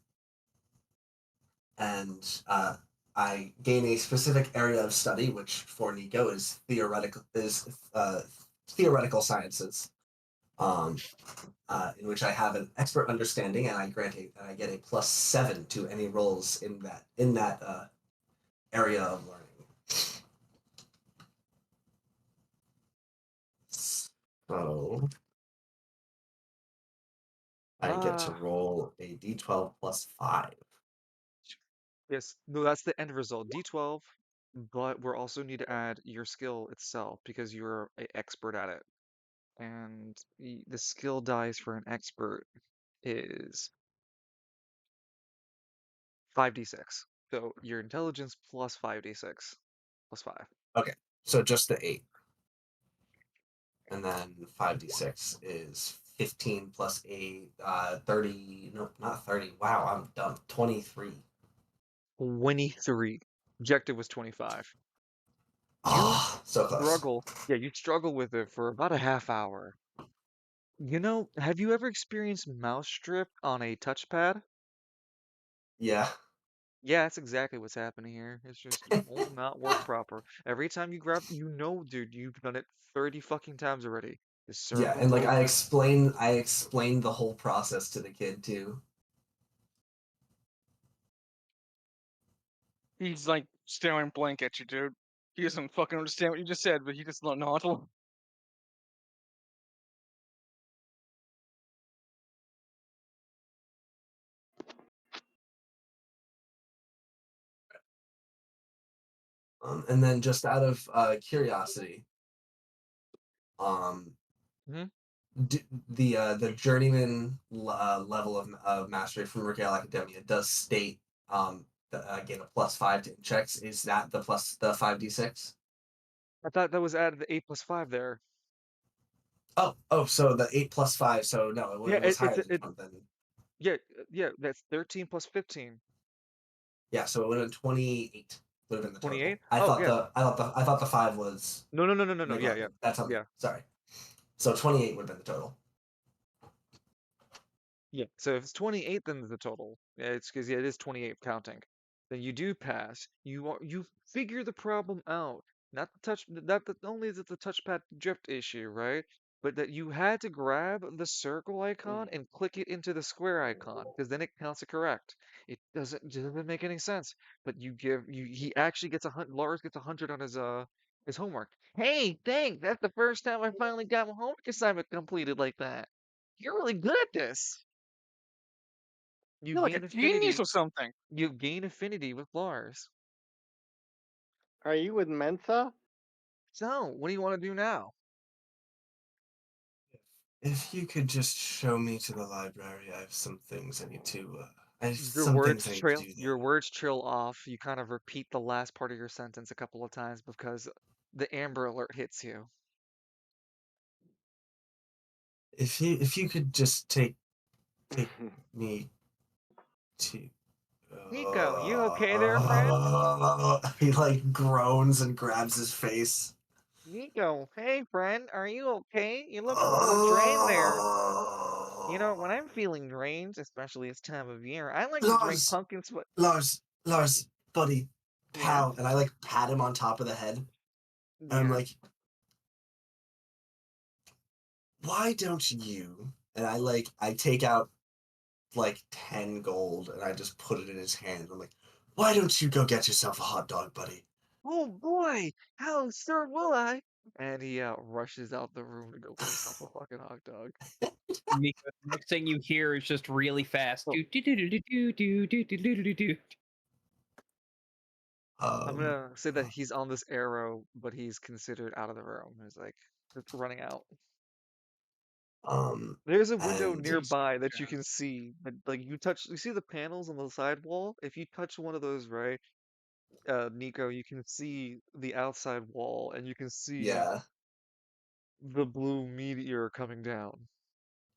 and I gain a specific area of study, which for Nico is theoretical sciences, um, in which I have an expert understanding, and I get a +7 to any rolls in that area of learning. So I get to Ah, roll a d12 +5. yes. No, that's the end result. D12, but we're also need to add your skill itself because you're an expert at it. And the skill dice for an expert is 5d6. So your intelligence plus 5d6 plus 5. Okay, so just the 8. And then 5d6 is 15 plus 8, 30. Nope, not 30. Wow, I'm dumb. 23. 23. Objective was 25. You Ah, so close. struggle. Yeah, you struggle with it for about a half hour. Have you ever experienced mouse strip on a touchpad? Yeah. Yeah, that's exactly what's happening here. It's just it will not work proper. Every time you grab, dude, you've done it 30 fucking times already. The Yeah, circle and like I over. explained I explained the whole process to the kid too. He's like staring blank at you, dude. He doesn't fucking understand what you just said, but he just nod. And then just out of curiosity, um, Hmm. the journeyman level of mastery from Regale Academia does state gain a +5 to checks. Is that the 5d6? I thought that was added the 8 plus 5 there. Oh, so the 8 +5. So no, Yeah, it was it's higher than it. then. Yeah, yeah. That's 13 plus 15. Yeah, so it would have been 28. Would have been the 28. total. I Oh thought yeah. the 5 was No, no, no, no, no, no. Yeah, yeah, neglected. That's on me. yeah, Sorry. So 28 would have been the total. yeah. So if it's 28, then the total. Yeah, it's because yeah, it is 28 counting. Then you do pass. You figure the problem out. Not the touch. Not the only is it the touchpad drift issue, right? but that you had to grab the circle icon and click it into the square icon, because then it counts it correct. It doesn't make any sense. But he actually gets Lars gets 100 on his homework. Hey, thanks. That's the first time I finally got my homework assignment completed like that. You're really good at this. You You're like a gain genius affinity. or something. You gain affinity with Lars. Are you with Mensa? So, what do you want to do now? If you could just show me to the library, I have some things I need to. I have Your some words things I need to trail do your there. words trail off. You kind of repeat the last part of your sentence a couple of times because the Amber Alert hits you. If you could just take me to. Nico, you okay there, friend? He like groans and grabs his face. Nico, hey friend, are you okay? You look a little drained there. You know, when I'm feeling drained, especially this time of year, I like to drink Lars, pumpkin sweat. Lars, buddy, Yeah? pal, and I like pat him on top of the head, and I'm Yeah. like, why don't you? And I take out like 10 gold and I just put it in his hand. I'm like, why don't you go get yourself a hot dog, buddy? Oh boy, how sure will I? And he rushes out the room to go get himself a fucking hot dog. Nico, the next thing you hear is just really fast. Oh, Do do do do do do do do do do do. I'm Um, gonna say that he's on this arrow, but he's considered out of the room. He's like, it's running out. um, There's a window and nearby that you can see. Like you see the panels on the side wall? If you touch one of those, right, Nico, you can see the outside wall and you can see yeah, the blue meteor coming down.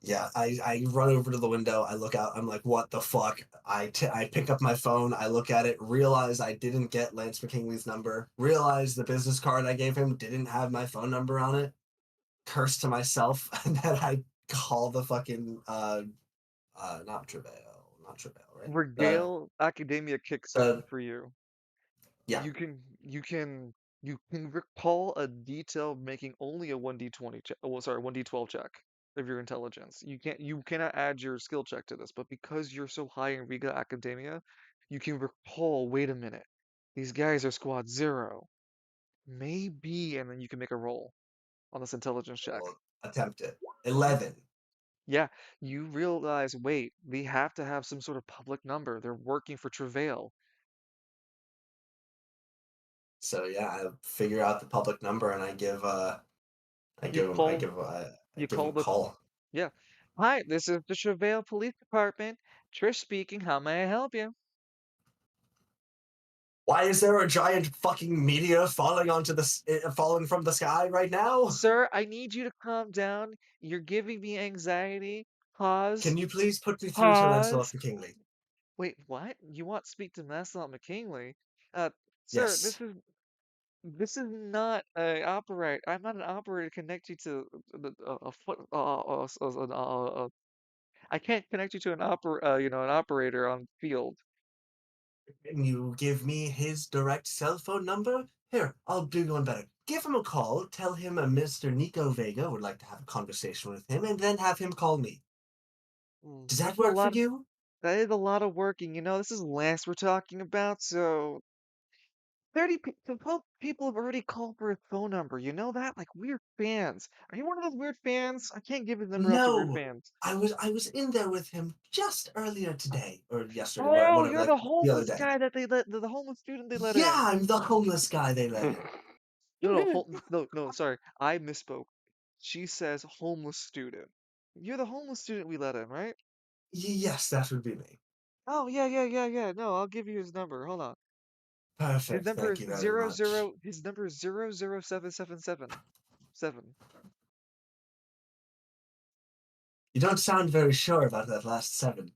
yeah, I run over to the window. I look out. I'm like, what the fuck? I pick up my phone. I look at it. Realize I didn't get Lance McKinley's number. Realize the business card I gave him didn't have my phone number on it. Curse to myself, and then I call the fucking not Travail, right? Regale Academia kicks in The for you. yeah, You can recall a detail making only a 1d20 check. Oh, sorry, 1d12 check of your intelligence. You cannot add your skill check to this, but because you're so high in Riga Academia, you can recall, wait a minute, these guys are squad 0. Maybe, and then you can make a roll on this intelligence check. I'll attempt it. 11. Yeah, you realize, wait, they have to have some sort of public number. They're working for Travail. So yeah, I figure out the public number and I You give him call I you give him call a the call. Yeah. Hi, this is the Chevelle Police Department. Trish speaking. How may I help you? Why is there a giant fucking meteor falling from the sky right now? Sir, I need you to calm down. You're giving me anxiety. Can Pause. you please put me through to Lancelot Pause. McKinley? Wait, what? You want to speak to Lancelot McKinley? Uh, sir, Yes. this is not a operator. I'm not an operator to connect you to a foot. I can't connect you to an operator on field. Can you give me his direct cell phone number? Here, I'll do you one better. Give him a call, tell him a Mr. Nico Vega would like to have a conversation with him, and then have him call me. Does that That's a work for lot. you? That is a lot of working. This is Lance we're talking about, so 12 people have already called for his phone number. You know that? Like weird fans. Are you one of those weird fans? I can't give his number out to weird No, fans. I was in there with him just earlier today or yesterday, Oh, whatever, you're like the the other homeless day. guy that the homeless student they let Yeah, in. I'm the homeless guy they let in. No, no, no, no, sorry. I misspoke. She says homeless student. You're the homeless student we let in, right? Yes, that would be me. Oh, yeah, yeah, yeah, yeah. No, I'll give you his number. Hold on. His Perfect. number Thank is you very much. his number is 00777. You don't sound very sure about that last 7.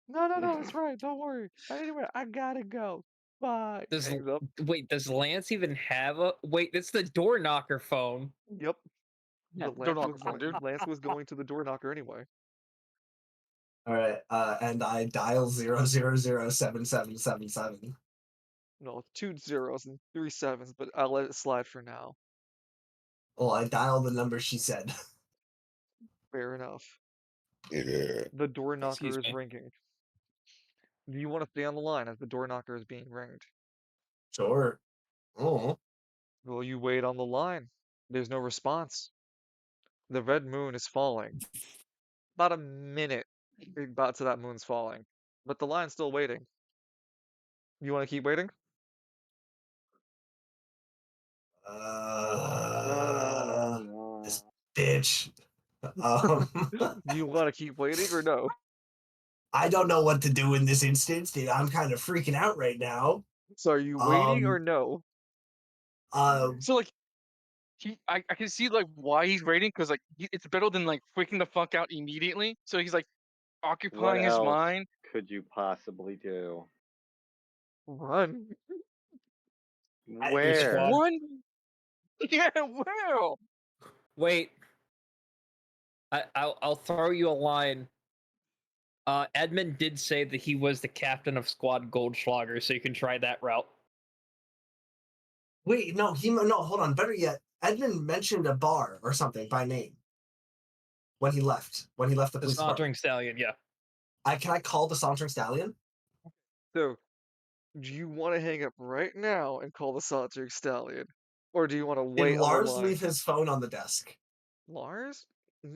No, no, no, it's right. Don't worry. Anyway, I gotta go. Bye. Does Hangs up. wait? Does Lance even have a wait? That's the door knocker phone. Yep. Yeah, But don't knock the phone, dude. Lance was going to the door knocker anyway. All right, and I dial 0007777. No, it's 2 zeros and 3 sevens, but I'll let it slide for now. Well, I dialed the number she said. Fair enough. The door knocker Excuse is me. ringing. Do you want to stay on the line as the door knocker is being ringed? Sure. Oh. Will you wait on the line? There's no response. The red moon is falling. About a minute about to that moon's falling. But the line's still waiting. You want to keep waiting? This bitch. Um, Do you want to keep waiting or no? I don't know what to do in this instance. Dude, I'm kind of freaking out right now. So are you waiting or Um, no? So like I can see like why he's raiding because like it's better than like freaking the fuck out immediately. So he's like What occupying his else mind. could you possibly do? Run. H Where? squad. One. Yeah, well. Wait. I'll throw you a line. Edmund did say that he was the captain of Squad Goldschlager, so you can try that route. Wait, no, hold on. Better yet, Edmund mentioned a bar or something by name when he left. When he left the The police Sauntering department. Stallion, yeah. Can I call the Sauntering Stallion? So, do you want to hang up right now and call the Sauntering Stallion? Or do you want to Did wait on the Lars line? leave his phone on the desk? Lars?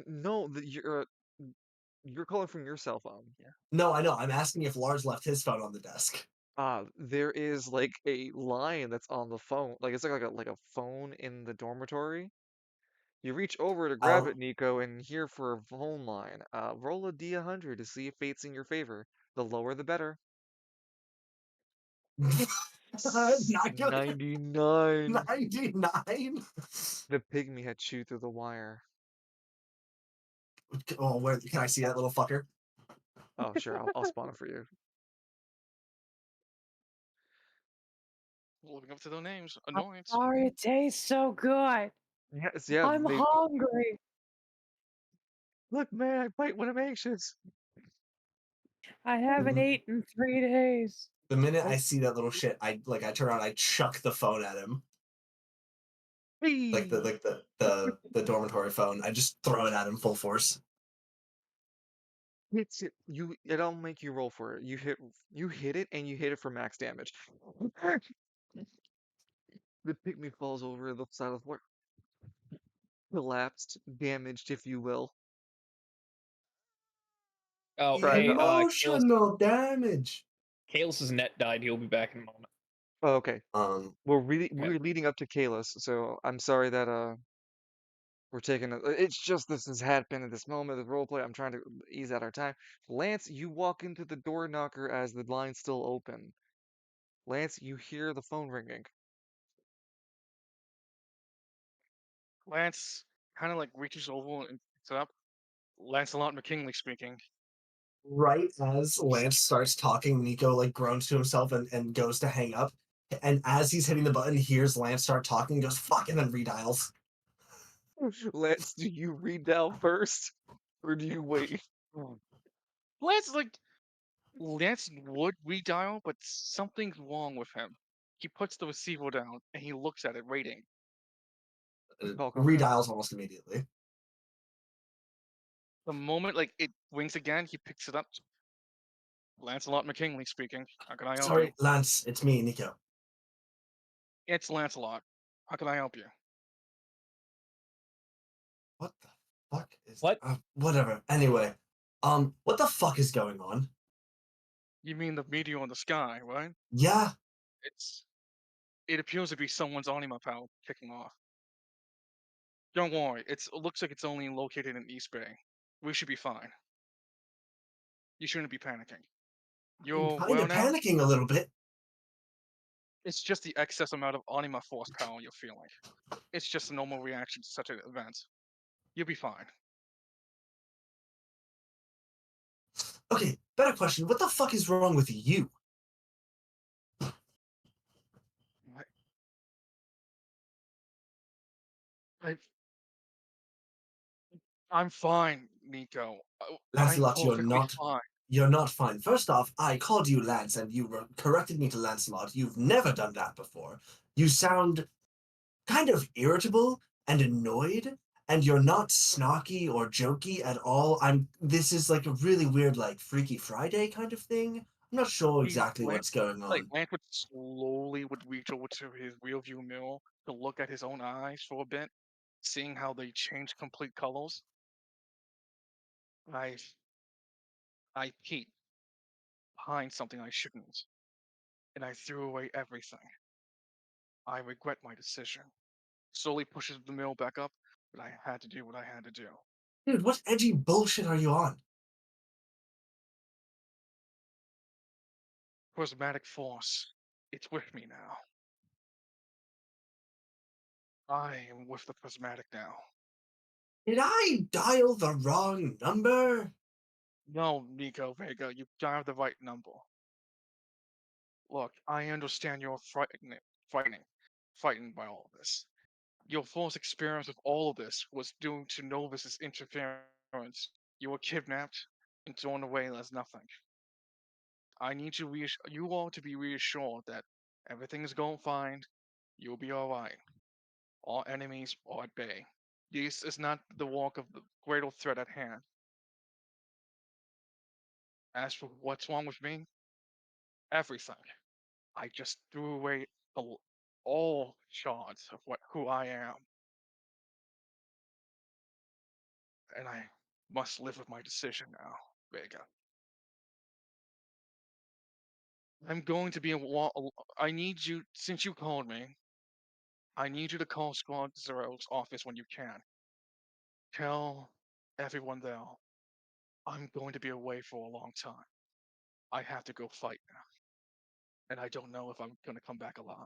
No, you're calling from your cell phone. Yeah. No, I know. I'm asking if Lars left his phone on the desk. There is like a line that's on the phone. Like it's like a phone in the dormitory. You reach over to grab Oh. it, Nico, and here for a phone line. Roll a D100 to see if fate's in your favor. The lower the better. Not good. 99. 99? The pygmy had chewed through the wire. Oh, where can I see that little fucker? Oh, sure, I'll spawn it for you. Living up to their names. I'm Annoyance. sorry, it tastes so good. Yes, yeah, I'm hungry. look, man, I bite when I'm anxious. I haven't eaten in 3 days. The minute I see that little shit, I turn around, I chuck the phone at him. Like Hey! the dormitory phone. I just throw it at him full force. It's it. It'll make you roll for it. You hit it and you hit it for max damage. The pygmy falls over the side of the floor. Collapsed, damaged, if you will. Oh, Right, hey, Emotional damage. Kalis' net died. He'll be back in a moment. Oh, okay. We're Okay. leading up to Kalis, so I'm sorry that we're taking it's just this has happened at this moment of roleplay. I'm trying to ease out our time. Lance, you walk into the door knocker as the line's still open. Lance, you hear the phone ringing. Lance kind of like reaches over and picks it up. Lancelot McKinley speaking. Right as Lance starts talking, Nico like groans to himself and goes to hang up. And as he's hitting the button, hears Lance start talking, goes fuck, and then redials. Lance, do you read down first? Or do you wait? Lance would redial, but something's wrong with him. He puts the receiver down and he looks at it, rating. Call comes in. Redials almost immediately. The moment like it rings again, he picks it up. Lancelot McKinley speaking. How can I help you? Sorry, Lance, it's me, Nico. It's Lancelot. How can I help you? What the fuck is What? Whatever. Anyway, what the fuck is going on? You mean the meteor in the sky, right? Yeah. It appears to be someone's anima power kicking off. Don't worry, it looks like it's only located in East Bay. We should be fine. You shouldn't be panicking. I'm You're kind well of now? panicking a little bit. It's just the excess amount of anima force power you're feeling. It's just a normal reaction to such an event. You'll be fine. Okay, better question. What the fuck is wrong with you? I'm fine, Nico. I'm Lancelot, perfectly fine. you're not fine. First off, I called you Lance and you corrected me to Lancelot. You've never done that before. You sound kind of irritable and annoyed and you're not snarky or jokey at all. This is like a really weird, like Freaky Friday kind of thing. I'm not sure exactly what's going on. Lance would slowly reach over to his rear view mirror to look at his own eyes for a bit, seeing how they change complete colors. I peeked behind something I shouldn't, and I threw away everything. I regret my decision. Slowly pushes the mirror back up, but I had to do what I had to do. Dude, what edgy bullshit are you on? Prismatic force, it's with me now. I am with the prismatic now. Did I dial the wrong number? No, Nico Vega, you dialed the right number. Look, I understand you're frightened by all of this. Your first experience with all of this was due to Novus's interference. You were kidnapped and thrown away as nothing. I need you all to be reassured that everything is going fine. You'll be alright. All enemies are at bay. This is not the work of the greater threat at hand. As for what's wrong with me, everything. I just threw away all shards of who I am, and I must live with my decision now, Vega. I'm going to be I need you, since you called me, I need you to call Squad Zero's office when you can. Tell everyone there I'm going to be away for a long time. I have to go fight now, and I don't know if I'm going to come back alive,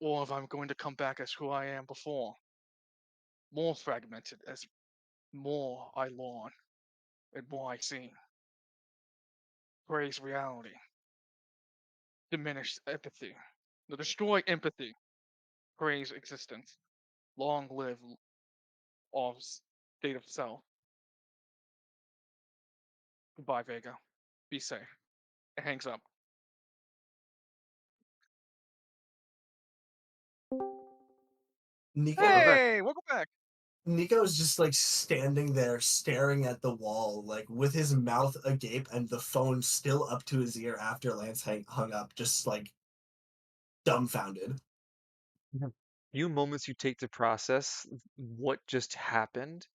or if I'm going to come back as who I am before, more fragmented, as more I learn and more I see. Praise reality, diminish empathy, no, destroy empathy, praise existence, long live all state of self. Goodbye, Vega. Be safe. It hangs up. Nico Welcome back. Hey, welcome back. Nico's just like standing there staring at the wall, like with his mouth agape and the phone still up to his ear after Lance hung up, just like dumbfounded. Few moments you take to process what just happened.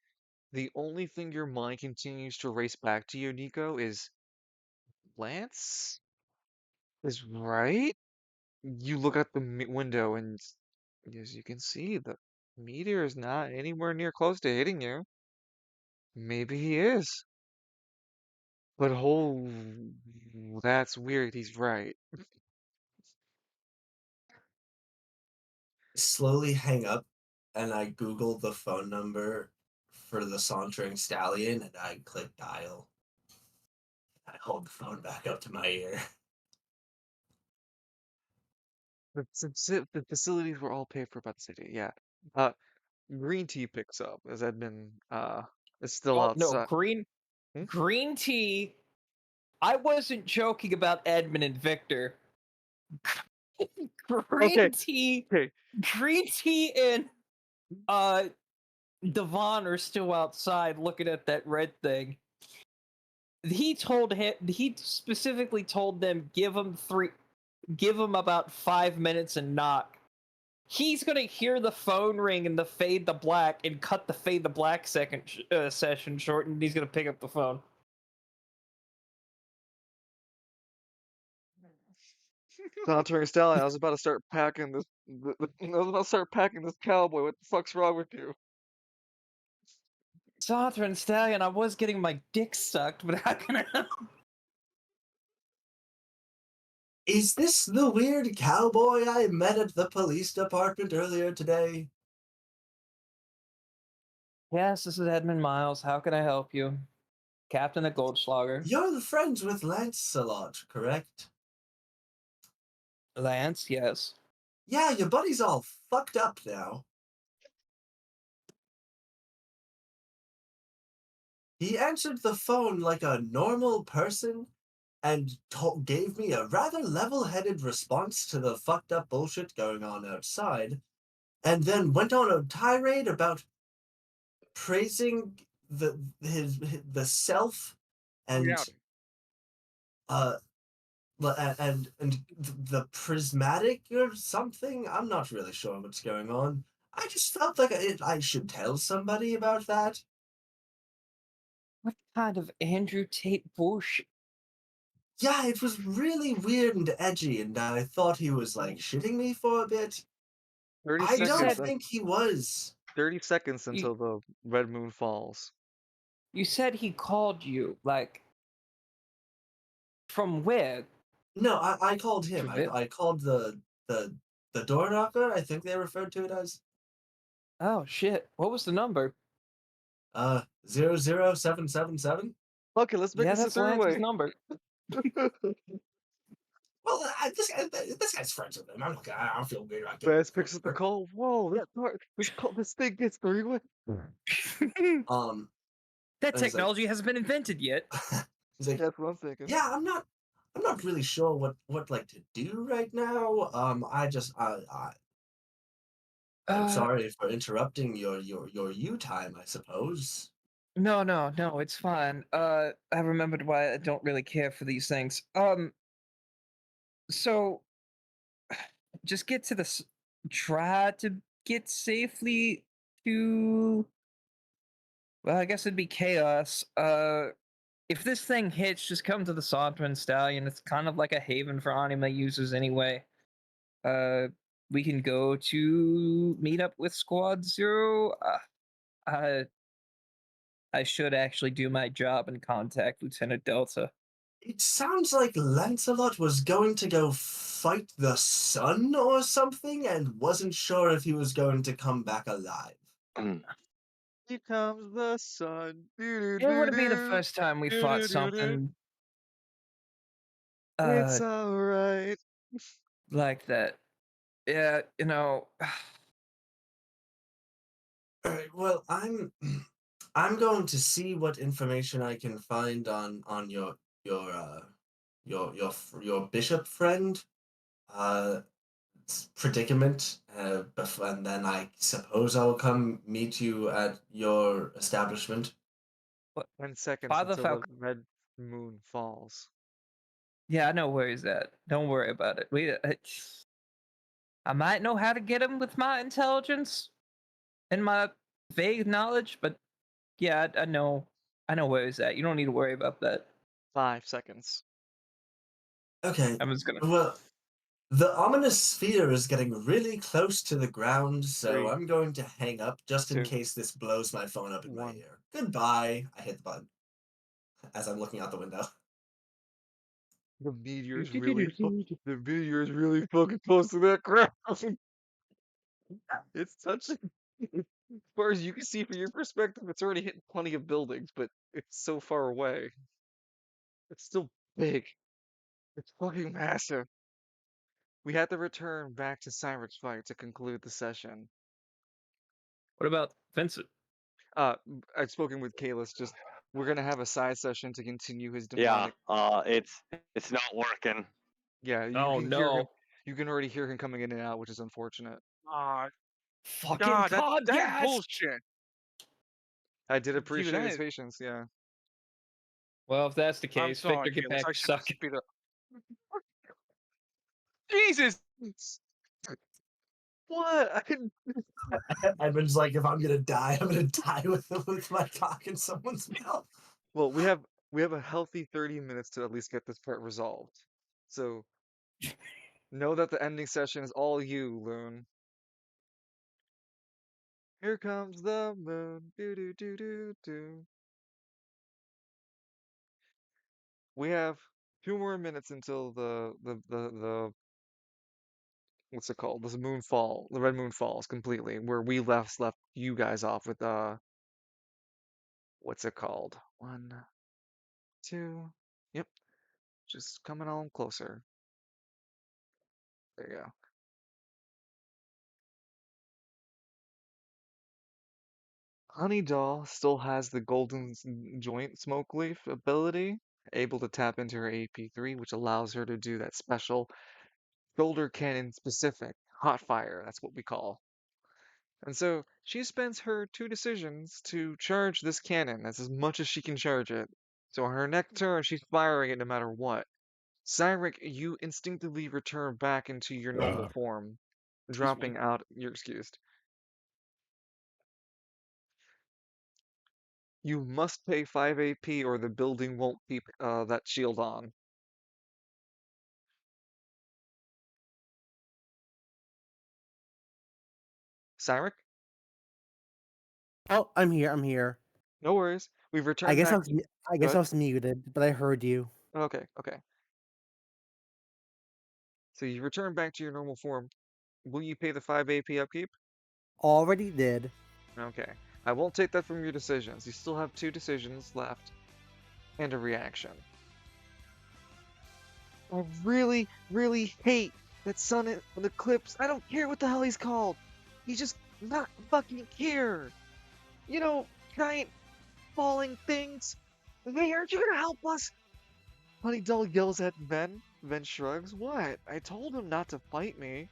The only thing your mind continues to race back to you, Nico, is Lance is right. You look out the window, and as you can see, the meteor is not anywhere near close to hitting you. Maybe he is. But oh, that's weird. He's right. Slowly hang up and I Google the phone number for the sauntering stallion and I click dial. I hold the phone back up to my ear. The facilities were all paid for by the city. Yeah. Uh, Green tea picks up as Edmund is still Oh no, outside. Hmm? green tea. I wasn't joking about Edmund and Victor. Okay. Green tea, Okay. green tea, and Devon are still outside looking at that red thing. He specifically told them give him about 5 minutes and knock. He's gonna hear the phone ring and the fade to black and cut the fade to black session short, and he's gonna pick up the phone. Sauntering Stallion, I was about to start packing this. I was about to start packing this cowboy. What the fuck's wrong with you? Sauter and Stallion, I was getting my dick sucked, but how can I help? Is this the weird cowboy I met at the police department earlier today? Yes, this is Edmund Miles. How can I help you? Captain of Goldschlager. You're the friends with Lancelot, correct? Lance, yes. Yeah, your buddy's all fucked up now. He answered the phone like a normal person and gave me a rather level-headed response to the fucked up bullshit going on outside, and then went on a tirade about praising the self and Reality. uh and the prismatic or something. I'm not really sure what's going on. I just felt like I should tell somebody about that. What kind of Andrew Tate bullshit? Yeah, it was really weird and edgy, and I thought he was like shitting me for a bit. 30 I You don't seconds. said think he was. 30 seconds you, until the red moon falls. you said he called you, like, from where? No, I called him. From it? I called the the door knocker. I think they referred to it as Oh shit! What was the number? 00777. Okay, let's make Yeah, this a that's Lance's three-way. number. Well, this guy's friends with him. I'm not gonna. I don't feel weird about getting Baz his phone picks up the number. call. Whoa, this thing gets three-way. Um, That and he's like, technology hasn't been invented yet. he's like, That's what I'm thinking. yeah, I'm not really sure what like to do right now. I just I'm Uh, sorry for interrupting your you time, I suppose. no, it's fine. I remembered why I don't really care for these things. So just get to the. Try to get safely to. Well, I guess it'd be chaos. If this thing hits, just come to the Sawtman Stallion. It's kind of like a haven for anime users anyway. Uh, we can go to meet up with Squad Zero. I I should actually do my job and contact Lieutenant Delta. It sounds like Lancelot was going to go fight the sun or something and wasn't sure if he was going to come back alive. Here comes the sun. It wouldn't be the first time we fought something It's alright. like that. Yeah, Alright, well, I'm going to see what information I can find on your your bishop friend uh predicament, and then I suppose I'll come meet you at your establishment. 10 seconds Father until the Falcon. red moon falls. Yeah, I know where he's at. Don't worry about it. I might know how to get him with my intelligence and my vague knowledge, but yeah, I know where he's at. You don't need to worry about that. 5 seconds. Okay, I'm just gonna. well, the ominous sphere is getting really close to the ground, so 3, I'm going to hang up just in 2, case this blows my phone up in my 1. ear. Goodbye. I hit the button as I'm looking out the window. The meteor is really fucking close to that ground. It's touching. As far as you can see from your perspective, it's already hitting plenty of buildings, but it's so far away. It's still big. It's fucking massive. We had to return back to Cyber's fight to conclude the session. What about Vincent? I've spoken with Kalis. Just we're gonna have a side session to continue his Yeah, demonic. it's not working. Yeah, you Oh can hear him. no! You can already hear him coming in and out, which is unfortunate. Ah, Fucking God, God, that's yes! bullshit. I did Dude, appreciate his that patience. Yeah. Well, if that's the I'm case, sorry, Victor, get Kalis. back I to should have sucking. speed up. Jesus! What? I can. Edmund's like, if I'm gonna die, I'm gonna die with my cock in someone's mouth. Well, we have a healthy 30 minutes to at least get this part resolved. So know that the ending session is all you, Loon. Here comes the moon. Do do do do do. We have 2 more minutes until the what's it called? This moon fall. The red moon falls completely. Where we left you guys off with what's it called? 1, 2. Yep. Just coming on closer. There you go. Honey Doll still has the joint smoke leaf ability, able to tap into her AP3, which allows her to do that special shoulder cannon specific hot fire. That's what we call. And so she spends her 2 decisions to charge this cannon as much as she can charge it. So on her next turn, she's firing it no matter what. Cyric, you instinctively return back into your normal form, Excuse me. dropping out. You're excused. You must pay 5 AP or the building won't keep that shield on. Cyric? Oh, I'm here. I'm here. No worries. We've I returned guess I back. was I Go guess I ahead. was muted, but I heard you. Okay, okay. So you return back to your normal form. Will you pay the 5 AP upkeep? Already did. Okay. I won't take that from your decisions. You still have 2 decisions left and a reaction. I really, really hate that sun and eclipse. I don't care what the hell he's called. He's just not fucking here. You know, giant falling things. Hey, aren't you gonna help us? Honeydull yells at Ven. Ven shrugs. What? I told him not to fight me.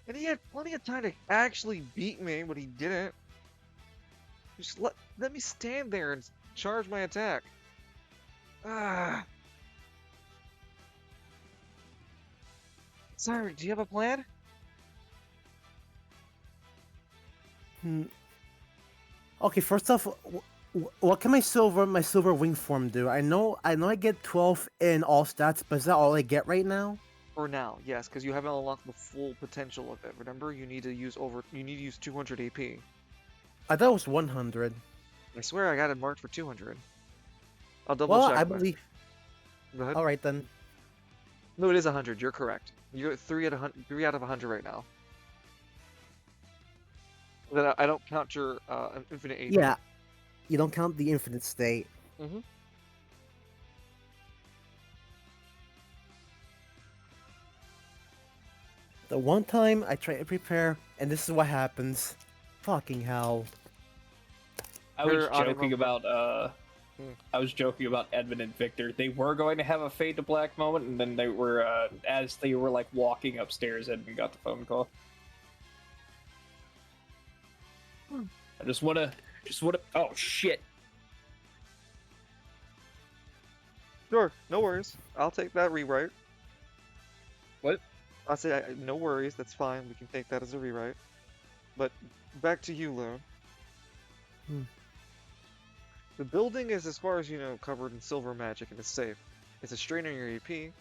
And he had plenty of time to actually beat me, but he didn't. Just let me stand there and charge my attack. Ah. Sorry, do you have a plan? Hmm. Okay, first off, what can my silver wing form do? I get 12 in all stats, but is that all I get right now? For now, yes, because you haven't unlocked the full potential of it. Remember, you need to use 200 AP. I thought it was 100. I swear I got it marked for 200. I'll double Well, check. I But believe. go ahead. All right then. No, it is 100. You're correct. You're at 3 out of 100 right now. Then I don't count your infinite AP. Yeah, you don't count the infinite state. Mm-hmm. The one time I try to prepare, and this is what happens. Fucking hell. I was Here, I joking remember. about I was joking about Edmund and Victor. They were going to have a fade to black moment, and then they were as they were like walking upstairs, Edmund got the phone call. I just wanna oh shit. Sure, no worries. I'll take that rewrite. What? I'll say no worries. That's fine. We can take that as a rewrite. But back to you, Lone. Hmm. The building is, as far as you know, covered in silver magic and is safe. It's a strain on your AP,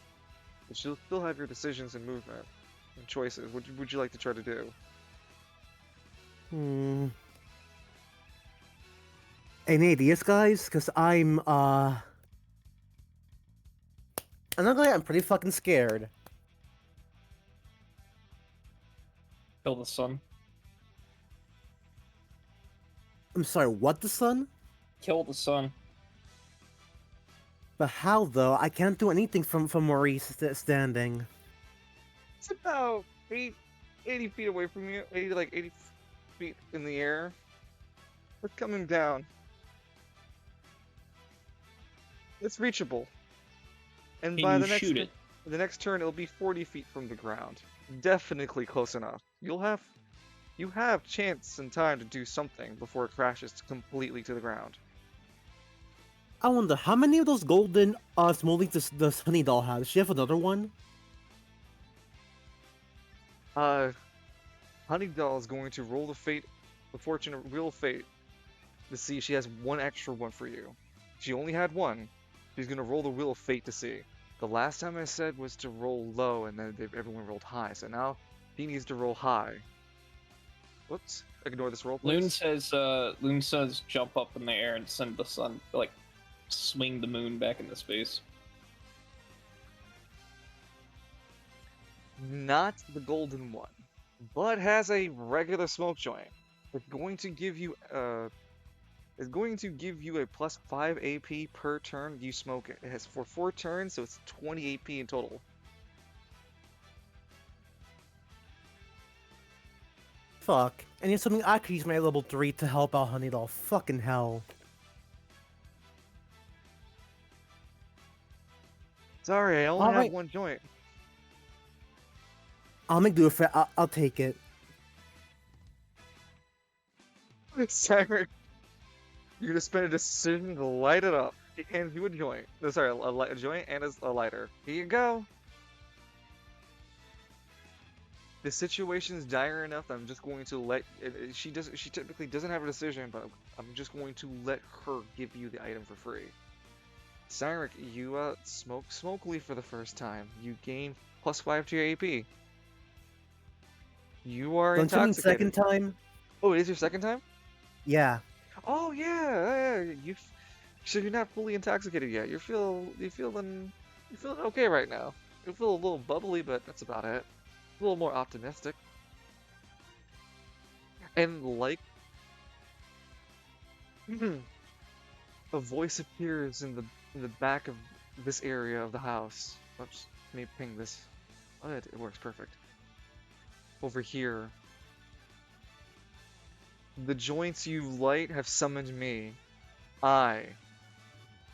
but you'll still have your decisions and movement and choices. What would you like to try to do? Any ideas, guys? Because I'm not gonna lie, I'm pretty fucking scared. Kill the sun. I'm sorry, what the sun? Kill the sun. But how though? I can't do anything from Maurice standing. It's about 80 feet away from you. 80 feet in the air. It's coming down. It's reachable. And Can by you the next shoot it? the next turn, it'll be 40 feet from the ground. Definitely close enough. You have chance and time to do something before it crashes completely to the ground. I wonder how many of those golden smoldings does Honey Doll have? Does she have another one? Honeydoll is going to roll the fortune wheel of fate, to see if she has one extra one for you. She only had one. She's gonna roll the wheel of fate to see. The last time I said was to roll low, and then everyone rolled high. So now he needs to roll high. Whoops! Ignore this roll, please. Loon says jump up in the air and send the sun, like swing the moon back into space. Not the golden one, but has a regular smoke joint. It's going to give you a plus 5 AP per turn you smoke it. It has for 4 turns, so it's 20 AP in total. Fuck. And it's something I could use my level 3 to help out Honey Doll. Fucking hell. Sorry, I only have Alright. one joint. I'll make do with it. I'll take it. Cyric, you're gonna spend a decision to light it up. He hands you a joint. No, sorry, a joint and a lighter. Here you go. The situation's dire enough that I'm just going to let. She does. She typically doesn't have a decision, but I'm just going to let her give you the item for free. Cyric, you smoke leaf for the first time. You gain +5 to your AP. You are Don't you mean second intoxicated. time? Oh, it is your second time? Yeah. Oh yeah, so you're not fully intoxicated yet. You're feeling okay right now. You feel a little bubbly, but that's about it. A little more optimistic. And like a voice appears in the back of this area of the house. Oops, let me ping this. Oh, it works perfect. Over here. The joints you light have summoned me. I,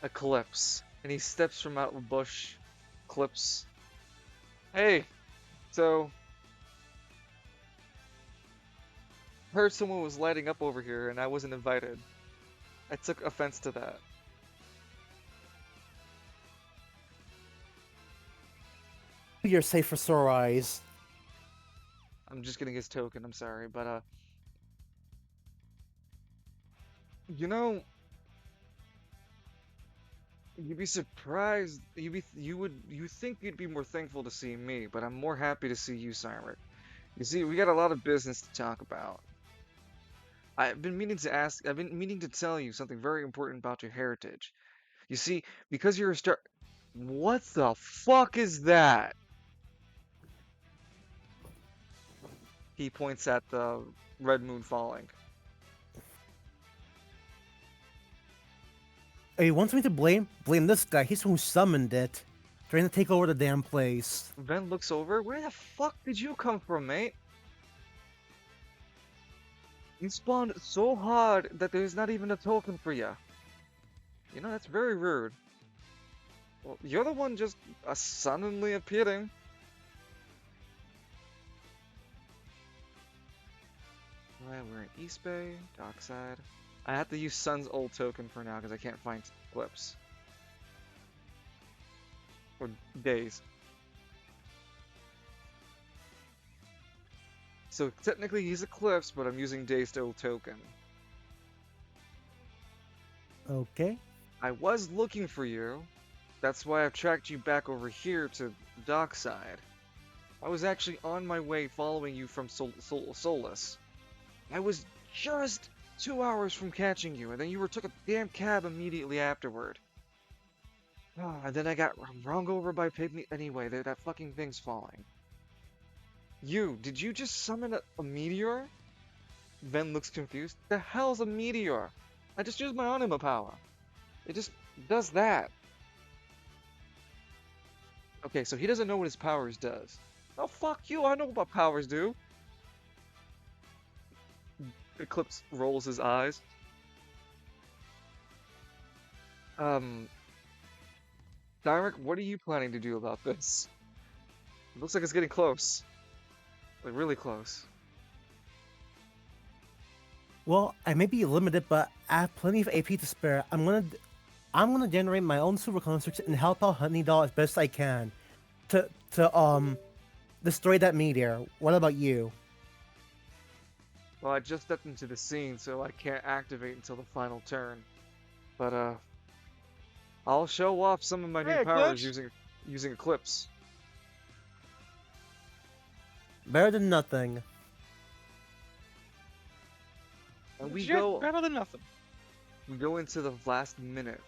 Eclipse. And he steps from out of a bush. Eclipse. Hey, so heard someone was lighting up over here and I wasn't invited. I took offense to that. You're safe for sore eyes. I'm just getting his token, I'm sorry, but you know, you'd be surprised. You think you'd be more thankful to see me, but I'm more happy to see you, Cyric. You see, we got a lot of business to talk about. I've been meaning to tell you something very important about your heritage. You see, because you're a star. What the fuck is that? He points at the red moon falling. He wants me to blame this guy. He's the one who summoned it. Trying to take over the damn place. Ven looks over. Where the fuck did you come from, mate? You spawned so hard that there's not even a token for you. You know, that's very rude. Well, you're the one just suddenly appearing. Alright, we're in East Bay, Dockside. I have to use Sun's old token for now because I can't find clips. Or days. So technically he's Eclipse, but I'm using Day's old token. Okay. I was looking for you. That's why I've tracked you back over here to Dockside. I was actually on my way following you from Solus. I was just 2 hours from catching you, and then you took a damn cab immediately afterward. And then I got run over by Pygmy. Anyway, that fucking thing's falling. Did you just summon a meteor? Ven looks confused. The hell's a meteor? I just used my anima power. It just does that. Okay, so he doesn't know what his powers does. Oh, fuck you, I know what my powers do. Eclipse rolls his eyes. Direk, what are you planning to do about this? It looks like it's getting close. Like, really close. Well, I may be limited, but I have plenty of AP to spare. I'm gonna generate my own super constructs and help out Honeydoll as best I can to destroy that meteor. What about you? Well, I just stepped into the scene, so I can't activate until the final turn. But I'll show off some of my new powers using Eclipse. Better than nothing. And we Shit, go better than nothing. into the last minute,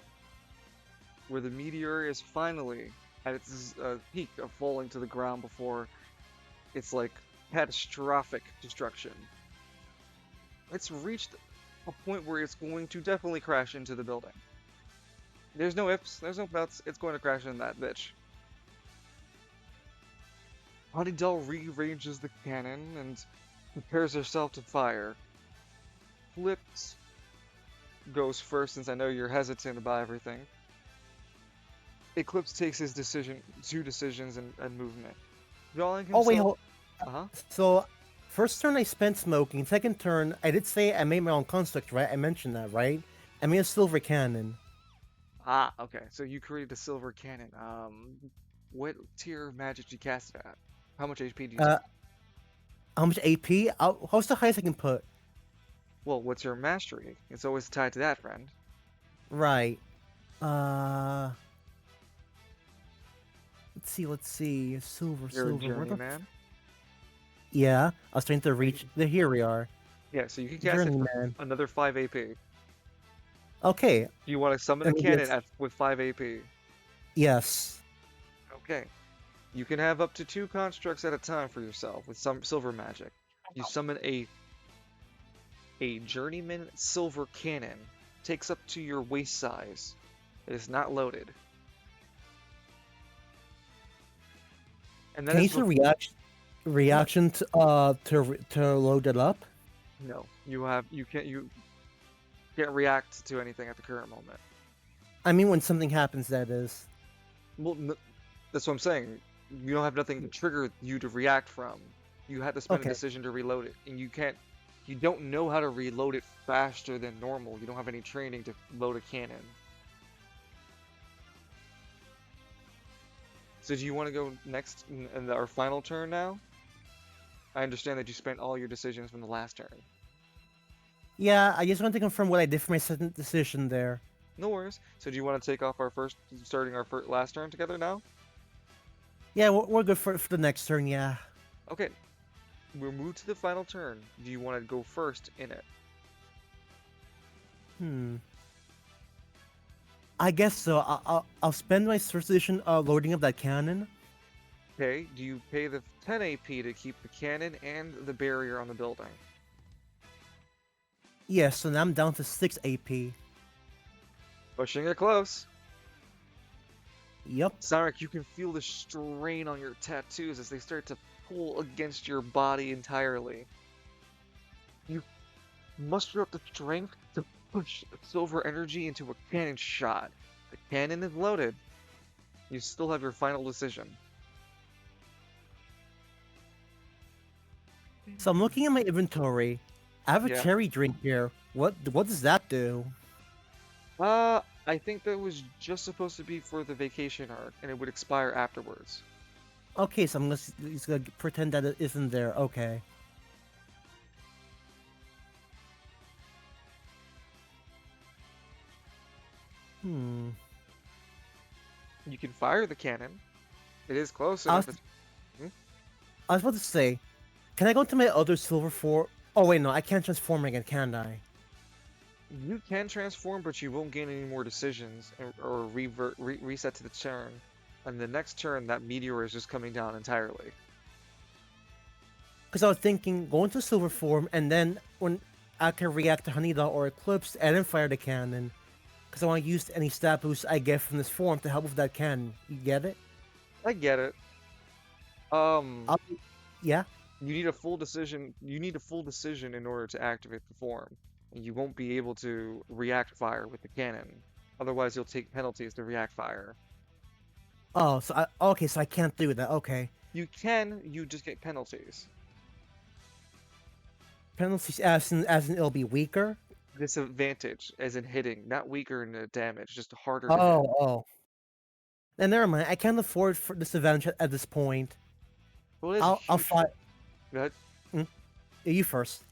where the meteor is finally at its peak of falling to the ground before its like catastrophic destruction. It's reached a point where it's going to definitely crash into the building. There's no ifs, there's no buts, it's going to crash in that bitch. Honeydell rearranges the cannon and prepares herself to fire. Flips goes first since I know you're hesitant about everything. Eclipse takes his two decisions and movement. Drawing himself... Oh wait, Uh-huh. so First turn I spent smoking. Second turn, I did say I made my own construct, right? I mentioned that, right? I made a silver cannon. Ah, okay. So you created a silver cannon. What tier of magic did you cast it at? How much HP do you Uh, take? how much AP? How's the highest I can put? Well, what's your mastery? It's always tied to that, friend. Right. Uh, let's see. Silver, You're a silver. Where the? journeyman. Yeah, I was trying to So you reach. Here we are. yeah, so you can cast it for Journeyman. another 5 AP. Okay. Do you want to summon I the mean, cannon yes. with 5 AP? Yes. Okay. You can have up to 2 constructs at a time for yourself with some silver magic. You summon a journeyman silver cannon. Takes up to your waist size. It is not loaded. And that Can you is use a bef- reaction to load it up? no. You can't react to anything at the current moment. I mean, when something happens, that is. Well, that's what I'm saying. You don't have nothing to trigger you to react from. You had to spend a Okay. decision to reload it, and you don't know how to reload it faster than normal. You don't have any training to load a cannon. So do you want to go next in our final turn now? I understand that you spent all your decisions from the last turn. Yeah, I just want to confirm what I did for my second decision there. No worries. So do you want to take off starting our last turn together now? Yeah, we're good for the next turn. Yeah. Okay. We'll move to the final turn. Do you want to go first in it? I guess so. I'll spend my first edition loading up that cannon. Okay, do you pay the 10 AP to keep the cannon and the barrier on the building? Yes, so now I'm down to 6 AP. Pushing it close. Yep. Sarek, you can feel the strain on your tattoos as they start to pull against your body entirely. You muster up the strength to push silver energy into a cannon shot. The cannon is loaded. You still have your final decision. So I'm looking at my inventory. I have a Yeah. cherry drink here. What does that do? I think that was just supposed to be for the vacation arc, and it would expire afterwards. Okay, so I'm just gonna pretend that it isn't there. Okay. You can fire the cannon. It is close I enough. was, I was about to say, can I go to my other silver form? Oh wait, no, I can't transform again, can I? You can transform, but you won't gain any more decisions or reset to the turn. And the next turn, that meteor is just coming down entirely. Because I was thinking, go into silver form, and then when I can react to Hanida or Eclipse, and then fire the cannon. Because I want to use any stat boost I get from this form to help with that cannon. You get it? I get it. Yeah? You need a full decision. You need a full decision in order to activate the form. And you won't be able to react fire with the cannon. Otherwise, you'll take penalties to react fire. Oh, okay, so I can't do that. Okay. You can, you just get penalties. Penalties as in it'll be weaker? Disadvantage, as in hitting, not weaker in the damage, just harder to hit. Oh. Then never mind. I can't afford for disadvantage at this point. Well, it is a I'll huge. fight. Go ahead. You first.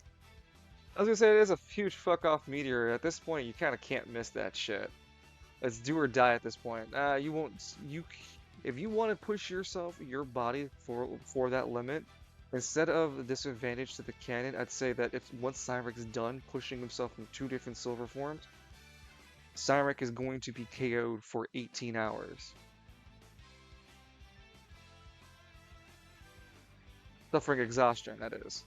I was gonna say it is a huge fuck off meteor. At this point, you kind of can't miss that shit. It's do or die at this point. You won't. If you want to push your body for that limit, instead of the disadvantage to the cannon, I'd say that if once Cyrek's done pushing himself in 2 different silver forms, Cyrek is going to be KO'd for 18 hours. Suffering exhaustion, that is.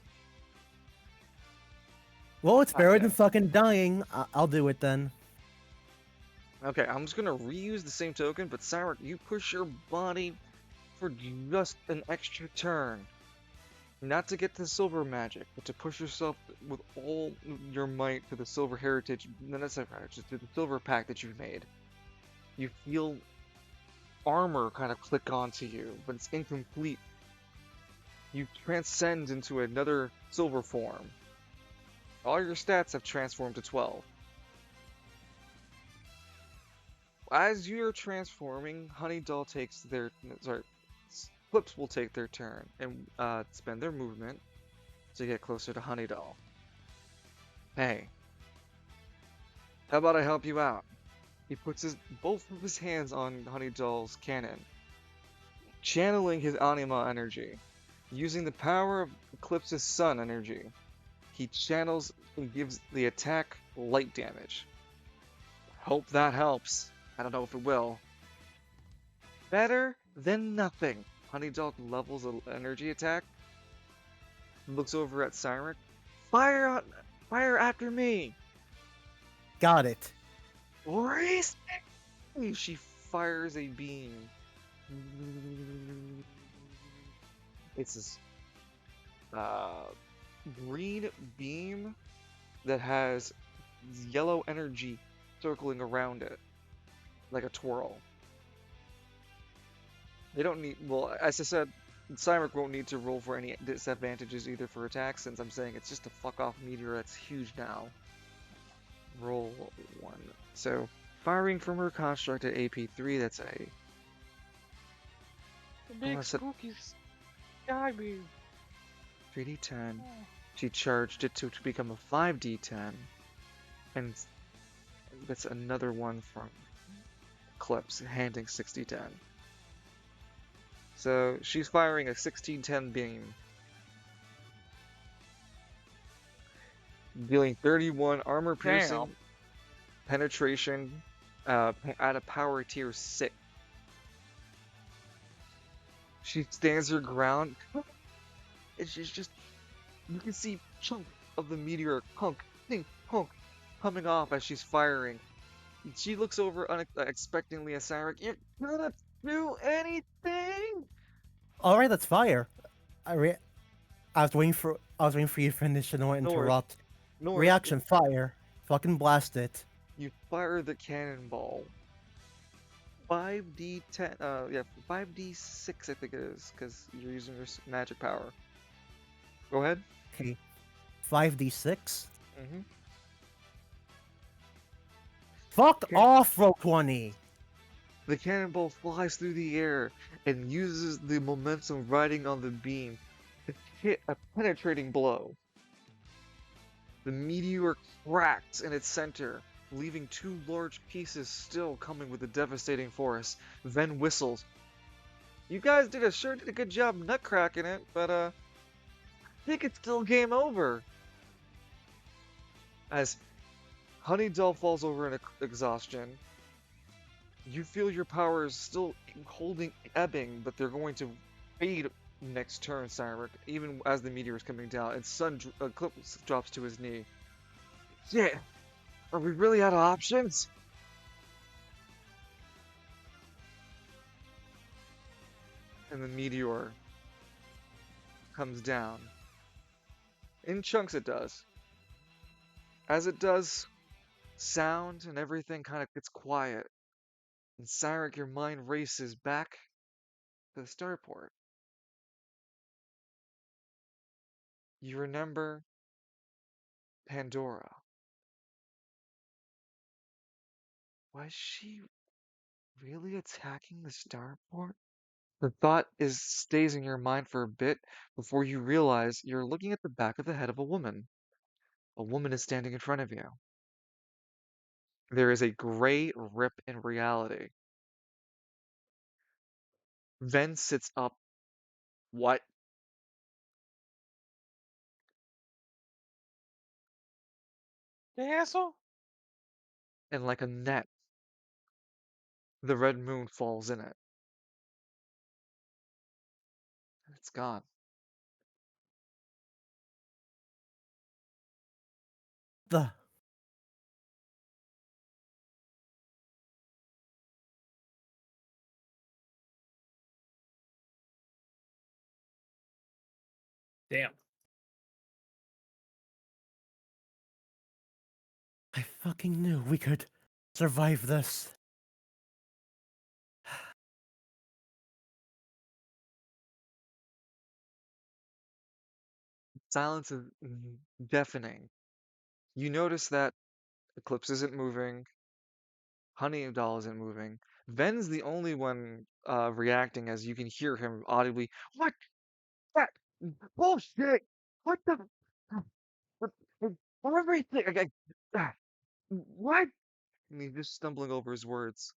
Well, it's better Okay. than fucking dying. I'll do it then. Okay, I'm just gonna reuse the same token, but Cyrek, you push your body for just an extra turn. Not to get the silver magic, but to push yourself with all your might to the silver heritage, no, not silver heritage, to the silver pack that you've made. You feel armor kind of click onto you, but it's incomplete. You transcend into another silver form. All your stats have transformed to 12. As you're transforming, Honeydoll takes their Clips will take their turn and spend their movement to get closer to Honeydoll. Hey, how about I help you out? He puts both of his hands on Honeydoll's cannon, channeling his anima energy. Using the power of Eclipse's sun energy, he channels and gives the attack light damage. Hope that helps. I don't know if it will. Better than nothing. Honeydoll levels an energy attack. Looks over at Cyric. Fire after me! Got it. Race! She fires a beam. It's this green beam that has yellow energy circling around it, like a twirl. They don't need, well, as I said, Cyric won't need to roll for any disadvantages either for attacks, since I'm saying it's just a fuck off meteor that's huge now. Roll 1. So, firing from her construct at AP3, that's a The big Unless it- spooky sky beam. 3d10. She charged it to become a 5d10, and that's another one from Eclipse, handing 6d10. So she's firing a 1610 beam, dealing 31 armor piercing, Damn. penetration, at a power tier 6. She stands her ground. And she's just, you can see chunk of the meteor hunk, hunk, coming off as she's firing. She looks over unexpectedly at Cyric. You're gonna do anything? All right, let's fire. I was waiting for you to finish and I want to North. interrupt. North, Reaction, fire. Fucking blast it. you fire the cannonball. 5d10, yeah, 5d6 I think it is, because you're using your magic power. Go ahead. Okay. 5d6. Mm-hmm. Fuck Okay. off, Row 20. The cannonball flies through the air and uses the momentum riding on the beam to hit a penetrating blow. The meteor cracks in its center, leaving 2 large pieces still coming with a devastating force. Ven whistles. You guys sure did a good job nutcracking it, but I think it's still game over. As Honeydoll falls over in exhaustion, you feel your powers still ebbing, but they're going to fade next turn, Cyric, even as the meteor is coming down, and Eclipse drops to his knee. Shit! Are we really out of options? And the meteor comes down. In chunks it does. As it does, sound and everything kind of gets quiet. And Cyric, your mind races back to the starport. You remember Pandora. Was she really attacking the starport? The thought stays in your mind for a bit before you realize you're looking at the back of the head of a woman. A woman is standing in front of you. There is a gray rip in reality. Ven sits up. What? The asshole? And like a net, the red moon falls in it. It's gone. The Damn. I fucking knew we could survive this. Silence is deafening. You notice that Eclipse isn't moving, Honey Doll isn't moving. Ven's the only one reacting as you can hear him audibly. What? That bullshit! What the? What? Everything. What? And he's just stumbling over his words.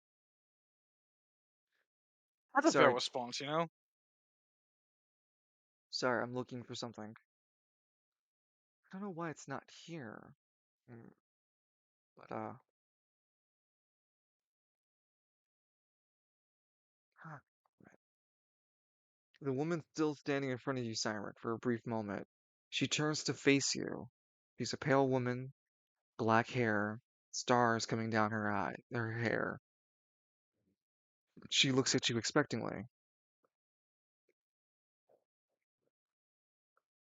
That's a fair Sorry, response, you know? sorry, I'm looking for something. I don't know why it's not here. Mm, But huh. The woman's still standing in front of you, Siren, for a brief moment. She turns to face you. She's a pale woman, black hair, stars coming down her hair. She looks at you expectingly.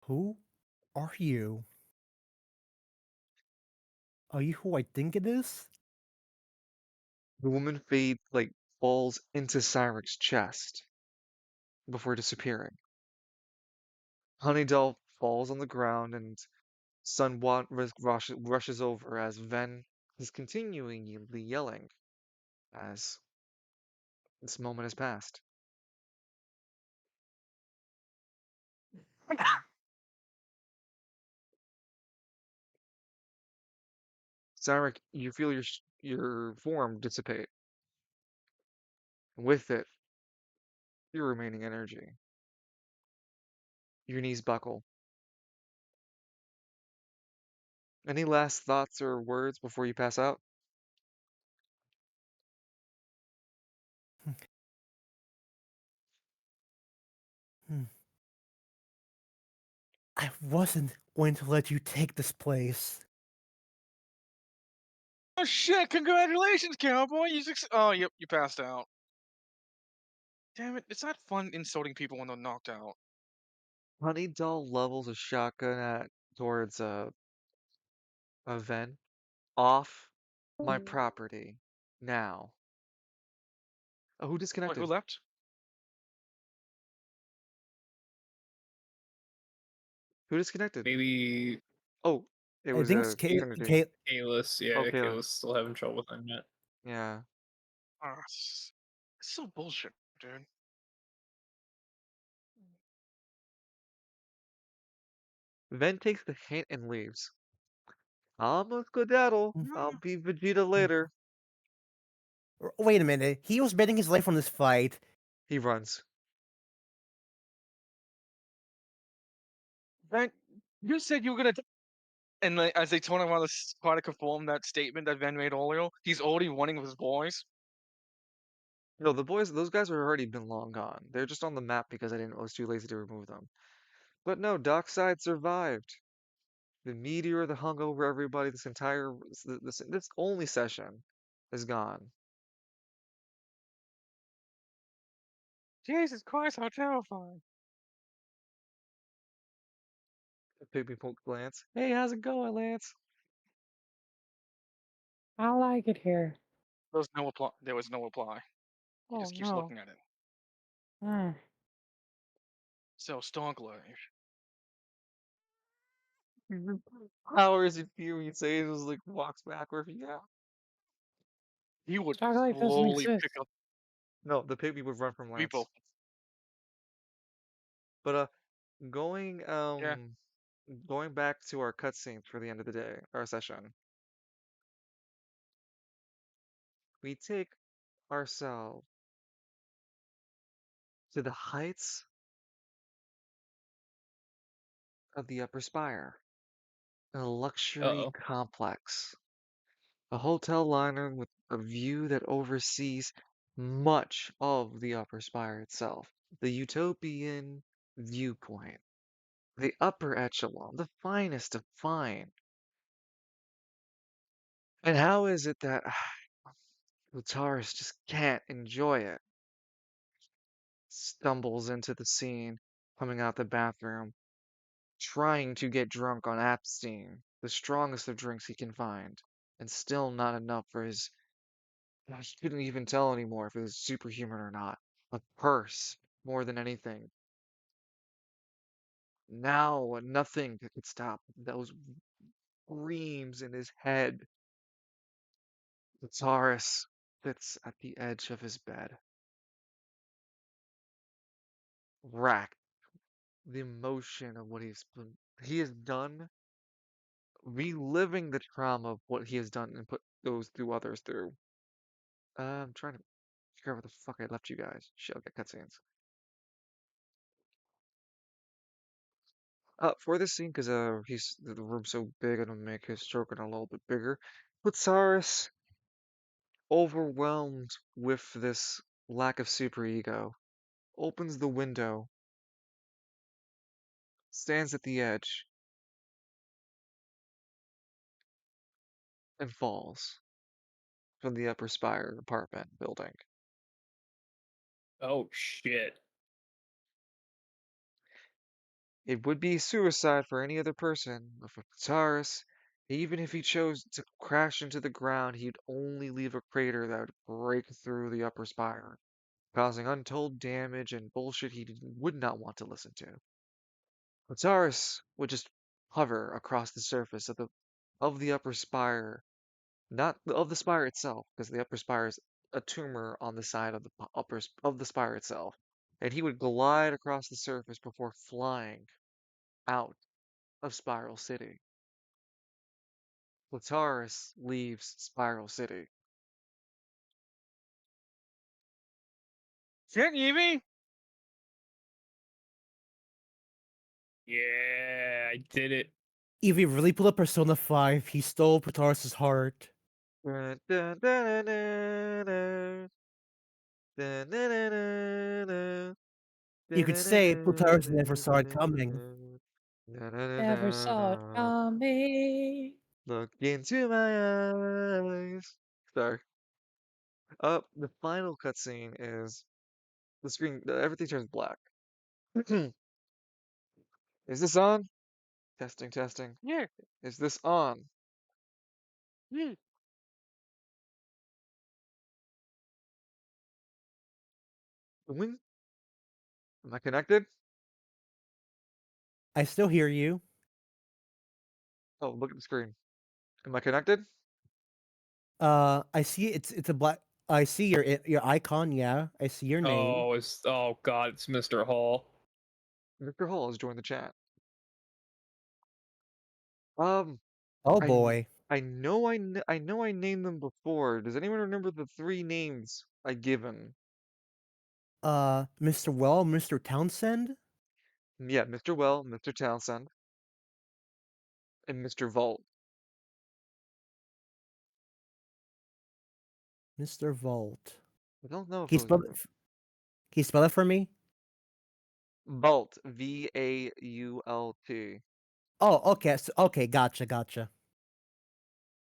Who are you? Are you who I think it is? The woman falls into Siren's chest before disappearing. Honeydoll falls on the ground and rushes over as Ven is continuing yelling as this moment has passed. Sarek, you feel your form dissipate. With it, your remaining energy. Your knees buckle. Any last thoughts or words before you pass out? Hmm. I wasn't going to let you take this place. Oh shit! Congratulations, cowboy! Oh, yep, you passed out. Damn it! It's not fun insulting people when they're knocked out. Honeydoll levels a shotgun towards a Ven. Off my property. Now. Oh, who Wait, who disconnected? left? Who disconnected? Maybe Oh, it I was think Trinity. Kalis. Oh, Yeah, Kayla. Kalis still having trouble with internet. Yeah. Ah, it's so bullshit, dude. Ven takes the hint and leaves. I'm a skedaddle. I'll be Vegeta later. Wait a minute. He was betting his life on this fight. He runs. Van, you said you were gonna. And like, as they turn around to try to confirm that statement that Van made earlier, he's already running with his boys. No, those guys are already been long gone. They're just on the map because I was too lazy to remove them. But no, Dockside survived. The meteor that hung over everybody this only session is gone. Jesus Christ, how terrifying! Pygmy poke Lance. Hey, how's it going, Lance? I like it here. There was no reply. There was no reply. He Oh just keeps no. looking at it. Hmm. So Starglaive. Powers and Fury say just like walks backward. Yeah. He would Starlight doesn't slowly exist. pick up No, the Pygmy would run from people. Lance. But going Yeah. going back to our cutscenes for the end of the day, our session, we take ourselves to the heights of the Upper Spire, a luxury Uh-oh. complex, a hotel liner with a view that oversees much of the Upper Spire itself, the utopian viewpoint, the upper echelon, the finest of fine. And how is it that Lutaris just can't enjoy it? Stumbles into the scene, coming out the bathroom, trying to get drunk on Absteen, the strongest of drinks he can find, and still not enough for his. I couldn't even tell anymore if it was superhuman or not. A curse, more than anything. Now nothing could stop those screams in his head. The Taurus sits at the edge of his bed, racked the emotion of what he has done, reliving the trauma of what he has done and put those two others through. I'm trying to figure out where the fuck I left you guys. Shit, I'll get cutscenes. For this scene, because the room's so big, I'm gonna make his stroke a little bit bigger. Putsaris, overwhelmed with this lack of superego, opens the window, stands at the edge, and falls from the upper spire apartment building. Oh shit. It would be suicide for any other person, but for Ptaris, even if he chose to crash into the ground, he'd only leave a crater that would break through the upper spire, causing untold damage and bullshit would not want to listen to. Ptaris would just hover across the surface of the upper spire, not of the spire itself, because the upper spire is a tumor on the side of of the spire itself, and he would glide across the surface before flying out of Spiral City. Lataris leaves Spiral City. Can't you me? Yeah, I did it. If he really pulled up Persona 5, he stole Putaris' heart. Dun, dun, dun, dun, dun, dun, dun, dun, dun, You dun, could dun, say Putaris never dun, saw it dun, coming. dun, dun, Never dun, saw it dun. coming. Look into my eyes. Sorry. The final cutscene is the screen. Everything turns black. Is this on? Testing, testing. Yeah. Is this on? Yeah. Wing? Am I connected? I still hear you. Oh, look at the screen. Am I connected? I see it's a black. I see your icon. Yeah, I see your name. Oh god, it's Mr. Hall. Mr. Hall has joined the chat. Um, Oh I kn- boy. I know I named them before. Does anyone remember the three names I given? Mr. Well, Mr. Townsend, Yeah, Mr. Well, Mr. Townsend, and Mr. Vault. Mr. Vault. I don't know if Can it you was spell it? Can you spell it for me? Vault, Vault. Oh, okay. Okay, gotcha.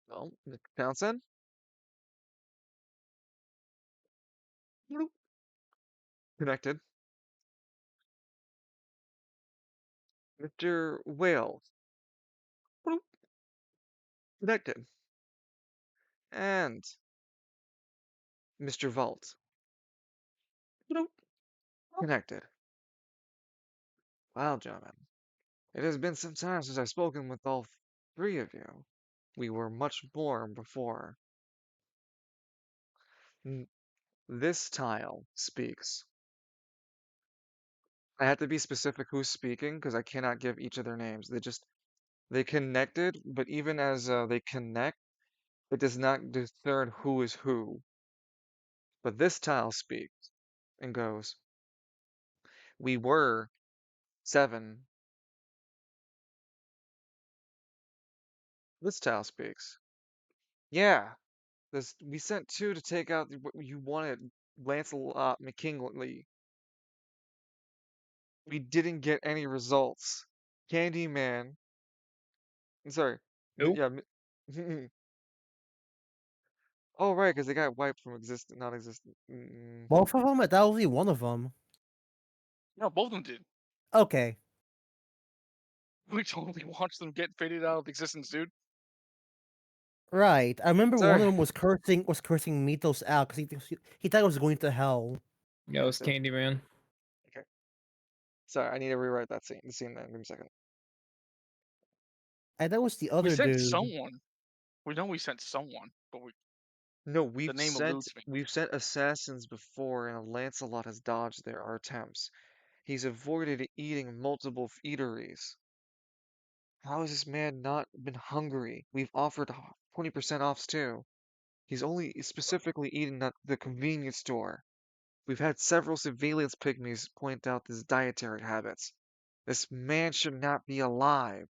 No, Mr. Townsend. Bloop. Connected. Mr. Wales. Bloop. Connected. And Mr. Vault. Bloop. Connected. Wow, gentlemen. It has been some time since I've spoken with all three of you. We were much more before. N- This tile speaks. I have to be specific who's speaking because I cannot give each of their names. They connected, but even as they connect, it does not discern who is who. But this tile speaks and goes, "We were 7." This tile speaks. Yeah, we sent 2 to take out what you wanted, Lancelot McKinley. We didn't get any results. Candyman. Sorry. Who? Yeah. Oh, right, because they got wiped from not existent. Both of them? That was only one of them. No, both of them did. Okay. We totally watched them get faded out of existence, dude. Right. I remember one Sorry. of them was cursing Mythos out because he thought it was going to hell. Yeah, it was Candyman. Okay. Sorry, I need to rewrite that scene. The scene. Then. Give me a second. And that was the We other sent dude. someone. We know we sent someone, but No, the name eludes me. we've sent assassins before, and Lancelot has dodged our attempts. He's avoided eating multiple eateries. How has this man not been hungry? We've offered 20% offs too. He's only specifically eaten at the convenience store. We've had several surveillance pygmies point out his dietary habits. This man should not be alive.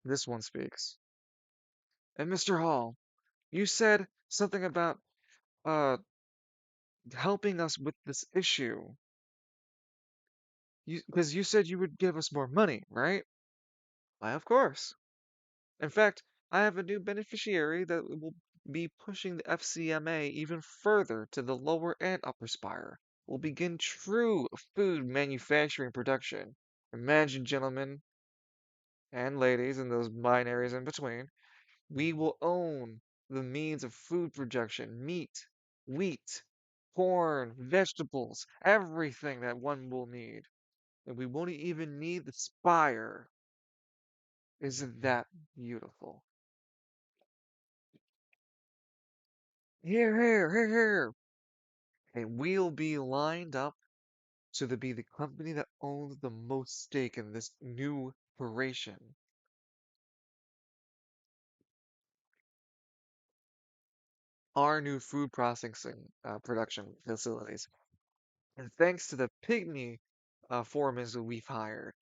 This one speaks. And Mr. Hall, you said something about uh helping us with this issue. Because you said you would give us more money, right? Why, of course. In fact, I have a new beneficiary that will be pushing the FCMA even further to the lower and upper spire. We'll begin true food manufacturing production. Imagine, gentlemen and ladies, and those binaries in between, we will own the means of food production, meat, wheat, corn, vegetables, everything that one will need. And we won't even need the spire. Isn't that beautiful? Here, here, here, here. And we'll be lined up to be the company that owns the most stake in this new operation. Our new food processing production facilities. And thanks to the pygmy foremen that we've hired,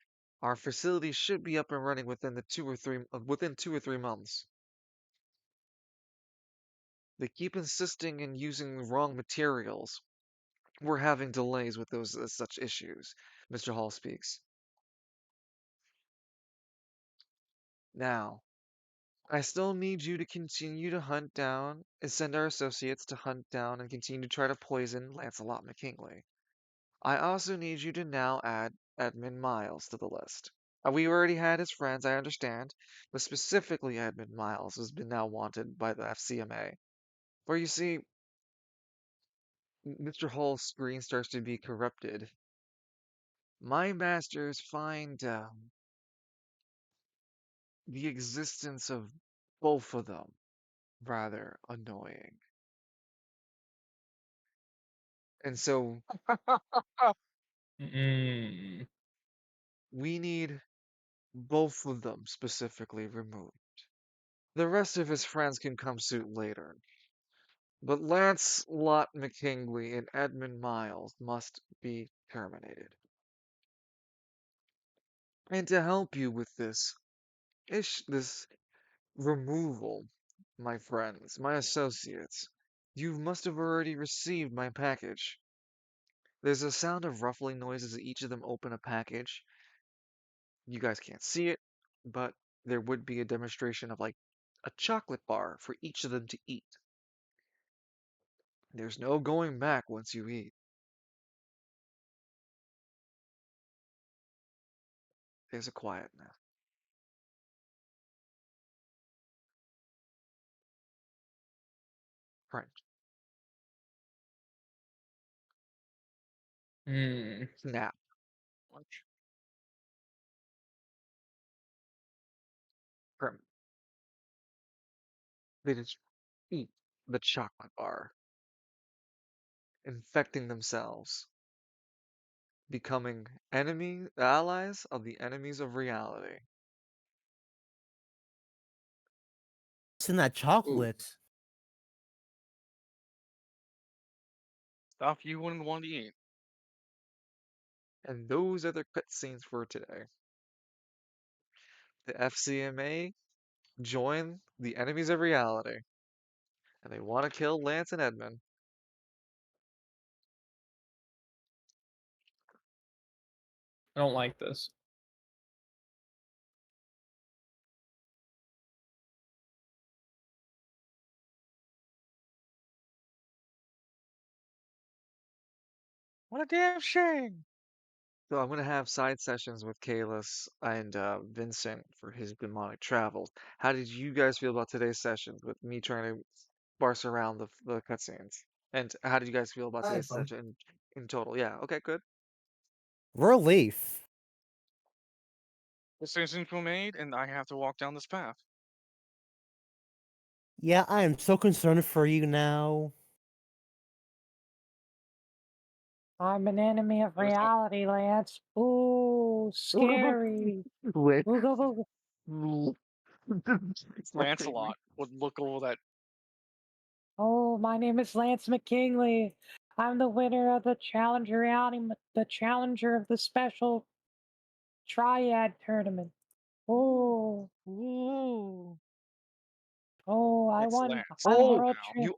our facility should be up and running within within 2 or 3 months. They keep insisting in using the wrong materials. We're having delays with those such issues. Mr. Hall speaks. Now, I still need you to continue to hunt down and send our associates to hunt down and continue to try to poison Lancelot McKinley. I also need you to now add Edmund Miles to the list. We already had his friends, I understand, but specifically Edmund Miles has been now wanted by the FCMA. For you see, Mr. Hall's screen starts to be corrupted. My masters find the existence of both of them rather annoying. And so Mm. we need both of them specifically removed. The rest of his friends can come suit later. But Lancelot McKinley and Edmund Miles must be terminated. And to help you with this removal, my friends, my associates, you must have already received my package. There's a sound of ruffling noises as each of them open a package. You guys can't see it, but there would be a demonstration of like a chocolate bar for each of them to eat. There's no going back once you eat. There's a quietness. French. Mm. Snap. Prim. They just eat the chocolate bar, infecting themselves, becoming allies of the enemies of reality. What's in that Ooh. chocolate? Stuff you wouldn't want to eat. And those are the cutscenes for today. The FCMA join the enemies of reality, and they want to kill Lance and Edmund. I don't like this. What a damn shame. So I'm gonna have side sessions with Kalis and Vincent for his demonic travels. How did you guys feel about today's sessions with me trying to parse around the cutscenes? And how did you guys feel about I had today's fun. session in total? Yeah. Okay. Good. Relief. Decisions were made, and I have to walk down this path. Yeah, I am so concerned for you now. I'm an enemy of It was all reality, Lance. Ooh, scary. Wait. Ooga booga. Lancelot would look over that. Oh, my name is Lance McKinley. I'm the winner of the Challenger reality, the challenger of the special triad tournament. Oh, Ooh. I It's won. Lance I'm Oh, world now. champ. you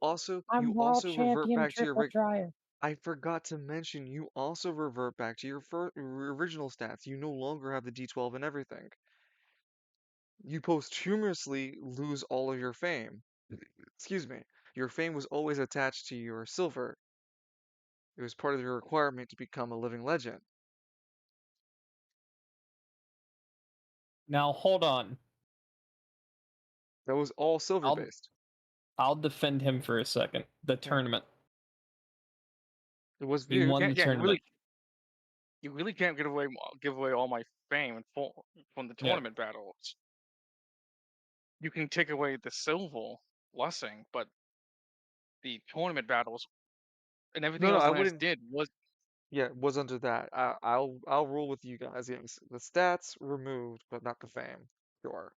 I'm world also revert champion back to triple triad. I forgot to mention you also revert back to your original stats. You no longer have the D12 and everything. You posthumously lose all of your fame. Excuse me. Your fame was always attached to your silver. It was part of your requirement to become a living legend. Now hold on. That was all silver I'll based. I'll defend him for a second. The Yeah. tournament. It was We You won the can't. Yeah, tournament. you really can't give away all my fame and from the Yeah. tournament battles. You can take away the silver blessing, but the tournament battles and everything No, else I Lance wouldn't. did was Yeah, it was under that. I'll rule with you guys. Yes, the stats removed, but not the fame. Sure.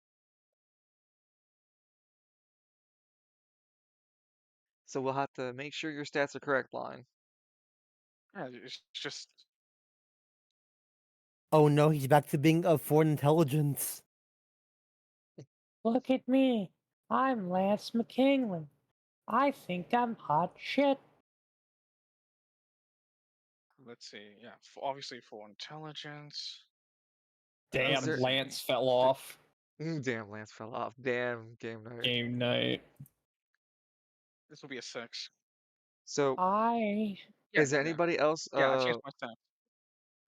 So we'll have to make sure your stats are correct, line. yeah, it's just Oh no, he's back to being of foreign intelligence. Look at me. I'm Lance McKinley. I think I'm hot shit. let's see. Yeah, obviously for intelligence. Is Damn, there? Let's see. Lance fell off. Damn, Lance fell off. Damn, game night. Game night. This will be a 6. So, I Yeah, is there yeah, anybody else? yeah. I changed my stats.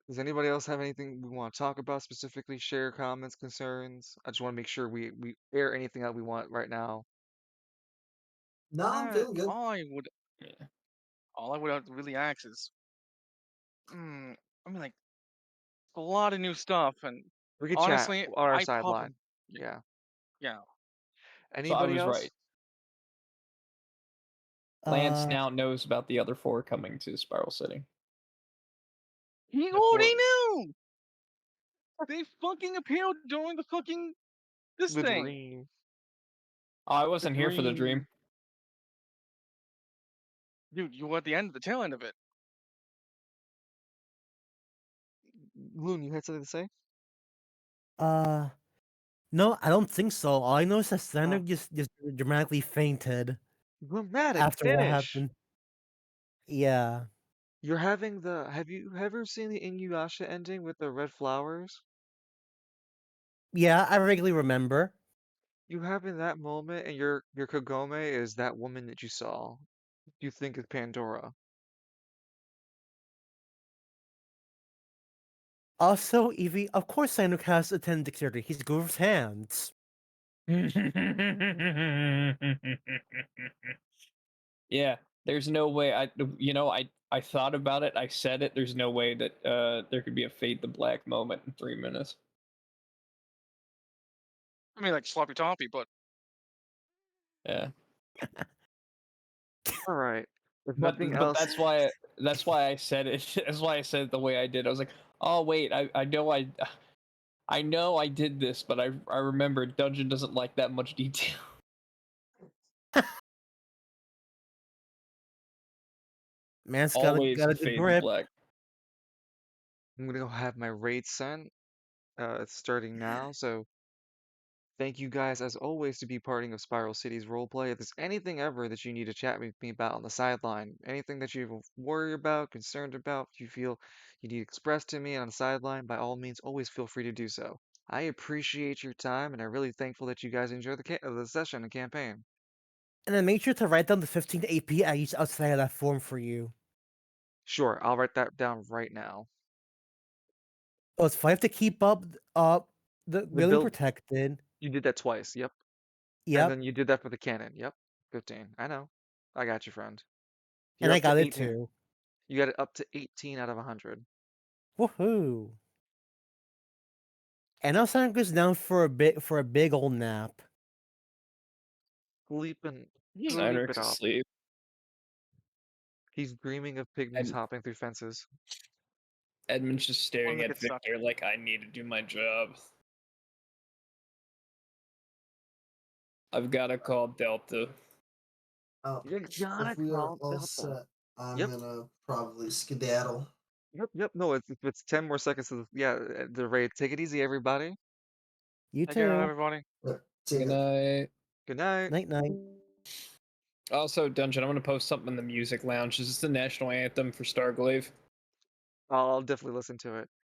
Does anybody else have anything we want to talk about specifically? Share comments, concerns? I just want to make sure we air anything out we want right now. No, I'm feeling good. Yeah. All I would have to really ask is, I mean, like a lot of new stuff, and We could chat honestly, on our I probably, sideline. Yeah. yeah. So I Anybody was else? right. Lance Uh, now knows about the other 4 coming to Spiral City. He Before already knew. They fucking appeared during the fucking this the thing. dream. Oh, I The wasn't here for the dream. dream. Dude, you were at the end, the tail end of it. Loon, you had something to say? uh, no, I don't think so. All I know is that Sander Oh, just dramatically fainted dramatic after what finish. happened. Yeah. You're having the. Have you ever seen the Inuyasha ending with the red flowers? Yeah, I vaguely remember. You having that moment, and your Kagome is that woman that you saw. You think is Pandora. Also, Evie, of course Sanuk has a 10 dexterity. He's good with hands. Yeah, there's no way I thought about it, I said it, there's no way that there could be a fade the black moment in 3 minutes. I mean, like sloppy toppy, but Yeah. All right. If But nothing but else, that's why I said it. That's why I said it the way I did. I was like, "Oh wait, I know I did this, but I remember Dungeon doesn't like that much detail." Man's Always got a good fade the grip. black. I'm gonna go have my raid sent. It's starting now, so thank you guys as always to be parting of Spiral City's roleplay. If there's anything ever that you need to chat with me about on the sideline, anything that you worry about, concerned about, if you feel you need to express to me on the sideline, by all means, always feel free to do so. I appreciate your time, and I'm really thankful that you guys enjoy the session and campaign. And then make sure to write down the 15 AP I used outside of that form for you. Sure, I'll write that down right now. So it's 5 to keep up the The building build, protected. you did that twice, yep. And Yep. then you did that for the cannon, yep. 15. I know. I got you, friend. You're And I up to got it 18. too. You got it up to 18 out of 100. Woohoo! And now Sonic goes down for a big old nap. Sleep Cyrix it up. asleep. He's dreaming of pygmies And- hopping through fences. Edmund's just staring One at that gets Victor like, I need to do my job. I've got to call Delta. Oh, You gotta if we are call all Delta. set, I'm Yep. gonna probably skedaddle. Yep. No, it's 10 more seconds to the raid. Take it easy, everybody. You Take care, too. everybody. See Good ya. night. Good night. Night night. Also, Dungeon, I'm gonna post something in the music lounge. Is this the national anthem for Starglaive? I'll definitely listen to it.